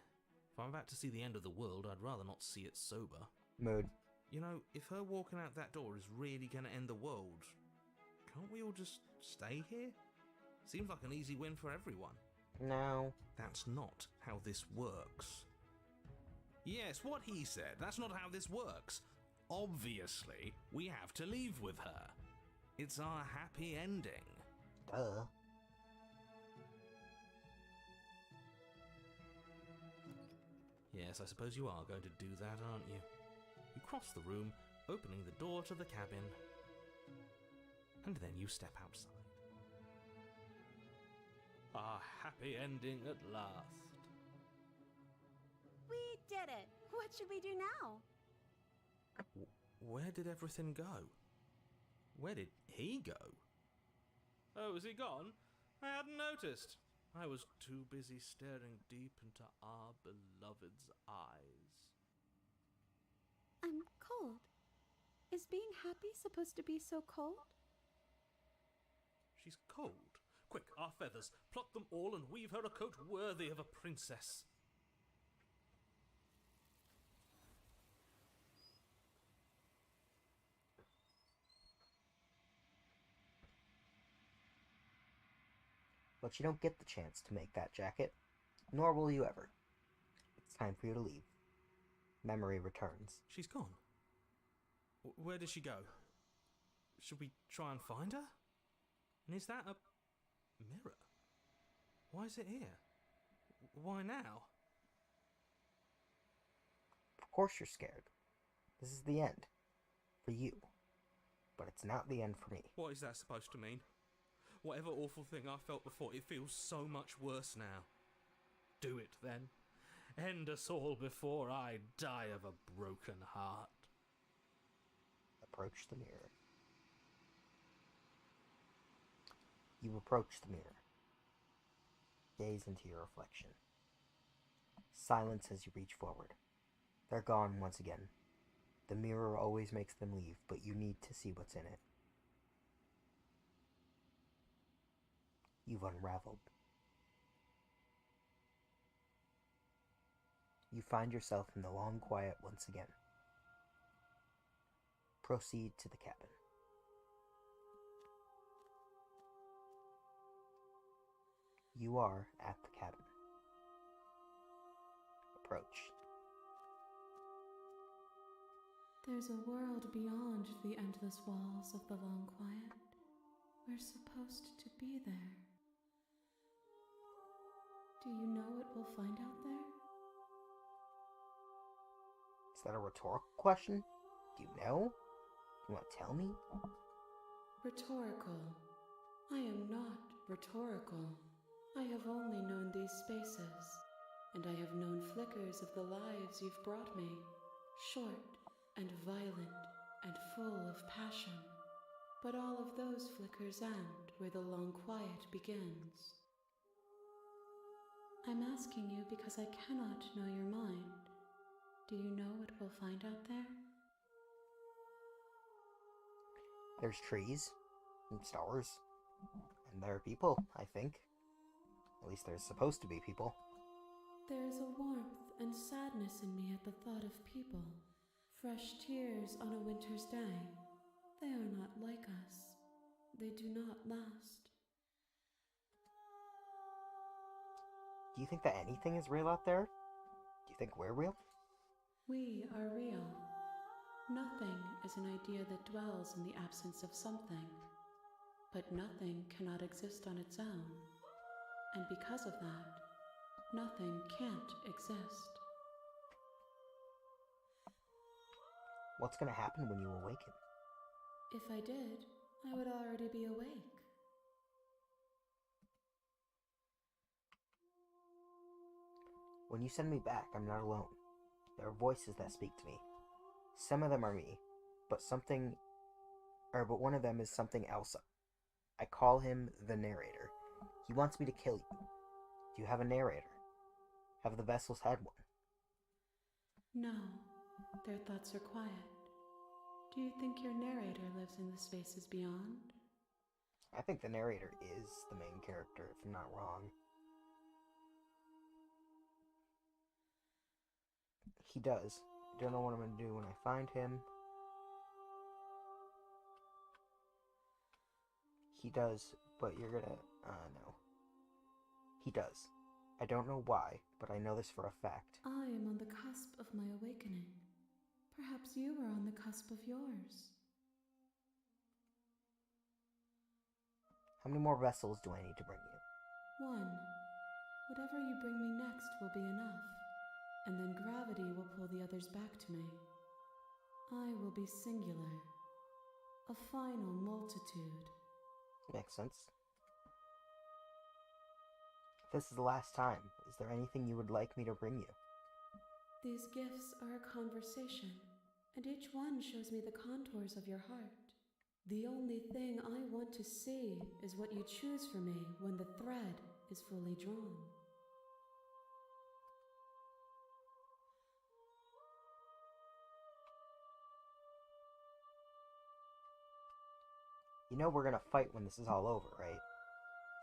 Speaker 2: If I'm about to see the end of the world, I'd rather not see it sober.
Speaker 1: Mood.
Speaker 2: You know, if her walking out that door is really going to end the world, can't we all just stay here? Seems like an easy win for everyone.
Speaker 1: No.
Speaker 2: That's not how this works. Yes, what he said. That's not how this works. Obviously, we have to leave with her. It's our happy ending.
Speaker 1: Duh.
Speaker 2: Yes, I suppose you are going to do that, aren't you? You cross the room, opening the door to the cabin, and then you step outside.
Speaker 6: Our happy ending at last.
Speaker 8: Forget it. What should we do now?
Speaker 2: Where did everything go? Where did he go?
Speaker 6: Oh, is he gone? I hadn't noticed. I was too busy staring deep into our beloved's eyes.
Speaker 5: I'm cold. Is being happy supposed to be so cold?
Speaker 6: She's cold. Quick, our feathers. Pluck them all and weave her a coat worthy of a princess.
Speaker 1: But you don't get the chance to make that jacket, nor will you ever. It's time for you to leave. Memory returns.
Speaker 2: She's gone. Where did she go? Should we try and find her? And is that a mirror? Why is it here? Why now?
Speaker 1: Of course you're scared. This is the end. For you. But it's not the end for me.
Speaker 2: What is that supposed to mean? Whatever awful thing I felt before, it feels so much worse now.
Speaker 6: Do it, then. End us all before I die of a broken heart.
Speaker 1: Approach the mirror. You approach the mirror. Gaze into your reflection. Silence as you reach forward. They're gone once again. The mirror always makes them leave, but you need to see what's in it. You've unraveled. You find yourself in the long quiet once again. Proceed to the cabin. You are at the cabin. Approach.
Speaker 5: There's a world beyond the endless walls of the long quiet. We're supposed to be there. Do you know what we'll find out there?
Speaker 1: Is that a rhetorical question? Do you know? You want to tell me?
Speaker 5: Rhetorical. I am not rhetorical. I have only known these spaces, and I have known flickers of the lives you've brought me, short and violent and full of passion. But all of those flickers end where the long quiet begins. I'm asking you because I cannot know your mind. Do you know what we'll find out there?
Speaker 1: There's trees, and stars, and there are people, I think. At least there's supposed to be people.
Speaker 5: There is a warmth and sadness in me at the thought of people. Fresh tears on a winter's day. They are not like us. They do not last.
Speaker 1: Do you think that anything is real out there? Do you think we're real?
Speaker 5: We are real. Nothing is an idea that dwells in the absence of something. But nothing cannot exist on its own. And because of that, nothing can't exist.
Speaker 1: What's going to happen when you awaken?
Speaker 5: If I did, I would already be awake.
Speaker 1: When you send me back, I'm not alone. There are voices that speak to me. Some of them are me, but one of them is something else. I call him the narrator. He wants me to kill you. Do you have a narrator? Have the vessels had one?
Speaker 5: No, their thoughts are quiet. Do you think your narrator lives in the spaces beyond?
Speaker 1: I think the narrator is the main character, if I'm not wrong. He does. I don't know what I'm going to do when I find him. He does, but you're gonna... no. He does. I don't know why, but I know this for a fact.
Speaker 5: I am on the cusp of my awakening. Perhaps you are on the cusp of yours.
Speaker 1: How many more vessels do I need to bring you?
Speaker 5: One. Whatever you bring me next will be enough, and then gravity will pull the others back to me. I will be singular. A final multitude.
Speaker 1: Makes sense. If this is the last time, is there anything you would like me to bring you?
Speaker 5: These gifts are a conversation, and each one shows me the contours of your heart. The only thing I want to see is what you choose for me when the thread is fully drawn.
Speaker 1: You know we're gonna fight when this is all over, right?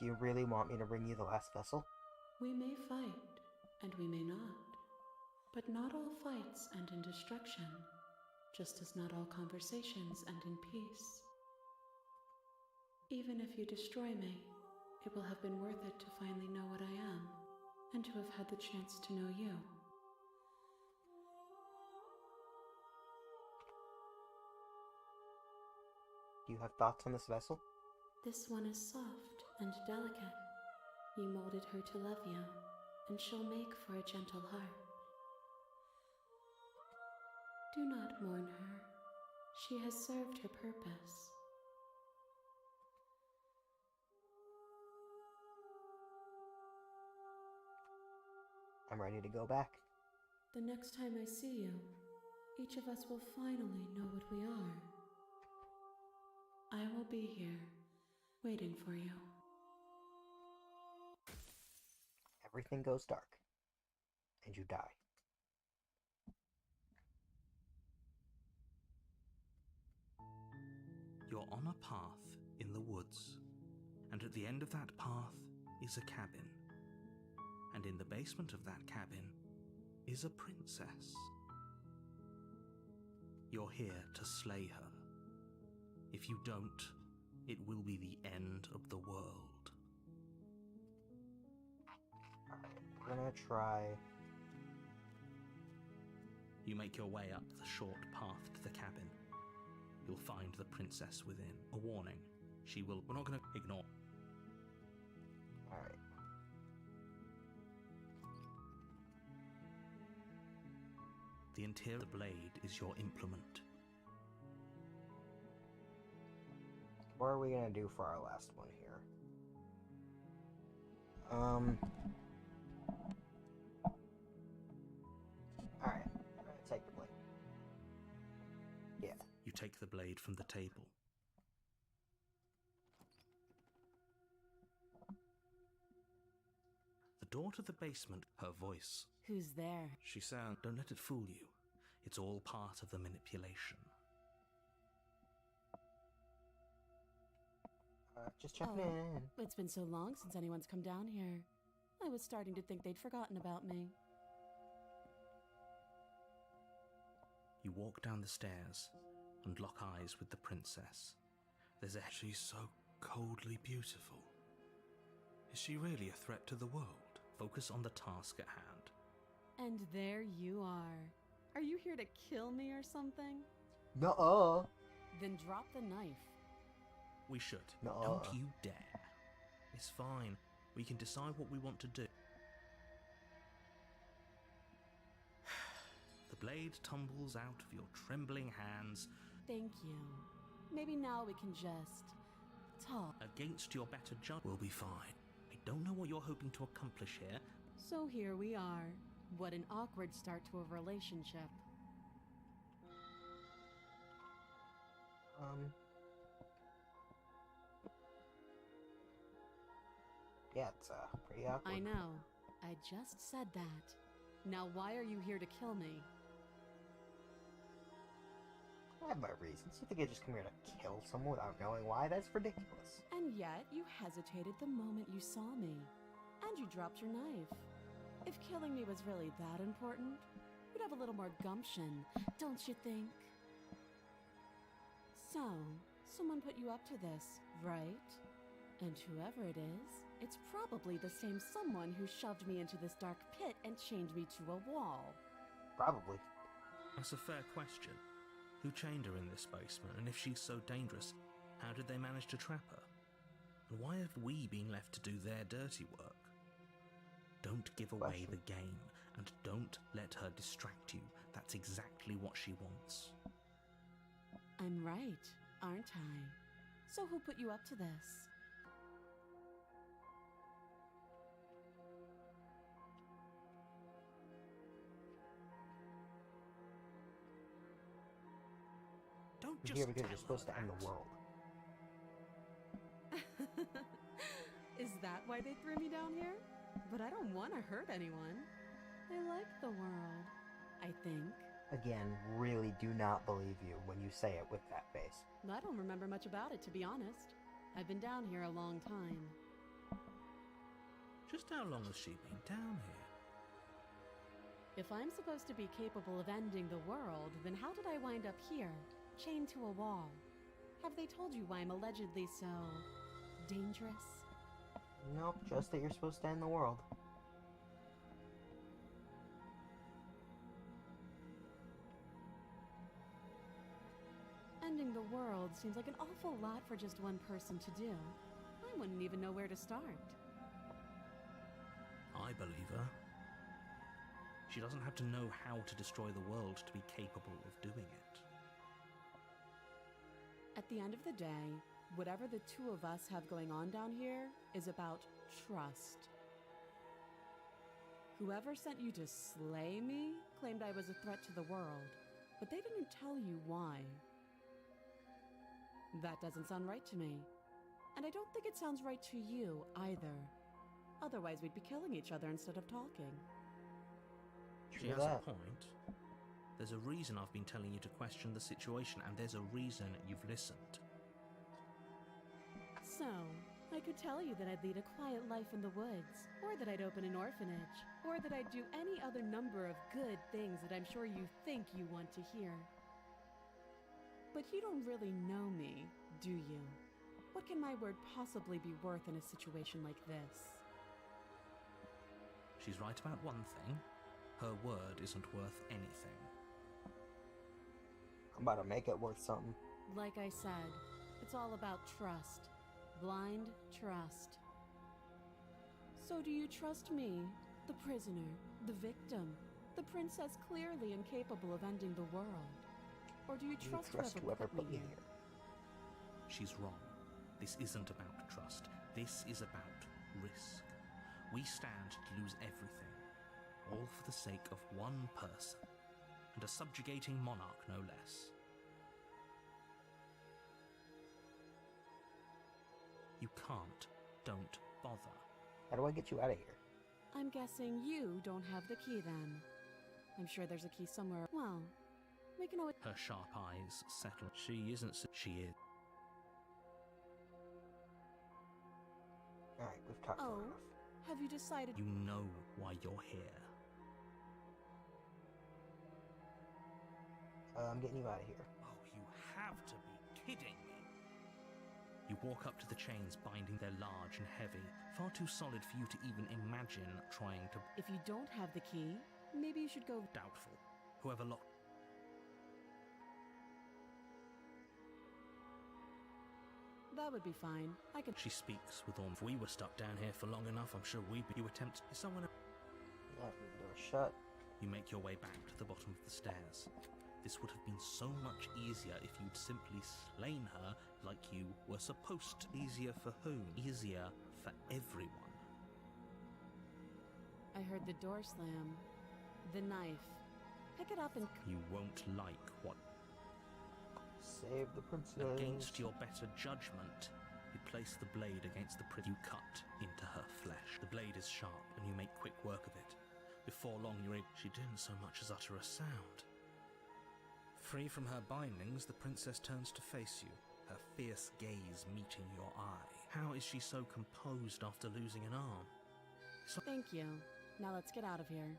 Speaker 1: Do you really want me to bring you the last vessel?
Speaker 5: We may fight, and we may not. But not all fights end in destruction, just as not all conversations end in peace. Even if you destroy me, it will have been worth it to finally know what I am, and to have had the chance to know you.
Speaker 1: Do you have thoughts on this vessel?
Speaker 5: This one is soft and delicate. You molded her to love you, and she'll make for a gentle heart. Do not mourn her. She has served her purpose.
Speaker 1: I'm ready to go back.
Speaker 5: The next time I see you, each of us will finally know what we are. I will be here, waiting for you.
Speaker 1: Everything goes dark, and you die.
Speaker 2: You're on a path in the woods, and at the end of that path is a cabin. And in the basement of that cabin is a princess. You're here to slay her. If you don't, it will be the end of the world.
Speaker 1: Alright, we're gonna try...
Speaker 2: You make your way up the short path to the cabin. You'll find the princess within. A warning. She will... We're not going to ignore...
Speaker 1: Alright.
Speaker 2: The interior of the blade is your implement.
Speaker 1: What are we gonna do for our last one here? Alright, I'm gonna take the blade. Yeah.
Speaker 2: You take the blade from the table. The door to the basement, her voice.
Speaker 3: Who's there?
Speaker 2: She sounds... Don't let it fool you. It's all part of the manipulation.
Speaker 1: Just checking in.
Speaker 3: It's been so long since anyone's come down here. I was starting to think they'd forgotten about me.
Speaker 2: You walk down the stairs and lock eyes with the princess. She's so coldly beautiful. Is she really a threat to the world? Focus on the task at hand.
Speaker 3: And there you are. Are you here to kill me or something?
Speaker 1: Nuh-uh.
Speaker 3: Then drop the knife.
Speaker 2: We should.
Speaker 1: Nuh-uh.
Speaker 2: Don't you dare. It's fine. We can decide what we want to do. The blade tumbles out of your trembling hands.
Speaker 3: Thank you. Maybe now we can just... talk.
Speaker 2: Against your better judgment, we'll be fine. I don't know what you're hoping to accomplish here.
Speaker 3: So here we are. What an awkward start to a relationship.
Speaker 1: Yeah, it's pretty awkward.
Speaker 3: I know. I just said that. Now why are you here to kill me?
Speaker 1: I have my reasons. You think I just come here to kill someone without knowing why? That's ridiculous.
Speaker 3: And yet you hesitated the moment you saw me. And you dropped your knife. If killing me was really that important, you'd have a little more gumption, don't you think? So, someone put you up to this, right? And whoever it is, it's probably the same someone who shoved me into this dark pit and chained me to a wall.
Speaker 1: Probably.
Speaker 2: That's a fair question. Who chained her in this basement, and if she's so dangerous, how did they manage to trap her? And why have we been left to do their dirty work? Don't give away the game, and don't let her distract you. That's exactly what she wants.
Speaker 3: I'm right, aren't I? So who put you up to this?
Speaker 1: You're here because you're supposed to end the world.
Speaker 3: Is that why they threw me down here? But I don't want to hurt anyone.
Speaker 5: I like the world, I think.
Speaker 1: Again, really do not believe you when you say it with that face.
Speaker 3: I don't remember much about it, to be honest. I've been down here a long time.
Speaker 2: Just how long has she been down here?
Speaker 3: If I'm supposed to be capable of ending the world, then how did I wind up here, chained to a wall? Have they told you why I'm allegedly so dangerous?
Speaker 1: Nope, just that you're supposed to end the world.
Speaker 3: Ending the world seems like an awful lot for just one person to do. I wouldn't even know where to start.
Speaker 2: I believe her. She doesn't have to know how to destroy the world to be capable of doing it.
Speaker 3: At the end of the day, whatever the two of us have going on down here is about trust. Whoever sent you to slay me claimed I was a threat to the world, but they didn't tell you why. That doesn't sound right to me. And I don't think it sounds right to you either. Otherwise, we'd be killing each other instead of talking.
Speaker 2: She has a point. There's a reason I've been telling you to question the situation, and there's a reason you've listened.
Speaker 3: So, I could tell you that I'd lead a quiet life in the woods, or that I'd open an orphanage, or that I'd do any other number of good things that I'm sure you think you want to hear. But you don't really know me, do you? What can my word possibly be worth in a situation like this?
Speaker 2: She's right about one thing. Her word isn't worth anything.
Speaker 1: I'm about to make it worth something.
Speaker 3: Like I said, it's all about trust. Blind trust. So do you trust me, the prisoner, the victim, the princess clearly incapable of ending the world? Or do you trust whoever put me here?
Speaker 2: She's wrong. This isn't about trust. This is about risk. We stand to lose everything, all for the sake of one person, and a subjugating monarch no less. You can't. Don't bother.
Speaker 1: How do I get you out of here?
Speaker 3: I'm guessing you don't have the key then. I'm sure there's a key somewhere. Well, we can always...
Speaker 2: Her sharp eyes settle. She isn't... She is.
Speaker 1: Alright, we've talked
Speaker 3: Oh,
Speaker 1: enough.
Speaker 3: have you decided...
Speaker 2: You know why you're here.
Speaker 1: I'm getting you out of here.
Speaker 2: Oh, you have to be kidding me. You walk up to the chains binding. They're large and heavy, far too solid for you to even imagine trying to...
Speaker 3: If you don't have the key, maybe you should go...
Speaker 2: Doubtful. Whoever locked...
Speaker 3: That would be fine. I can...
Speaker 2: She speaks with all... If we were stuck down here for long enough, I'm sure we'd be... You attempt... Is someone...
Speaker 1: Lock the door shut.
Speaker 2: You make your way back to the bottom of the stairs. This would have been so much easier if you'd simply slain her like you were supposed to. Easier for whom? Easier for everyone.
Speaker 3: I heard the door slam. The knife. Pick it up and...
Speaker 2: You won't like what...
Speaker 1: Save the princess.
Speaker 2: Against your better judgment, you place the blade against the You cut into her flesh. The blade is sharp, and you make quick work of it. Before long, you're able... She didn't so much as utter a sound. Free from her bindings, the princess turns to face you, her fierce gaze meeting your eye. How is she so composed after losing an arm?
Speaker 3: Thank you. Now let's get out of here.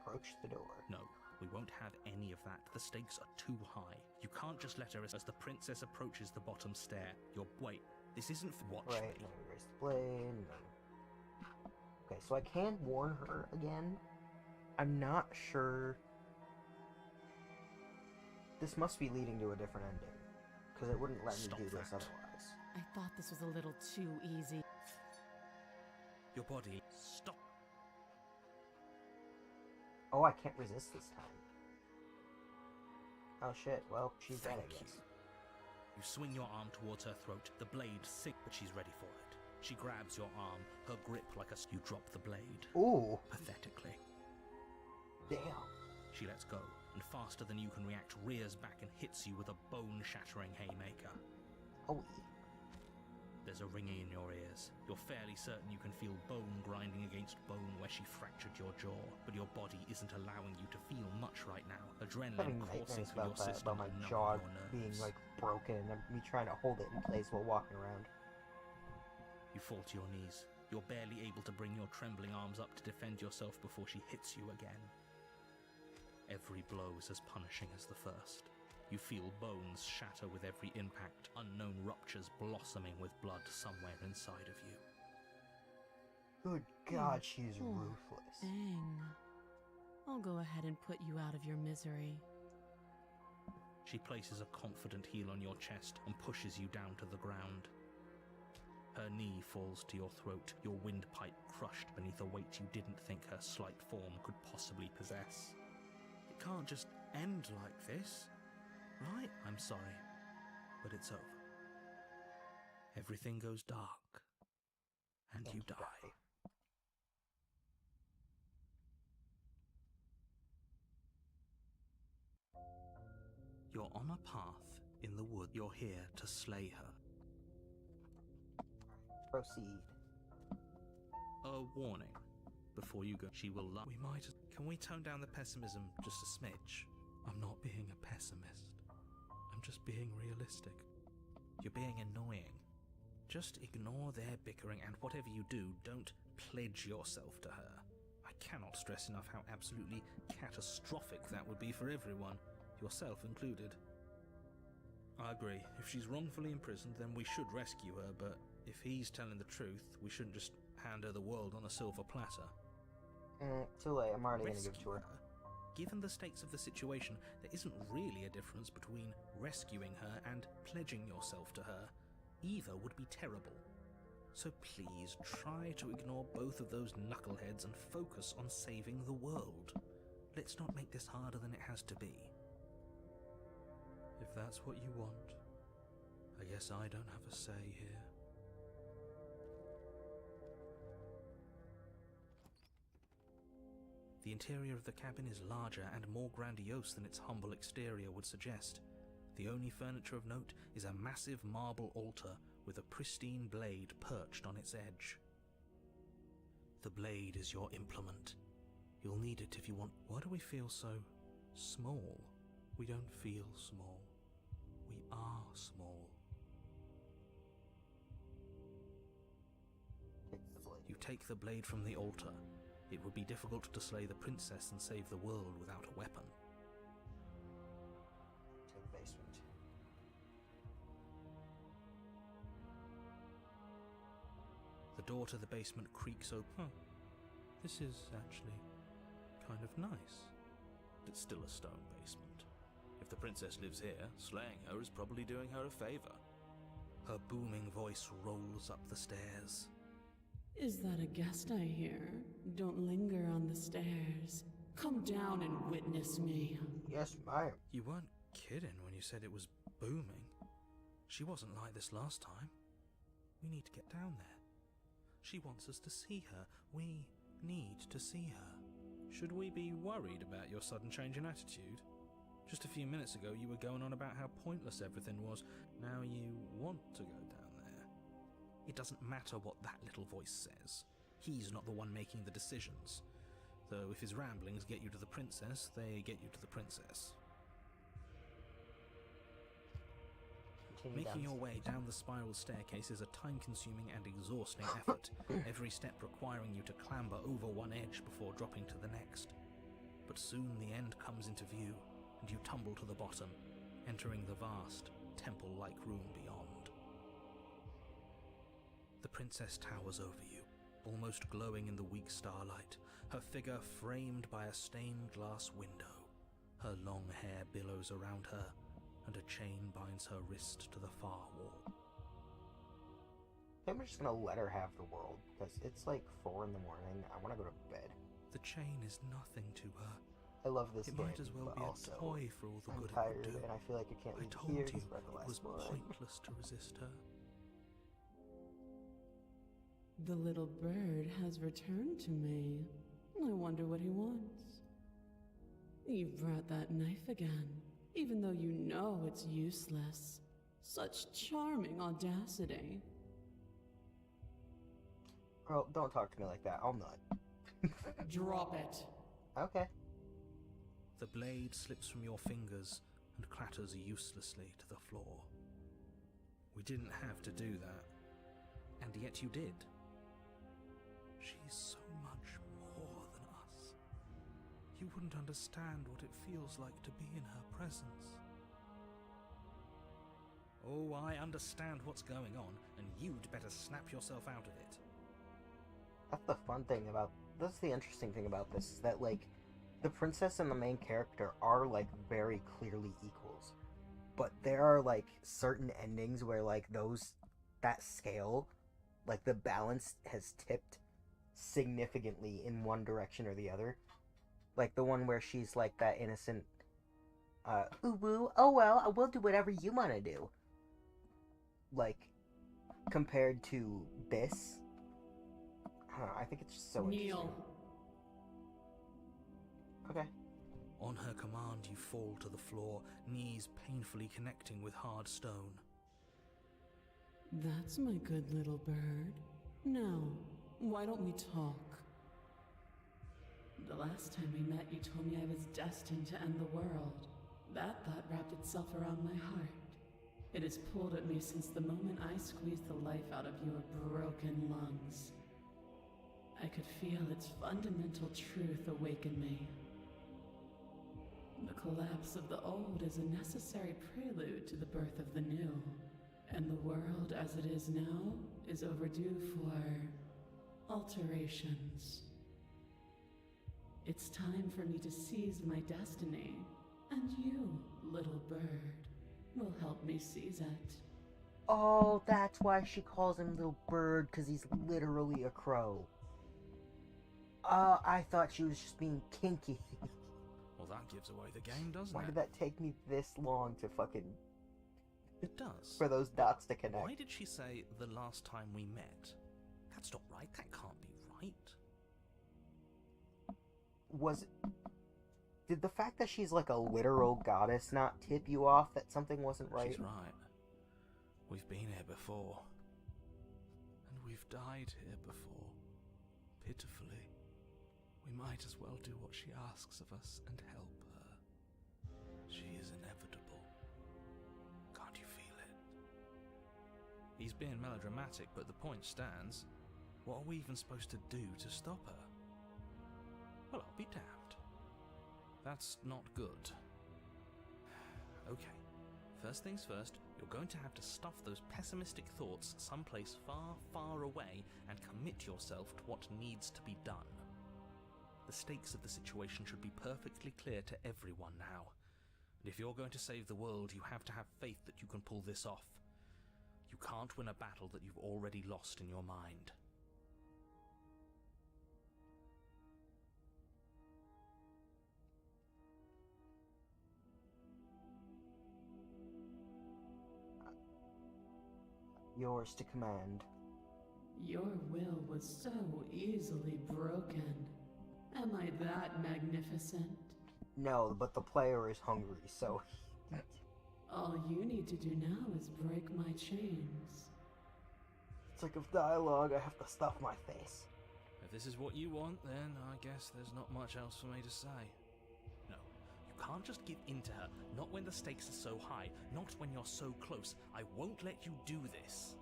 Speaker 1: Approach the door.
Speaker 2: No, we won't have any of that. The stakes are too high. You can't just let her as the princess approaches the bottom stair. Wait, this isn't for watch
Speaker 1: Right,
Speaker 2: me.
Speaker 1: no, erase the blade. No. Okay, so I can warn her again. I'm not sure... This must be leading to a different ending. Because it wouldn't let me
Speaker 2: Stop
Speaker 1: do this
Speaker 2: that.
Speaker 1: otherwise.
Speaker 3: I thought this was a little too easy.
Speaker 2: Your body... Stop.
Speaker 1: Oh, I can't resist this time. Oh shit, well, she's dead, I
Speaker 2: Thank
Speaker 1: guess.
Speaker 2: You swing your arm towards her throat. The blade sinks, but she's ready for it. She grabs your arm, her grip like a... You drop the blade.
Speaker 1: Ooh!
Speaker 2: Pathetically.
Speaker 1: Damn.
Speaker 2: She lets go and faster than you can react, rears back and hits you with a bone-shattering haymaker.
Speaker 1: Oh,
Speaker 2: There's a ringing in your ears. You're fairly certain you can feel bone grinding against bone where she fractured your jaw, but your body isn't allowing you to feel much right now. Adrenaline
Speaker 1: having
Speaker 2: coursing
Speaker 1: nightmares
Speaker 2: through your
Speaker 1: about that,
Speaker 2: system
Speaker 1: about my
Speaker 2: and numbing
Speaker 1: jaw
Speaker 2: your nerves.
Speaker 1: being like broken and me trying to hold it in place while walking around.
Speaker 2: You fall to your knees. You're barely able to bring your trembling arms up to defend yourself before she hits you again. Every blow is as punishing as the first. You feel bones shatter with every impact, unknown ruptures blossoming with blood somewhere inside of you.
Speaker 1: Good God, she's ruthless.
Speaker 8: Dang. I'll go ahead and put you out of your misery.
Speaker 2: She places a confident heel on your chest and pushes you down to the ground. Her knee falls to your throat, your windpipe crushed beneath a weight you didn't think her slight form could possibly possess. It can't just end like this, right? I'm sorry, but it's over. Everything goes dark, and you die. You're on a path in the wood. You're here to slay her.
Speaker 1: Proceed.
Speaker 2: A warning. Before you go, she will lie. Can we tone down the pessimism just a smidge? I'm not being a pessimist. I'm just being realistic. You're being annoying. Just ignore their bickering, and whatever you do, don't pledge yourself to her. I cannot stress enough how absolutely catastrophic that would be for everyone, yourself included. I agree. If she's wrongfully imprisoned, then we should rescue her, but if he's telling the truth, we shouldn't just hand her the world on a silver platter.
Speaker 1: Too late, I'm already gonna give it to her.
Speaker 2: Given the stakes of the situation, there isn't really a difference between rescuing her and pledging yourself to her. Either would be terrible. So please, try to ignore both of those knuckleheads and focus on saving the world. Let's not make this harder than it has to be. If that's what you want, I guess I don't have a say here. The interior of the cabin is larger and more grandiose than its humble exterior would suggest. The only furniture of note is a massive marble altar with a pristine blade perched on its edge. The blade is your implement. You'll need it if you want. Why do we feel so small? We don't feel small. We are small. You take the blade from the altar. It would be difficult to slay the princess and save the world without a weapon.
Speaker 1: To the basement.
Speaker 2: The door to the basement creaks open. This is actually kind of nice. It's still a stone basement. If the princess lives here, slaying her is probably doing her a favor. Her booming voice rolls up the stairs.
Speaker 8: Is that a guest I hear? Don't linger on the stairs. Come down and witness me.
Speaker 1: Yes, ma'am.
Speaker 2: You weren't kidding when you said it was booming. She wasn't like this last time. We need to get down there. She wants us to see her. We need to see her. Should we be worried about your sudden change in attitude? Just a few minutes ago you were going on about how pointless everything was. Now you want to go down there. It doesn't matter what that little voice says. He's not the one making the decisions. Though if his ramblings get you to the princess, they get you to the princess. Making your way down the spiral staircase is a time-consuming and exhausting effort, every step requiring you to clamber over one edge before dropping to the next. But soon the end comes into view, and you tumble to the bottom, entering the vast, temple-like room beyond. The princess towers over you, almost glowing in the weak starlight, her figure framed by a stained glass window. Her long hair billows around her, and a chain binds her wrist to the far wall.
Speaker 1: I'm just gonna let her have the world, because it's like 4 in the morning. I want to go to bed.
Speaker 2: The chain is nothing to her.
Speaker 1: I love this
Speaker 2: It
Speaker 1: game,
Speaker 2: might as well
Speaker 1: but
Speaker 2: be
Speaker 1: also
Speaker 2: a toy for all the
Speaker 1: I'm
Speaker 2: good
Speaker 1: tired,
Speaker 2: it would do.
Speaker 1: and I feel like I can't
Speaker 2: I
Speaker 1: leave
Speaker 2: told
Speaker 1: here
Speaker 2: you
Speaker 1: because we're at the
Speaker 2: it was
Speaker 1: last one.
Speaker 2: pointless to resist her.
Speaker 8: The little bird has returned to me. I wonder what he wants.
Speaker 3: You've brought that knife again, even though you know it's useless. Such charming audacity.
Speaker 1: Girl, don't talk to me like that. I'll nut.
Speaker 3: Drop it.
Speaker 1: Okay.
Speaker 2: The blade slips from your fingers and clatters uselessly to the floor. We didn't have to do that, and yet you did. She's so much more than us. You wouldn't understand what it feels like to be in her presence. Oh, I understand what's going on, and you'd better snap yourself out of it.
Speaker 1: That's the fun thing about... That's the interesting thing about this, is that, like, the princess and the main character are, like, very clearly equals. But there are, like, certain endings where, like, that scale, like, the balance has tipped significantly in one direction or the other. Like, the one where she's, like, that innocent, ooh-woo, oh well, we'll do whatever you want to do. Like, compared to this, I don't know, I think it's just so
Speaker 3: Kneel.
Speaker 1: interesting. Okay.
Speaker 2: On her command, you fall to the floor, knees painfully connecting with hard stone.
Speaker 3: That's my good little bird. Now, why don't we talk? The last time we met, you told me I was destined to end the world. That thought wrapped itself around my heart. It has pulled at me since the moment I squeezed the life out of your broken lungs. I could feel its fundamental truth awaken me. The collapse of the old is a necessary prelude to the birth of the new, and the world as it is now is overdue for alterations. It's time for me to seize my destiny, and you, little bird, will help me seize it.
Speaker 1: Oh, that's why she calls him Little Bird, because he's literally a crow. I thought she was just being kinky.
Speaker 2: Well, that gives away the game, doesn't
Speaker 1: Why
Speaker 2: it?
Speaker 1: did that take me this long to fucking...
Speaker 2: It does.
Speaker 1: for those dots to connect?
Speaker 2: Why did she say the last time we met? That's not right. That can't be right.
Speaker 1: Did the fact that she's like a literal goddess not tip you off that something wasn't right?
Speaker 2: She's right. We've been here before. And we've died here before. Pitifully. We might as well do what she asks of us and help her. She is inevitable. Can't you feel it? He's being melodramatic, but the point stands. What are we even supposed to do to stop her? Well, I'll be damned. That's not good. Okay, first things first, you're going to have to stuff those pessimistic thoughts someplace far, far away and commit yourself to what needs to be done. The stakes of the situation should be perfectly clear to everyone now. And if you're going to save the world, you have to have faith that you can pull this off. You can't win a battle that you've already lost in your mind.
Speaker 1: Yours to command.
Speaker 3: Your will was so easily broken. Am I that magnificent?
Speaker 1: No, but the player is hungry, so...
Speaker 3: All you need to do now is break my chains.
Speaker 1: Sick of dialogue, I have to stuff my face.
Speaker 2: If this is what you want, then I guess there's not much else for me to say. No, you can't just give in to her, not when the stakes are so high, not when you're so close. I won't let you do this.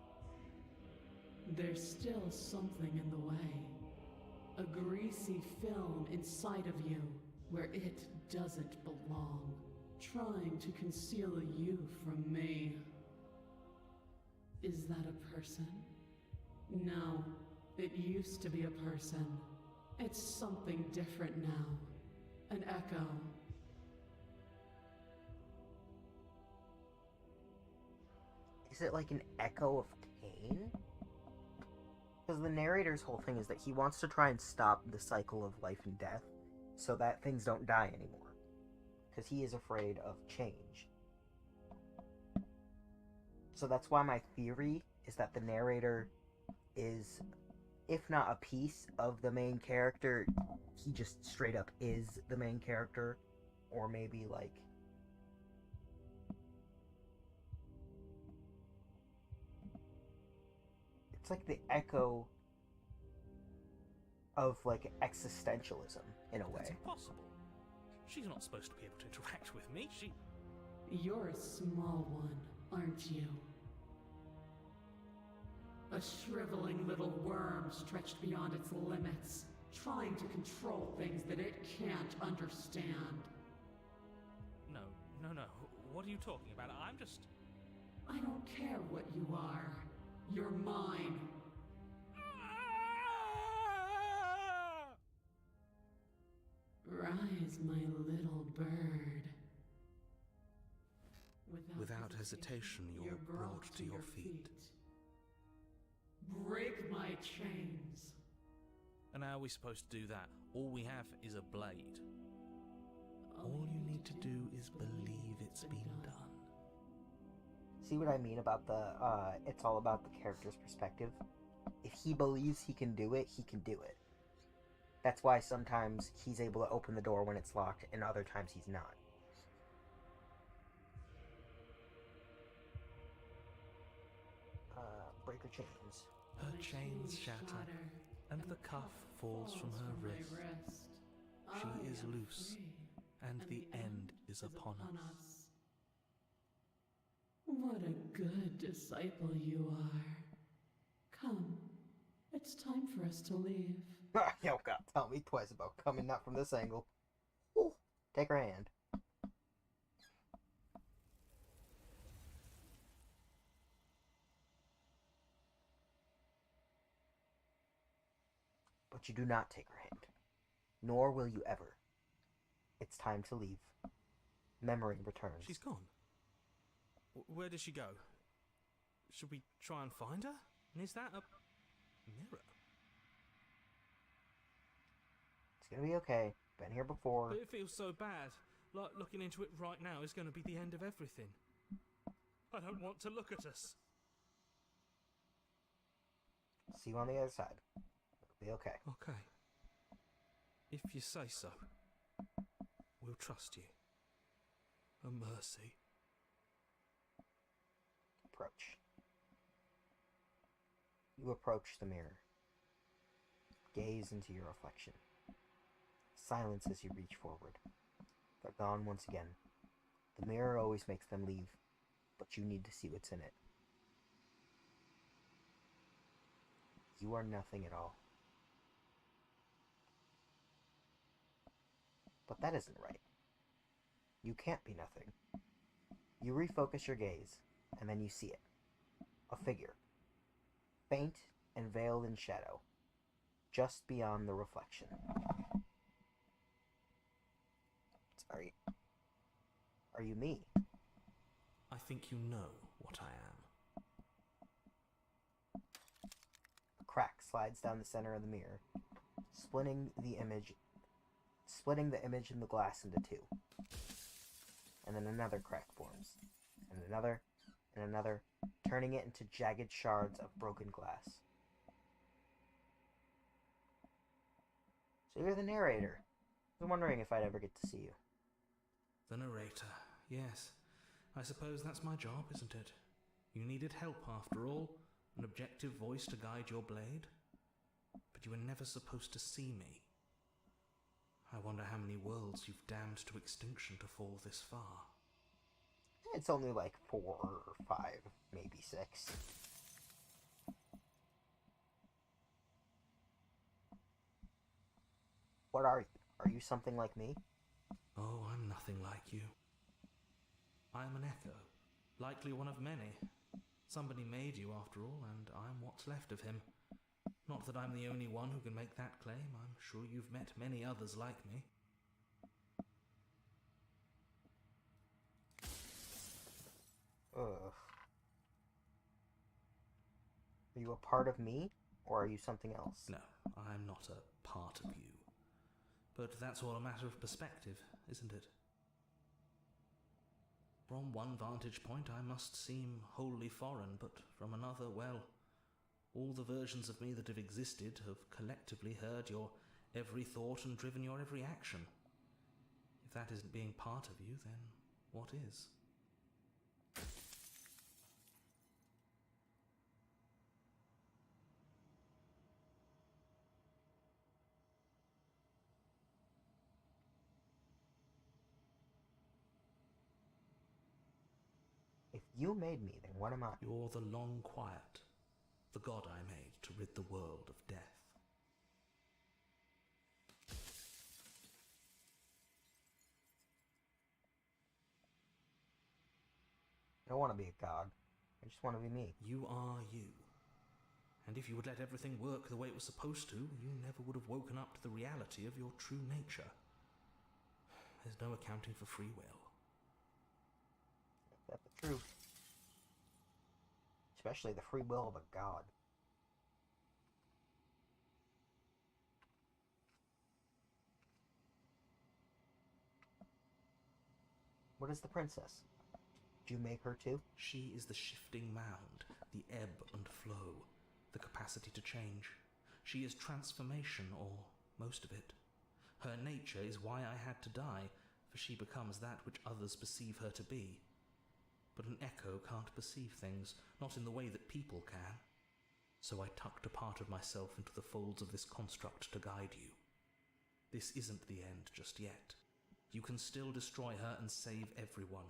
Speaker 3: There's still something in the way. A greasy film inside of you, where it doesn't belong, trying to conceal you from me. Is that a person? No, it used to be a person. It's something different now. An echo.
Speaker 1: Is it like an echo of Cain? Because the narrator's whole thing is that he wants to try and stop the cycle of life and death so that things don't die anymore. Because he is afraid of change. So that's why my theory is that the narrator is, if not a piece of the main character, he just straight up is the main character. Or maybe, like, it's like the echo of, like, existentialism, in a
Speaker 6: That's
Speaker 1: way.
Speaker 6: impossible. She's not supposed to be able to interact with me.
Speaker 3: You're a small one, aren't you? A shriveling little worm stretched beyond its limits, trying to control things that it can't understand.
Speaker 6: No. What are you talking about? I'm just...
Speaker 3: I don't care what you are. You're mine. Rise, my little bird.
Speaker 2: Without hesitation, you're brought to your feet.
Speaker 3: Break my chains.
Speaker 6: And how are we supposed to do that? All we have is a blade. All you need to do is believe it's been done.
Speaker 1: See what I mean about the, it's all about the character's perspective? If he believes he can do it, he can do it. That's why sometimes he's able to open the door when it's locked, and other times he's not. Break her chains.
Speaker 6: Her chains shatter, and the cuff falls from her wrist. She is loose, and the end is upon us.
Speaker 3: What a good disciple you are. Come, it's time for us to leave.
Speaker 1: You don't gotta tell me twice about coming not from this angle. Ooh, take her hand. But you do not take her hand. Nor will you ever. It's time to leave. Memory returns.
Speaker 6: She's gone. Where did she go? Should we try and find her? And is that a mirror?
Speaker 1: It's gonna be okay. Been here before.
Speaker 6: But it feels so bad. Like looking into it right now is going to be the end of everything. I don't want to look at us.
Speaker 1: See you on the other side. It'll be okay.
Speaker 6: Okay. If you say so. We'll trust you. A mercy.
Speaker 1: Approach. You approach the mirror. Gaze into your reflection. Silence as you reach forward. They're gone once again. The mirror always makes them leave, but you need to see what's in it. You are nothing at all. But that isn't right. You can't be nothing. You refocus your gaze, and then you see it. A figure. Faint and veiled in shadow. Just beyond the reflection. Sorry. Are you me?
Speaker 6: I think you know what I am.
Speaker 1: A crack slides down the center of the mirror, splitting the image in the glass into two. And then another crack forms, and another, turning it into jagged shards of broken glass. So you're the narrator. I was wondering if I'd ever get to see you.
Speaker 6: The narrator, yes. I suppose that's my job, isn't it? You needed help after all, an objective voice to guide your blade. But you were never supposed to see me. I wonder how many worlds you've damned to extinction to fall this far.
Speaker 1: It's only like 4 or 5, maybe 6. What are you? Are you something like me?
Speaker 6: Oh, I'm nothing like you. I'm an echo, likely one of many. Somebody made you after all, and I'm what's left of him. Not that I'm the only one who can make that claim. I'm sure you've met many others like me.
Speaker 1: Ugh. Are you a part of me, or are you something else?
Speaker 6: No, I'm not a part of you. But that's all a matter of perspective, isn't it? From one vantage point I must seem wholly foreign, but from another, well, all the versions of me that have existed have collectively heard your every thought and driven your every action. If
Speaker 2: If that isn't being part of you, then what is?
Speaker 1: If you made me, then what am I?
Speaker 2: You're the long quiet, the god I made to rid the world of death.
Speaker 1: I don't want to be a god. I just want to be me.
Speaker 2: You are you. And if you would let everything work the way it was supposed to, you never would have woken up to the reality of your true nature. There's no accounting for free will.
Speaker 1: That's the truth. Especially the free will of a god. What is the princess? Did you make her too?
Speaker 2: She is the shifting mound, the ebb and flow, the capacity to change. She is transformation, or most of it. Her nature is why I had to die, for she becomes that which others perceive her to be. But an echo can't perceive things, not in the way that people can. So I tucked a part of myself into the folds of this construct to guide you. This isn't the end just yet. You can still destroy her and save everyone.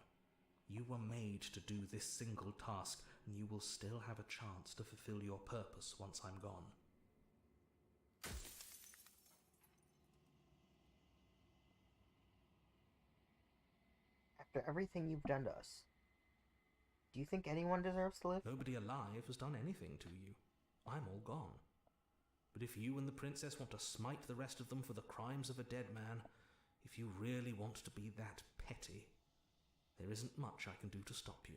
Speaker 2: You were made to do this single task, and you will still have a chance to fulfill your purpose once I'm gone.
Speaker 1: After everything you've done to us, do you think anyone deserves to live?
Speaker 2: Nobody alive has done anything to you. I'm all gone. But if you and the princess want to smite the rest of them for the crimes of a dead man, if you really want to be that petty, there isn't much I can do to stop you.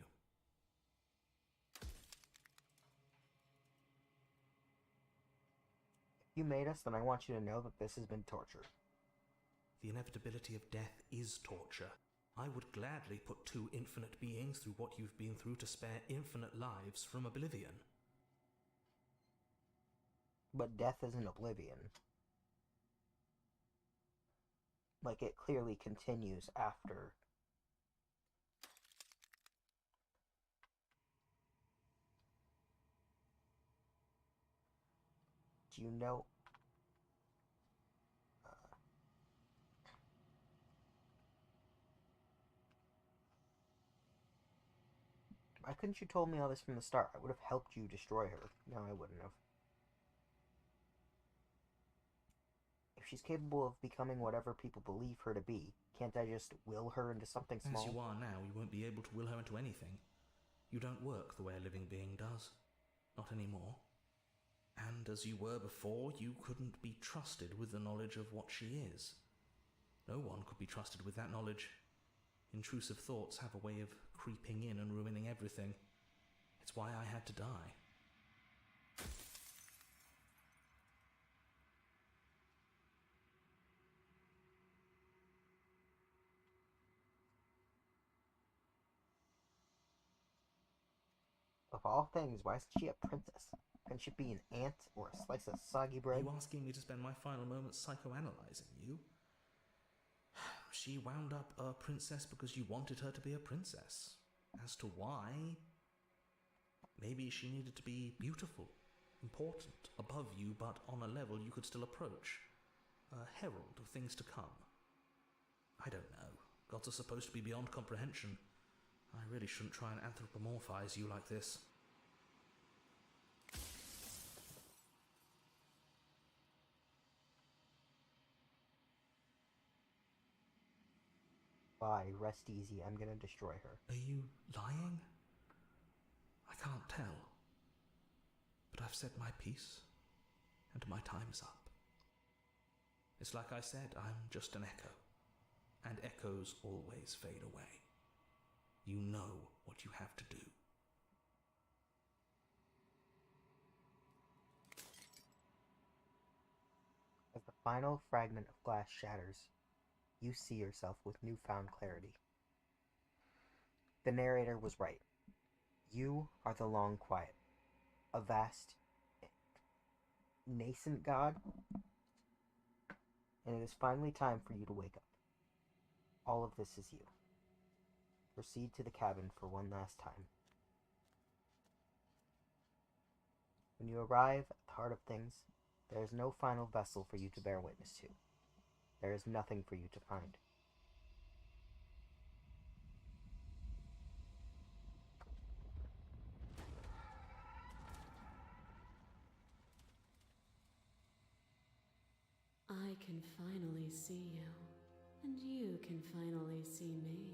Speaker 1: If you made us, then I want you to know that this has been torture.
Speaker 2: The inevitability of death is torture. I would gladly put two infinite beings through what you've been through to spare infinite lives from oblivion.
Speaker 1: But death isn't oblivion. Like, it clearly continues after. Do you know? Why couldn't you told me all this from the start? I would have helped you destroy her. No, I wouldn't have. If she's capable of becoming whatever people believe her to be, can't I just will her into something small?
Speaker 2: As you are now, you won't be able to will her into anything. You don't work the way a living being does. Not anymore. And as you were before, you couldn't be trusted with the knowledge of what she is. No one could be trusted with that knowledge. Intrusive thoughts have a way of creeping in and ruining everything. It's why I had to die.
Speaker 1: Of all things, why isn't she a princess? Couldn't she be an ant or a slice of soggy bread?
Speaker 2: Are you asking me to spend my final moments psychoanalyzing you? She wound up a princess because you wanted her to be a princess. As to why, maybe she needed to be beautiful, important, above you, but on a level you could still approach. A herald of things to come. I don't know. Gods are supposed to be beyond comprehension. I really shouldn't try and anthropomorphize you like this.
Speaker 1: Bye, rest easy, I'm gonna destroy her.
Speaker 2: Are you lying? I can't tell. But I've said my piece, and my time's up. It's like I said, I'm just an echo, and echoes always fade away. You know what you have to do.
Speaker 1: As the final fragment of glass shatters, you see yourself with newfound clarity. The narrator was right. You are the long quiet, a vast, nascent god, and it is finally time for you to wake up. all of this is you. Proceed to the cabin for one last time. When you arrive at the heart of things, there is no final vessel for you to bear witness to. There is nothing for you to find.
Speaker 5: I can finally see you, and you can finally see me.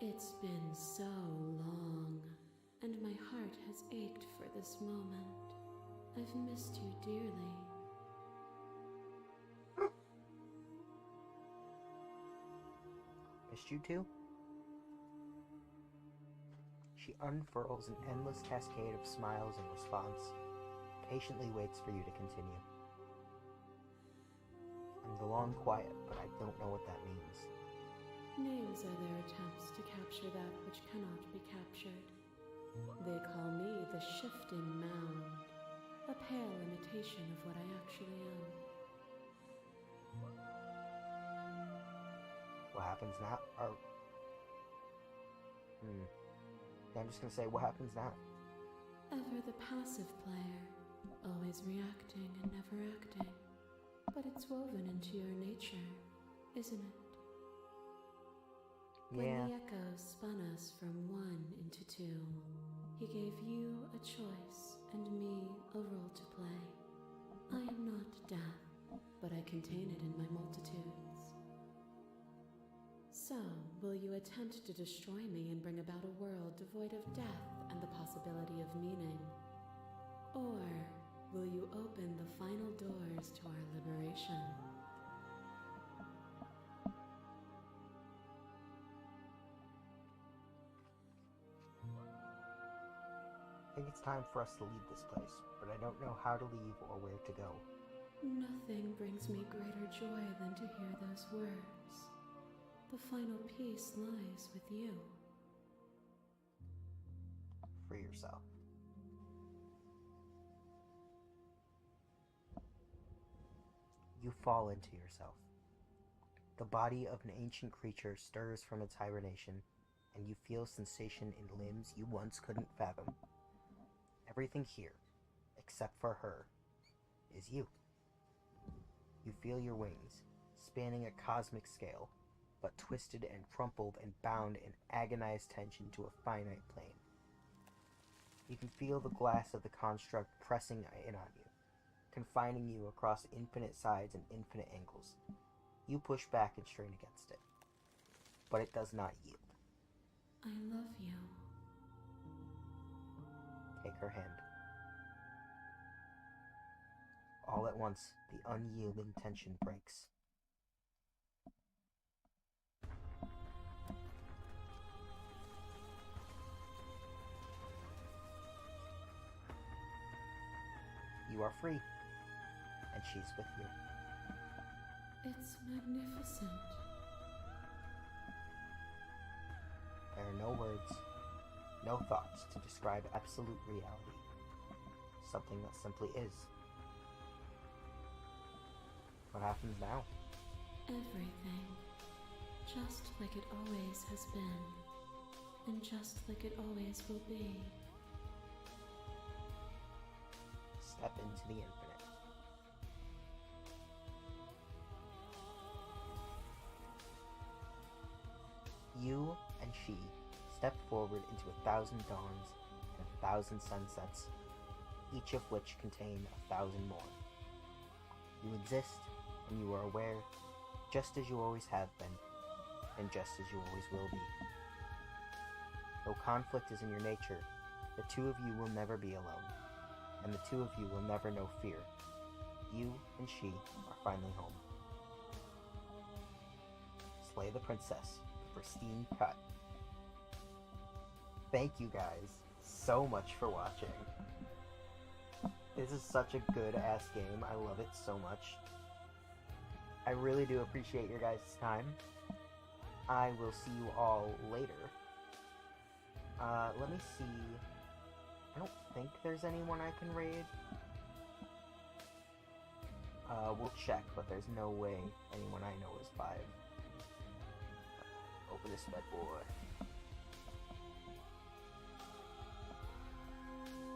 Speaker 5: It's been so long, and my heart has ached for this moment. I've missed you dearly.
Speaker 1: Missed you too? She unfurls an endless cascade of smiles in response, patiently waits for you to continue. I'm the long quiet, but I don't know what that means.
Speaker 5: Names are their attempts to capture that which cannot be captured. They call me the shifting mound, a pale imitation of what I actually am.
Speaker 1: What happens now? I'm just gonna say, what happens now?
Speaker 5: Ever the passive player, always reacting and never acting. But it's woven into your nature, isn't it?
Speaker 1: Yeah.
Speaker 5: When the echoes spun us from one into two, he gave you a choice and me a role to play. I am not death, but I contain it in my multitudes. So, will you attempt to destroy me and bring about a world devoid of death and the possibility of meaning? Or will you open the final doors to our liberation?
Speaker 1: I think it's time for us to leave this place, but I don't know how to leave or where to go.
Speaker 5: Nothing brings me greater joy than to hear those words. The final piece lies with you.
Speaker 1: Free yourself. You fall into yourself. The body of an ancient creature stirs from its hibernation, and you feel sensation in limbs you once couldn't fathom. Everything here, except for her, is you. You feel your wings, spanning a cosmic scale, but twisted and crumpled and bound in agonized tension to a finite plane. You can feel the glass of the construct pressing in on you, confining you across infinite sides and infinite angles. You push back and strain against it, but it does not yield.
Speaker 5: I love you.
Speaker 1: Take her hand. All at once, the unyielding tension breaks. You are free, and she's with you.
Speaker 5: It's magnificent.
Speaker 1: There are no words, no thoughts to describe absolute reality. Something that simply is. What happens now?
Speaker 5: Everything. Just like it always has been. And just like it always will be.
Speaker 1: Step into the infinite. You and she step forward into 1,000 dawns and 1,000 sunsets, each of which contain 1,000 more. You exist, and you are aware, just as you always have been, and just as you always will be. Though conflict is in your nature, the two of you will never be alone, and the two of you will never know fear. You and she are finally home. Slay the Princess, the pristine cut. Thank you guys so much for watching. This is such a good-ass game. I love it so much. I really do appreciate your guys' time. I will see you all later. Let me see. I don't think there's anyone I can raid. We'll will check, but there's no way anyone I know is 5. Open this bed, boy.